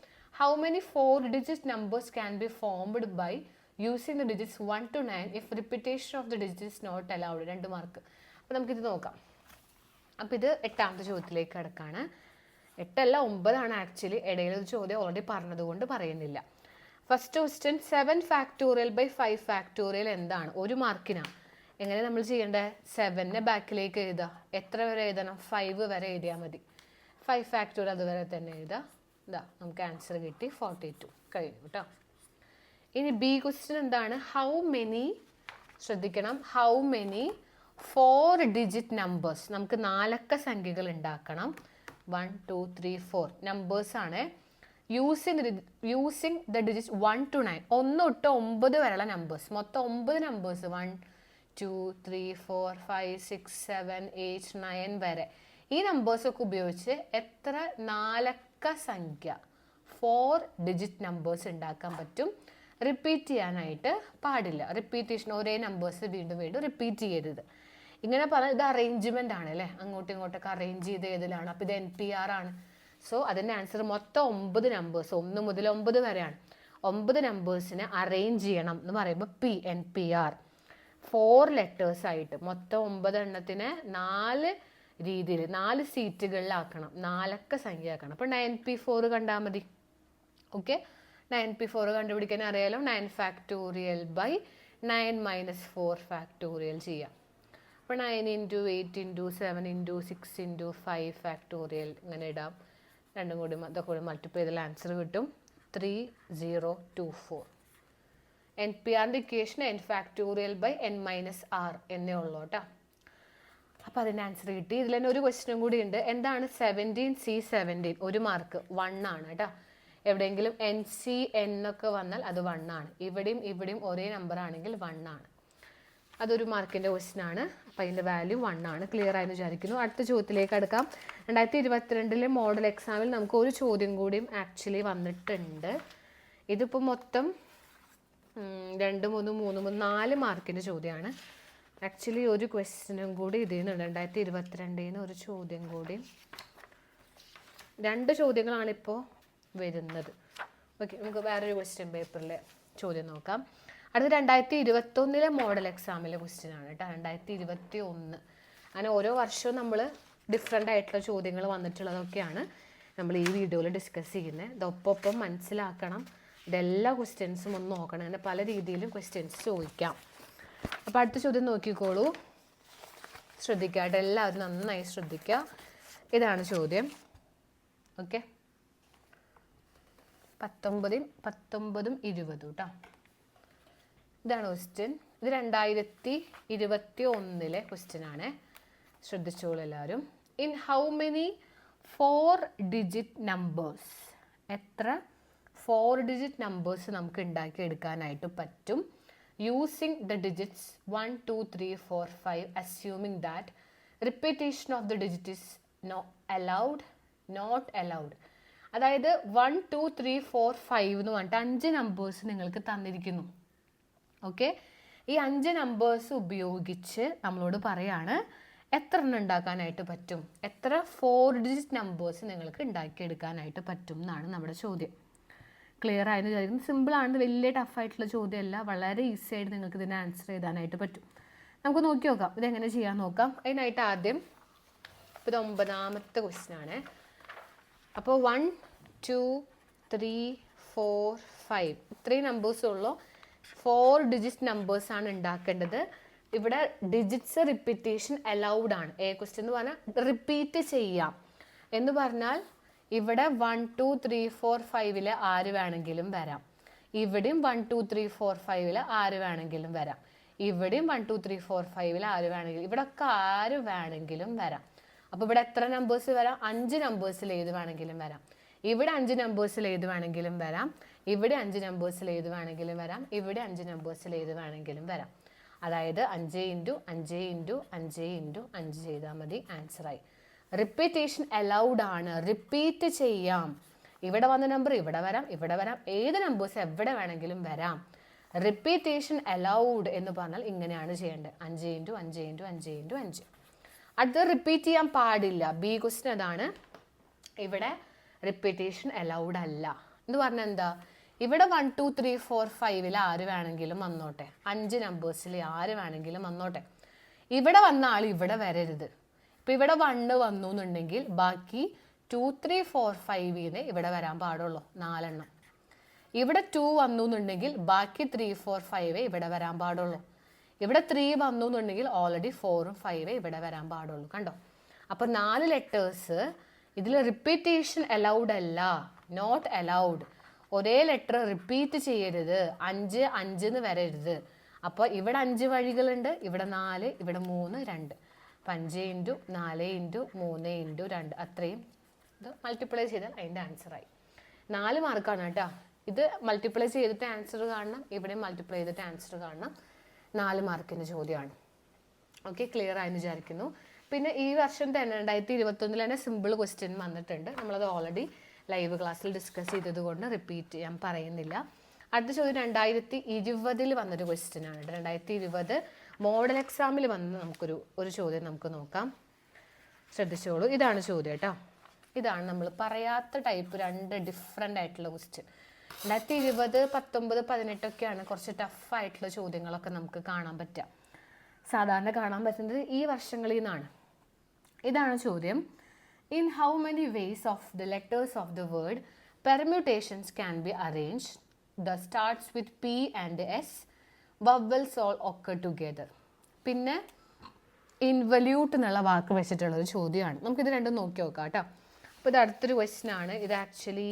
How many 4-digit numbers can be formed by using the digits 1 to 9 if repetition of the digits is not allowed? 2 mark. അപ്പോൾ നമുക്കിത് നോക്കാം. അപ്പോൾ ഇത് 8ാമത്തെ ചോദ്യത്തിലേക്ക് കിടക്കാണ്. 8 അല്ല 9 ആണ് ആക്ച്വലി. ഇടയിലൊരു ചോദ്യം ഓൾറെഡി പറഞ്ഞതുകൊണ്ട് പറയുന്നില്ല. First question 7 factorial by 5 factorial എന്താണ്? 1 മാർക്കിനാണ്. എങ്ങനെ നമ്മൾ ചെയ്യേണ്ടത്? 7നെ ബാക്കിലേക്ക് എഴുതുക. എത്ര വരെ എഴുതണം? 5 വരെ എഴുതിയാൽ മതി. 5 ഫാക്ടോറിയൽ അതുവരെ തന്നെ എഴുതുക. ഇതാ നമുക്ക് ആൻസർ കിട്ടി, 42. കഴിഞ്ഞു കേട്ടോ. ഇനി ബി ക്വസ്റ്റ്യൻ എന്താണ്? ഹൗ മെനി, ശ്രദ്ധിക്കണം, ഹൗ മെനി 4-digit numbers, നമുക്ക് 4 അക്ക സംഖ്യകൾ ഉണ്ടാക്കണം. 1 2 3 4 നമ്പേഴ്സ് ആണ്. യൂസിങ് ദ ഡിജിറ്റ്സ് 1 to 9, 1 തൊട്ട് 9 വരെയുള്ള നമ്പേഴ്സ്. മൊത്തം 9 നമ്പേഴ്സ്, 1 2 3 4 5 6 7 8 9 വരെ. ഈ നമ്പേഴ്സൊക്കെ ഉപയോഗിച്ച് എത്ര 4 അക്ക സംഖ്യ 4-digit നമ്പേഴ്സ് ഉണ്ടാക്കാൻ പറ്റും? റിപ്പീറ്റ് ചെയ്യാനായിട്ട് പാടില്ല. റിപ്പീറ്റേഷൻ, ഒരേ നമ്പേഴ്സ് വീണ്ടും വീണ്ടും റിപ്പീറ്റ് ചെയ്യരുത്. ഇങ്ങനെ പറഞ്ഞാൽ ഇത് അറേഞ്ച്മെൻ്റ് ആണ് അല്ലേ? അങ്ങോട്ടും ഇങ്ങോട്ടൊക്കെ അറേഞ്ച് ചെയ്ത് ഏതിലാണ്. അപ്പോൾ ഇത് NPR ആണ്. സോ അതിൻ്റെ ആൻസർ മൊത്തം 9 നമ്പേഴ്സ്, 1 മുതൽ 9 വരെയാണ്. 9 നമ്പേഴ്സിനെ അറേഞ്ച് ചെയ്യണം എന്ന് പറയുമ്പോൾ NPR 4 ലെറ്റേഴ്സ് ആയിട്ട് മൊത്തം 9 എണ്ണത്തിനെ 4 രീതിയിൽ 4 സീറ്റുകളിലാക്കണം. 4 അക്ക സംഖ്യ ആക്കണം. അപ്പോൾ 9P4 കണ്ടാൽ മതി. ഓക്കെ, 9P4 കണ്ടുപിടിക്കാൻ അറിയാലോ. 9 ഫാക്ടോറിയൽ ബൈ 9 - 4 ഫാക്ടോറിയൽ ചെയ്യാം. അപ്പോൾ 9 × 8 × 7 × 6 × 5 ഫാക്ടോറിയൽ ഇങ്ങനെ ഇടാം. രണ്ടും കൂടി ഇതൊക്കെ കൂടി മൾട്ടിപ്ലൈ ചെയ്താൽ ആൻസർ കിട്ടും 3024. NPRൻ്റെ equation n factorial by n - r എന്നേ ഉള്ളൂ കേട്ടോ. അപ്പോൾ അതിൻ്റെ ആൻസർ കിട്ടി. ഇതിൽ തന്നെ ഒരു ക്വസ്റ്റ്യനും കൂടി ഉണ്ട്. എന്താണ് 17C17? 1 മാർക്ക്, 1 ആണ് കേട്ടോ. എവിടെയെങ്കിലും NCN ഒക്കെ വന്നാൽ അത് 1 ആണ്. ഇവിടെയും ഒരേ നമ്പർ ആണെങ്കിൽ 1 ആണ്. അതൊരു മാർക്കിൻ്റെ ക്വസ്റ്റ്യൻ ആണ്. അപ്പോൾ അതിൻ്റെ വാല്യൂ 1 ആണ്. ക്ലിയർ ആയെന്ന് വിചാരിക്കുന്നു. അടുത്ത ചോദ്യത്തിലേക്ക് അടുക്കാം. 2022 മോഡൽ എക്സാമിൽ നമുക്ക് ഒരു ചോദ്യം കൂടിയും ആക്ച്വലി വന്നിട്ടുണ്ട്. ഇതിപ്പോൾ മൊത്തം 2 3 3 4 മാർക്കിൻ്റെ ചോദ്യമാണ്. ആക്ച്വലി ഒരു ക്വസ്റ്റ്യനും കൂടി ഇതിൽ നിന്നുണ്ട്. 2022 ഒരു ചോദ്യം കൂടി, 2 ചോദ്യങ്ങളാണിപ്പോൾ വരുന്നത്. ഓക്കെ, നമുക്ക് വേറൊരു ക്വസ്റ്റ്യൻ പേപ്പറിലെ ചോദ്യം നോക്കാം. അടുത്ത 2021 മോഡൽ എക്സാമിലെ ക്വസ്റ്റ്യൻ ആണ് കേട്ടോ. 2021 അങ്ങനെ ഓരോ വർഷവും നമ്മൾ ഡിഫറെൻ്റ് ആയിട്ടുള്ള ചോദ്യങ്ങൾ വന്നിട്ടുള്ളതൊക്കെയാണ് നമ്മൾ ഈ വീഡിയോയിൽ ഡിസ്കസ് ചെയ്യുന്നത്. ഇതൊപ്പം മനസ്സിലാക്കണം. ഇതെല്ലാ ക്വസ്റ്റ്യൻസും ഒന്ന് നോക്കണം. അങ്ങനെ പല രീതിയിലും ക്വസ്റ്റ്യൻസ് ചോദിക്കാം. അപ്പോൾ അടുത്ത ചോദ്യം നോക്കിക്കോളൂ, ശ്രദ്ധിക്കുക കേട്ടോ, എല്ലാവരും നന്നായി ശ്രദ്ധിക്കുക. ഇതാണ് ചോദ്യം. ഓക്കെ, 19, 20 കേട്ടോ. ഇതാണ് ക്വസ്റ്റ്യൻ. ഇത് 2021 ക്വസ്റ്റ്യൻ ആണ്. ശ്രദ്ധിച്ചോളൂ എല്ലാവരും. In how many 4 digit numbers, എത്ര 4 ഡിജിറ്റ് നമ്പേഴ്സ് നമുക്ക് ഉണ്ടാക്കിയെടുക്കാനായിട്ട് പറ്റും using the digits 1, 2, 3, 4, 5 assuming that repetition of the digit is not allowed. അതായത് 1, 2, 3, 4, 5 എന്ന് പറഞ്ഞിട്ട് 5 നമ്പേഴ്സ് നിങ്ങൾക്ക് തന്നിരിക്കുന്നു. ഓക്കെ, ഈ 5 നമ്പേഴ്സ് ഉപയോഗിച്ച് നമ്മളോട് പറയാണ് എത്ര എണ്ണം ഉണ്ടാക്കാനായിട്ട് പറ്റും, എത്ര 4 ഡിജിറ്റ് നമ്പേഴ്സ് നിങ്ങൾക്ക് ഉണ്ടാക്കിയെടുക്കാനായിട്ട് പറ്റും എന്നാണ് നമ്മുടെ ചോദ്യം. ക്ലിയർ ആയെന്ന് വിചാരിക്കുന്നു. സിമ്പിളാണ്, വലിയ ടഫായിട്ടുള്ള ചോദ്യമല്ല, വളരെ ഈസി ആയിട്ട് നിങ്ങൾക്ക് ഇതിനെ ആൻസർ ചെയ്താനായിട്ട് പറ്റും. നമുക്ക് നോക്കി നോക്കാം ഇതെങ്ങനെ ചെയ്യാൻ നോക്കാം. അതിനായിട്ട് ആദ്യം ഇത് 9ാമത്തെ ക്വസ്റ്റ്യൻ ആണ്. അപ്പോൾ 1, 2, 3, 4, 5 ഇത്രയും നമ്പേഴ്സുള്ളൂ. 4 ഡിജിറ്റ് നമ്പേഴ്സാണ് ഉണ്ടാക്കേണ്ടത്. ഇവിടെ ഡിജിറ്റ്സ് റിപ്പീറ്റേഷൻ അലൗഡ് ആണ്. ക്വസ്റ്റ്യൻ എന്ന് പറഞ്ഞാൽ റിപ്പീറ്റ് ചെയ്യാം എന്ന് പറഞ്ഞാൽ ഇവിടെ 1, 2, 3, 4, 5 ആര് വേണമെങ്കിലും വരാം. ഇവിടെയും 1, 2, 3, 4, 5 ആര് വേണമെങ്കിലും വരാം. ഇവിടെയും 1, 2, 3, 4, 5 ആര് വേണമെങ്കിലും, ഇവിടെ ഒക്കെ ആര് വേണമെങ്കിലും വരാം. അപ്പോൾ ഇവിടെ എത്ര നമ്പേഴ്സ് വരാം? 5 നമ്പേഴ്സിൽ ഏത് വേണമെങ്കിലും വരാം. ഇവിടെ 5 നമ്പേഴ്സിൽ ഏത് വേണമെങ്കിലും വരാം. ഇവിടെ 5 നമ്പേഴ്സിൽ ഏത് വേണമെങ്കിലും വരാം. ഇവിടെ 5 നമ്പേഴ്സിൽ ഏത് വേണമെങ്കിലും വരാം. അതായത് 5 × 5 × 5 × 5 ചെയ്താൽ മതി, ആൻസറായി. റിപ്പീറ്റേഷൻ അലൗഡ് ആണ്, റിപ്പീറ്റ് ചെയ്യാം. ഇവിടെ വന്ന നമ്പർ ഇവിടെ വരാം, ഇവിടെ വരാം, ഏത് നമ്പേഴ്സ് എവിടെ വേണമെങ്കിലും വരാം. റിപ്പീറ്റേഷൻ അലൗഡ് എന്ന് പറഞ്ഞാൽ ഇങ്ങനെയാണ് ചെയ്യേണ്ടത്. 5 × 5 × 5 × 5. അടുത്തത് റിപ്പീറ്റ് ചെയ്യാൻ പാടില്ല. ബി ക്വസ്റ്റ്യൻ അതാണ്. ഇവിടെ റിപ്പീറ്റേഷൻ അലൗഡ് അല്ല എന്ന് പറഞ്ഞാൽ എന്താ? ഇവിടെ 1, 2, 3, 4, 5 ആര് വേണമെങ്കിലും വന്നോട്ടെ, 5 നമ്പേഴ്സിൽ ആര് വേണമെങ്കിലും വന്നോട്ടെ. ഇവിടെ വന്ന ആൾ ഇവിടെ വരരുത്. ഇപ്പം ഇവിടെ 1 വന്നു എന്നുണ്ടെങ്കിൽ ബാക്കി 2, 3, 4, 5 ഇവിടെ വരാൻ പാടുള്ളൂ, 4 എണ്ണം. ഇവിടെ 2 വന്നു എന്നുണ്ടെങ്കിൽ ബാക്കി 3, 4, 5 ഇവിടെ വരാൻ പാടുള്ളൂ. ഇവിടെ 3 വന്നു എന്നുണ്ടെങ്കിൽ ഓൾറെഡി 4ഉം 5 ഇവിടെ വരാൻ പാടുള്ളൂ. കണ്ടോ? അപ്പോൾ 4 ലെറ്റേഴ്സ് ഇതിൽ റിപ്പീറ്റേഷൻ അലൗഡ് അല്ല, നോട്ട് അലൗഡ്. ഒരേ ലെറ്റർ റിപ്പീറ്റ് ചെയ്യരുത്, 5, 5 എന്ന് വരരുത്. അപ്പോൾ ഇവിടെ 5 വഴികളുണ്ട്, ഇവിടെ 4, ഇവിടെ 3, 2. 5 × 4 × 3 × 2 അത്രയും ഇത് മൾട്ടിപ്ലൈ ചെയ്താൽ അതിൻ്റെ ആൻസറായി. 4 മാർക്കാണ് കേട്ടോ. ഇത് മൾട്ടിപ്ലൈ ചെയ്തിട്ട് ആൻസർ കാണണം, ഇവിടെ മൾട്ടിപ്ലൈ ചെയ്തിട്ട് ആൻസർ കാണണം. 4 മാർക്കിൻ്റെ ചോദ്യമാണ്. ഓക്കെ, ക്ലിയർ ആയെന്ന് വിചാരിക്കുന്നു. പിന്നെ ഈ വർഷം തന്നെ 2021 തന്നെ സിമ്പിൾ ക്വസ്റ്റ്യൻ വന്നിട്ടുണ്ട്. നമ്മളത് ഓൾറെഡി ലൈവ് ക്ലാസ്സിൽ ഡിസ്കസ് ചെയ്തത് കൊണ്ട് റിപ്പീറ്റ് ചെയ്യാൻ പറയുന്നില്ല. അടുത്ത ചോദ്യം 2020 വന്നൊരു ക്വസ്റ്റ്യൻ ആണ്. 2020 മോഡൽ എക്സാമിൽ വന്ന് ഒരു ചോദ്യം നമുക്ക് നോക്കാം. ശ്രദ്ധിച്ചോളൂ, ഇതാണ് ചോദ്യം കേട്ടോ. ഇതാണ് നമ്മൾ പറയാത്ത ടൈപ്പ് 2 ഡിഫറെൻ്റ് ആയിട്ടുള്ള ക്വസ്റ്റ്യൻ. 2020, 19, 18 ഒക്കെയാണ് കുറച്ച് ടഫായിട്ടുള്ള ചോദ്യങ്ങളൊക്കെ നമുക്ക് കാണാൻ പറ്റുക. സാധാരണ കാണാൻ പറ്റുന്നത് ഈ വർഷങ്ങളിൽ നിന്നാണ്. ഇതാണ് ചോദ്യം. In how many ways of the letters of the word permutations can be arranged? The starts with P and S. Vowels all occur together. പിന്നെ ഇൻവല്യൂട്ട് എന്നുള്ള വാക്ക് വെച്ചിട്ടുള്ളൊരു ചോദ്യമാണ്. നമുക്കിത് രണ്ടും നോക്കി നോക്കാം കേട്ടോ. അപ്പോൾ ഇത് അടുത്തൊരു ക്വസ്റ്റ്യൻ ആണ്. ഇത് ആക്ച്വലി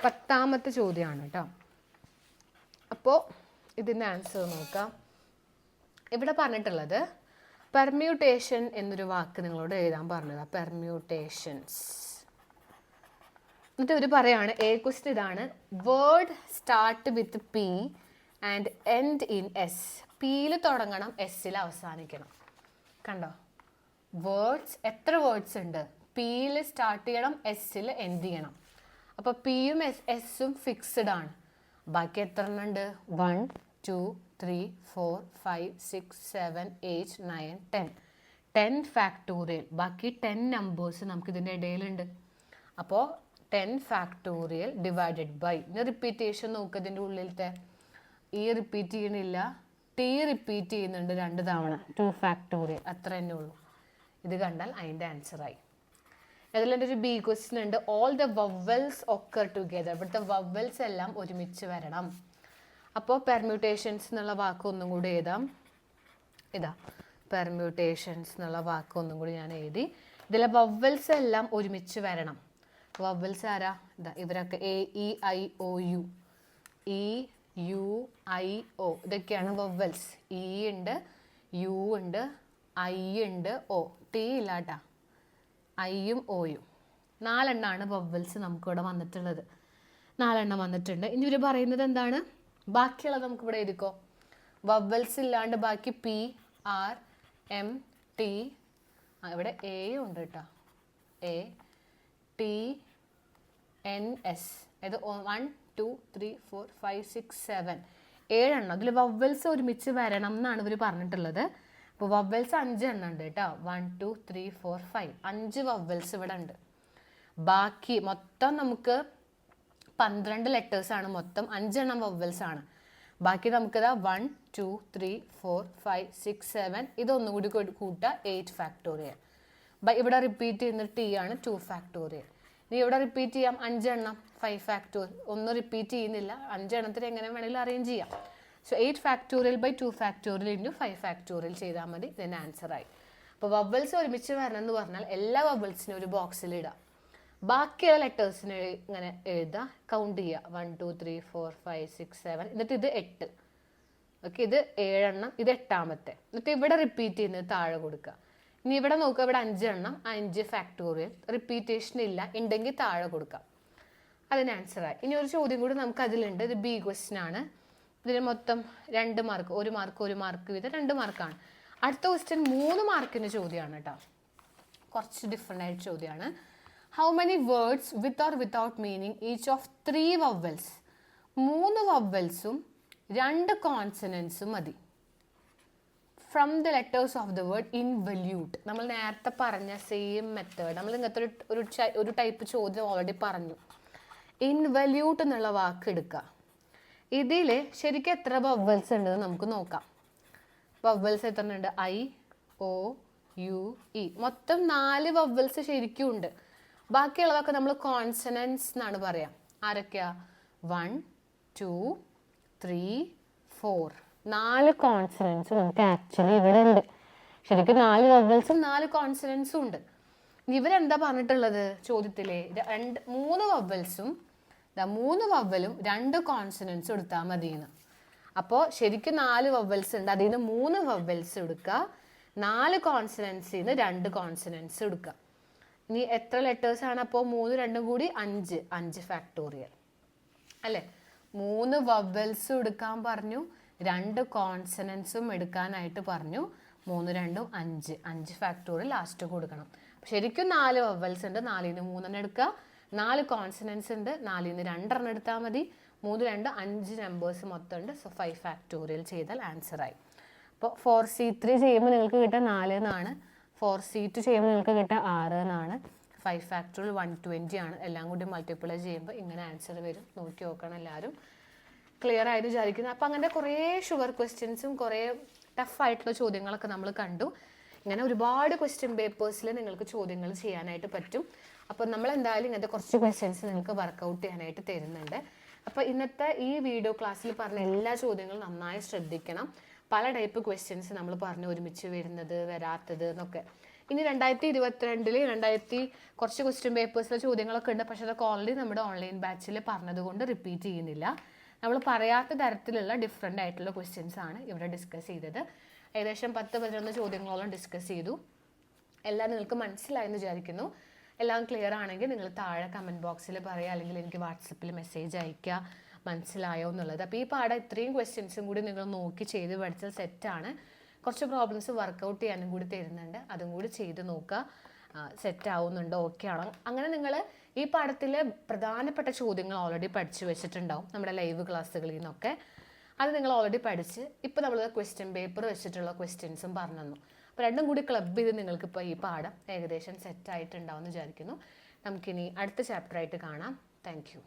10ാമത്തെ ചോദ്യമാണ് കേട്ടോ. അപ്പോൾ ഇതിൻ്റെ ആൻസർ നോക്കാം. ഇവിടെ പറഞ്ഞിട്ടുള്ളത് പെർമ്യൂട്ടേഷൻ എന്നൊരു വാക്ക് നിങ്ങളോട് എഴുതാൻ പറഞ്ഞതാണ്. പെർമ്യൂട്ടേഷൻസ്. എന്നിട്ട് ഇവർ പറയാണ്, ക്വസ്റ്റ്യൻ ഇതാണ്: word start with P and end in S. പിയിൽ തുടങ്ങണം, എസ്സിൽ അവസാനിക്കണം. കണ്ടോ? വേർഡ്സ് എത്ര വേർഡ്സ് ഉണ്ട്? പിയിൽ സ്റ്റാർട്ട് ചെയ്യണം, എസ്സിൽ എൻഡ് ചെയ്യണം. അപ്പോൾ പിയും എസ്സും ഫിക്സ്ഡ് ആണ്. ബാക്കി എത്ര എണ്ണം ഉണ്ട്? 1, 2, 3, 4, 5, 6, 7, 8, 9, 10. 10 ഫാക്ടോറിയൽ. ബാക്കി 10 നമ്പേഴ്സ് നമുക്ക് ഇതിൻ്റെ ഇടയിലുണ്ട്. അപ്പോൾ 10 ഫാക്ടോറിയൽ ഡിവൈഡഡ് ബൈ, ഇനി റിപ്പീറ്റേഷൻ നോക്കുക. ഇതിൻ്റെ ഉള്ളിലത്തെ ഈ റിപ്പീറ്റ് ചെയ്യണില്ല, ടി റിപ്പീറ്റ് ചെയ്യുന്നുണ്ട് 2 തവണ. 2 ഫാക്ടോറിയൽ, അത്ര തന്നെ ഉള്ളൂ. ഇത് കണ്ടാൽ അതിൻ്റെ ആൻസറായി. അതിലെൻ്റെ ഒരു ബി ക്വസ്റ്റ്യൻ ഉണ്ട്, all the vowels occur together. ഇവിടുത്തെ വവൽസ് എല്ലാം ഒരുമിച്ച് വരണം. അപ്പോൾ പെർമ്യൂട്ടേഷൻസ് എന്നുള്ള വാക്ക് ഒന്നും കൂടി എഴുതാം. ഇതാ പെർമ്യൂട്ടേഷൻസ് എന്നുള്ള വാക്ക് ഒന്നും കൂടി ഞാൻ എഴുതി. ഇതിലെ വവൽസ് എല്ലാം ഒരുമിച്ച് വരണം. വവൽസ് ആരാ? ഇതാ ഇവരൊക്കെ A E I O U, E U I O, ഇതൊക്കെയാണ് വവൽസ്. ഇ ഉണ്ട്, യു ഉണ്ട്, ഐ ഉണ്ട്, ഒ. ടി ഇല്ല കേട്ടാ, ഐയും ഒയും. 4 എണ്ണമാണ് വവൽസ് നമുക്കിവിടെ വന്നിട്ടുള്ളത്. 4 എണ്ണം വന്നിട്ടുണ്ട്. ഇനി ഇവർ പറയുന്നത് എന്താണ്? ബാക്കിയുള്ളത് നമുക്കിവിടെ എഴുതിക്കോ. വവൽസ് ഇല്ലാണ്ട് ബാക്കി പി, ആർ, എം, ടി, ഇവിടെ എയും ഉണ്ട് കേട്ടോ, എ, ടി, എൻ, എസ്. ഇത് 1 2 3 4 5 6 7 7 എണ്ണം. അതിൽ വവൽസ് ഒരുമിച്ച് വരണം എന്നാണ് ഇവർ പറഞ്ഞിട്ടുള്ളത്. അപ്പോൾ വവൽസ് 5 എണ്ണം ഉണ്ട് കേട്ടോ. 1 2 3 4 5 5 വവൽസ് ഇവിടെ ഉണ്ട്. ബാക്കി മൊത്തം നമുക്ക് 12 ലെറ്റേഴ്സാണ് മൊത്തം. 5 എണ്ണം വവൽസ് ആണ്. ബാക്കി നമുക്കിതാ 1 2 3 4 5 6 7 ഇതൊന്നും കൂടി കൂട്ടുക 8 ഫാക്ടോറിയൽ. ഇവിടെ റിപ്പീറ്റ് ചെയ്യുന്ന ടി ആണ് 2 ഫാക്ടോറിയൽ. ഇനി ഇവിടെ റിപ്പീറ്റ് ചെയ്യാം 5 എണ്ണം 5 ഫാക്ടോറിയൽ. ഒന്നും റിപ്പീറ്റ് ചെയ്യുന്നില്ല, 5 എണ്ണത്തിന് എങ്ങനെ വേണമെങ്കിലും അറേഞ്ച് ചെയ്യാം. So 8 factorial by 2 factorial into 5 factorial ചെയ്താൽ മതി. ഇതിൻ്റെ ആൻസറായി. അപ്പോൾ വവൽസ് ഒരുമിച്ച് വരണം എന്ന് പറഞ്ഞാൽ എല്ലാ വവൽസിനും ഒരു ബോക്സിൽ ഇടാം. ബാക്കിയുള്ള ലെറ്റേഴ്സിന് ഇങ്ങനെ എഴുതുക, കൗണ്ട് ചെയ്യുക. 1 2 3 4 5 6 7 എന്നിട്ട് ഇത് 8. ഓക്കെ, ഇത് 7 എണ്ണം, ഇത് 8ാമത്തെ. എന്നിട്ട് ഇവിടെ റിപ്പീറ്റ് ചെയ്യുന്നത് താഴെ കൊടുക്കുക. ഇനി ഇവിടെ നോക്കുക, ഇവിടെ 5 എണ്ണം, 5 ഫാക്ടോറിയൽ. റിപ്പീറ്റേഷൻ ഇല്ല, ഉണ്ടെങ്കിൽ താഴെ കൊടുക്കാം. അതിന് ആൻസറായി. ഇനി ഒരു ചോദ്യം കൂടി നമുക്ക് അതിലുണ്ട്. ഇത് ബി ക്വസ്റ്റ്യൻ ആണ്. ഇതിന് മൊത്തം 2 മാർക്ക്, 1 മാർക്ക് 1 മാർക്ക് വീതം 2 മാർക്കാണ്. അടുത്ത ക്വസ്റ്റ്യൻ 3 മാർക്കിൻ്റെ ചോദ്യമാണ് കേട്ടോ. കുറച്ച് ഡിഫറെൻ്റ് ആയിട്ട് ചോദ്യമാണ്. How many words with or without meaning each of 3 vowels? 3 വവൽസും 2 കോൺസണൻസും മതി. From the letters of the word involute. നമ്മൾ നേരത്തെ പറഞ്ഞ സെയിം മെത്തേഡ്. നമ്മൾ ഇങ്ങനത്തെ ഒരു ടൈപ്പ് ചോദ്യം ഓൾറെഡി പറഞ്ഞു. ഇൻവല്യൂട്ട് എന്നുള്ള വാക്ക് എടുക്കുക. ഇതിൽ ശരിക്കും എത്ര വവൽസ് ഉണ്ടെന്ന് നമുക്ക് നോക്കാം. വവൽസ് എത്ര ഉണ്ട്? I, O, U, E. മൊത്തം 4 വവൽസ് ശരിക്കും ഉണ്ട്. ബാക്കിയുള്ളതൊക്കെ നമ്മൾ കോൺസണൻസ് എന്നാണ് പറയാം. ആരൊക്കെയാ? 1 2 3 4 4 കോൺസണൻസ് നമുക്ക് ആക്ച്വലി ഇവിടെ ഉണ്ട്. ശരിക്കും 4 വവൽസും 4 കോൺസണൻസും ഉണ്ട്. ഇവരെന്താ പറഞ്ഞിട്ടുള്ളത് ചോദ്യത്തിലെ? 3 വവൽസും 3 വവലും 2 കോൺസണൻസും എടുത്താൽ മതിയെന്ന്. അപ്പോൾ ശരിക്കും 4 വവൽസ് ഉണ്ട്, അതിൽ നിന്ന് 3 വവൽസ് എടുക്കുക. 4 കോൺസണൻസിൽ നിന്ന് 2 കോൺസണൻസ് എടുക്കുക. ഇനി എത്ര ലെറ്റേഴ്സ് ആണ്? അപ്പോൾ 3 2 കൂടി 5, 5 ഫാക്ടോറിയൽ അല്ലേ? 3 വവൽസും എടുക്കാൻ പറഞ്ഞു, 2 കോൺസണൻസും എടുക്കാനായിട്ട് പറഞ്ഞു. 3 2 5, 5 ഫാക്ടോറിയൽ ലാസ്റ്റ് കൊടുക്കണം. ശരിക്കും 4 വവൽസ് ഉണ്ട്, 4ൽ നിന്ന് 3 എണ്ണം എടുക്കുക. 4 കോൺസണൻസ് ഉണ്ട്, 4ൽ നിന്ന് 2 എണ്ണം എടുത്താൽ മതി. 3 2 5 നമ്പേഴ്സ് മൊത്തം ഉണ്ട്. സോ 5 ഫാക്ടോറിയൽ ചെയ്താൽ ആൻസറായി. അപ്പോൾ 4C3 ചെയ്യുമ്പോൾ നിങ്ങൾക്ക് കിട്ടുക 4 എന്നാണ്. 4C2 ചെയ്യുമ്പോൾ നിങ്ങൾക്ക് കിട്ടുക 6 എന്നാണ്. 5 ഫാക്ടോറിയൽ 120 ആണ്. എല്ലാം കൂടി മൾട്ടിപ്ലൈ ചെയ്യുമ്പോൾ ഇങ്ങനെ ആൻസർ വരും. നോക്കി നോക്കണം എല്ലാവരും. ക്ലിയർ ആയിട്ട് വിചാരിക്കുന്നു. അപ്പം അങ്ങനെ കുറേ ഷുഗർ ക്വസ്റ്റ്യൻസും കുറേ ടഫായിട്ടുള്ള ചോദ്യങ്ങളൊക്കെ നമ്മൾ കണ്ടു. ഇങ്ങനെ ഒരുപാട് ക്വസ്റ്റ്യൻ പേപ്പേഴ്സിൽ നിങ്ങൾക്ക് ചോദ്യങ്ങൾ ചെയ്യാനായിട്ട് പറ്റും. അപ്പോൾ നമ്മൾ എന്തായാലും ഇങ്ങനത്തെ കുറച്ച് ക്വസ്റ്റ്യൻസ് നിങ്ങൾക്ക് വർക്കൗട്ട് ചെയ്യാനായിട്ട് തരുന്നുണ്ട്. അപ്പോൾ ഇന്നത്തെ ഈ വീഡിയോ ക്ലാസ്സിൽ പറഞ്ഞ എല്ലാ ചോദ്യങ്ങളും നന്നായി ശ്രദ്ധിക്കണം. പല ടൈപ്പ് ക്വസ്റ്റ്യൻസ് നമ്മൾ പറഞ്ഞു, ഒരുമിച്ച് വരുന്നത് വരാത്തത് എന്നൊക്കെ. ഇനി 2022 കുറച്ച് ക്വസ്റ്റ്യൻ പേപ്പേഴ്സിലെ ചോദ്യങ്ങളൊക്കെ ഉണ്ട്. പക്ഷെ അതൊക്കെ ഓൾറെഡി നമ്മുടെ ഓൺലൈൻ ബാച്ചിൽ പറഞ്ഞതുകൊണ്ട് റിപ്പീറ്റ് ചെയ്യുന്നില്ല. നമ്മൾ പറയാത്ത തരത്തിലുള്ള ഡിഫറെൻ്റ് ആയിട്ടുള്ള ക്വസ്റ്റ്യൻസ് ആണ് ഇവിടെ ഡിസ്കസ് ചെയ്തത്. ഏകദേശം 10-11 ചോദ്യങ്ങളോളം ഡിസ്കസ് ചെയ്തു. എല്ലാം നിങ്ങൾക്ക് മനസ്സിലായെന്ന് വിചാരിക്കുന്നു. എല്ലാം ക്ലിയർ ആണെങ്കിൽ നിങ്ങൾ താഴെ കമൻറ്റ് ബോക്സിൽ പറയുക, അല്ലെങ്കിൽ എനിക്ക് വാട്സപ്പിൽ മെസ്സേജ് അയയ്ക്കുക മനസ്സിലായോ എന്നുള്ളത്. അപ്പോൾ ഈ പാഠം ഇത്രയും ക്വസ്റ്റ്യൻസും കൂടി നിങ്ങൾ നോക്കി ചെയ്ത് പഠിച്ചാൽ സെറ്റാണ്. കുറച്ച് പ്രോബ്ലംസ് വർക്കൗട്ട് ചെയ്യാനും കൂടി തരുന്നുണ്ട്, അതും കൂടി ചെയ്ത് നോക്കുക. സെറ്റ് ആവുന്നുണ്ടോ, ഓക്കെ ആണോ. അങ്ങനെ നിങ്ങൾ ഈ പാഠത്തിലെ പ്രധാനപ്പെട്ട ചോദ്യങ്ങൾ ഓൾറെഡി പഠിച്ചു വെച്ചിട്ടുണ്ടാവും നമ്മുടെ ലൈവ് ക്ലാസ്സുകളിൽ നിന്നൊക്കെ. അത് നിങ്ങൾ ഓൾറെഡി പഠിച്ച് ഇപ്പോൾ നമ്മൾ ക്വസ്റ്റ്യൻ പേപ്പർ വെച്ചിട്ടുള്ള ക്വസ്റ്റ്യൻസും പറഞ്ഞു തന്നു. അപ്പോൾ രണ്ടും കൂടി ക്ലബ് ചെയ്ത് നിങ്ങൾക്കിപ്പോൾ ഈ പാഠം ഏകദേശം സെറ്റായിട്ടുണ്ടാവും എന്ന് വിചാരിക്കുന്നു. നമുക്കിനി അടുത്ത ചാപ്റ്ററായിട്ട് കാണാം. Thank you.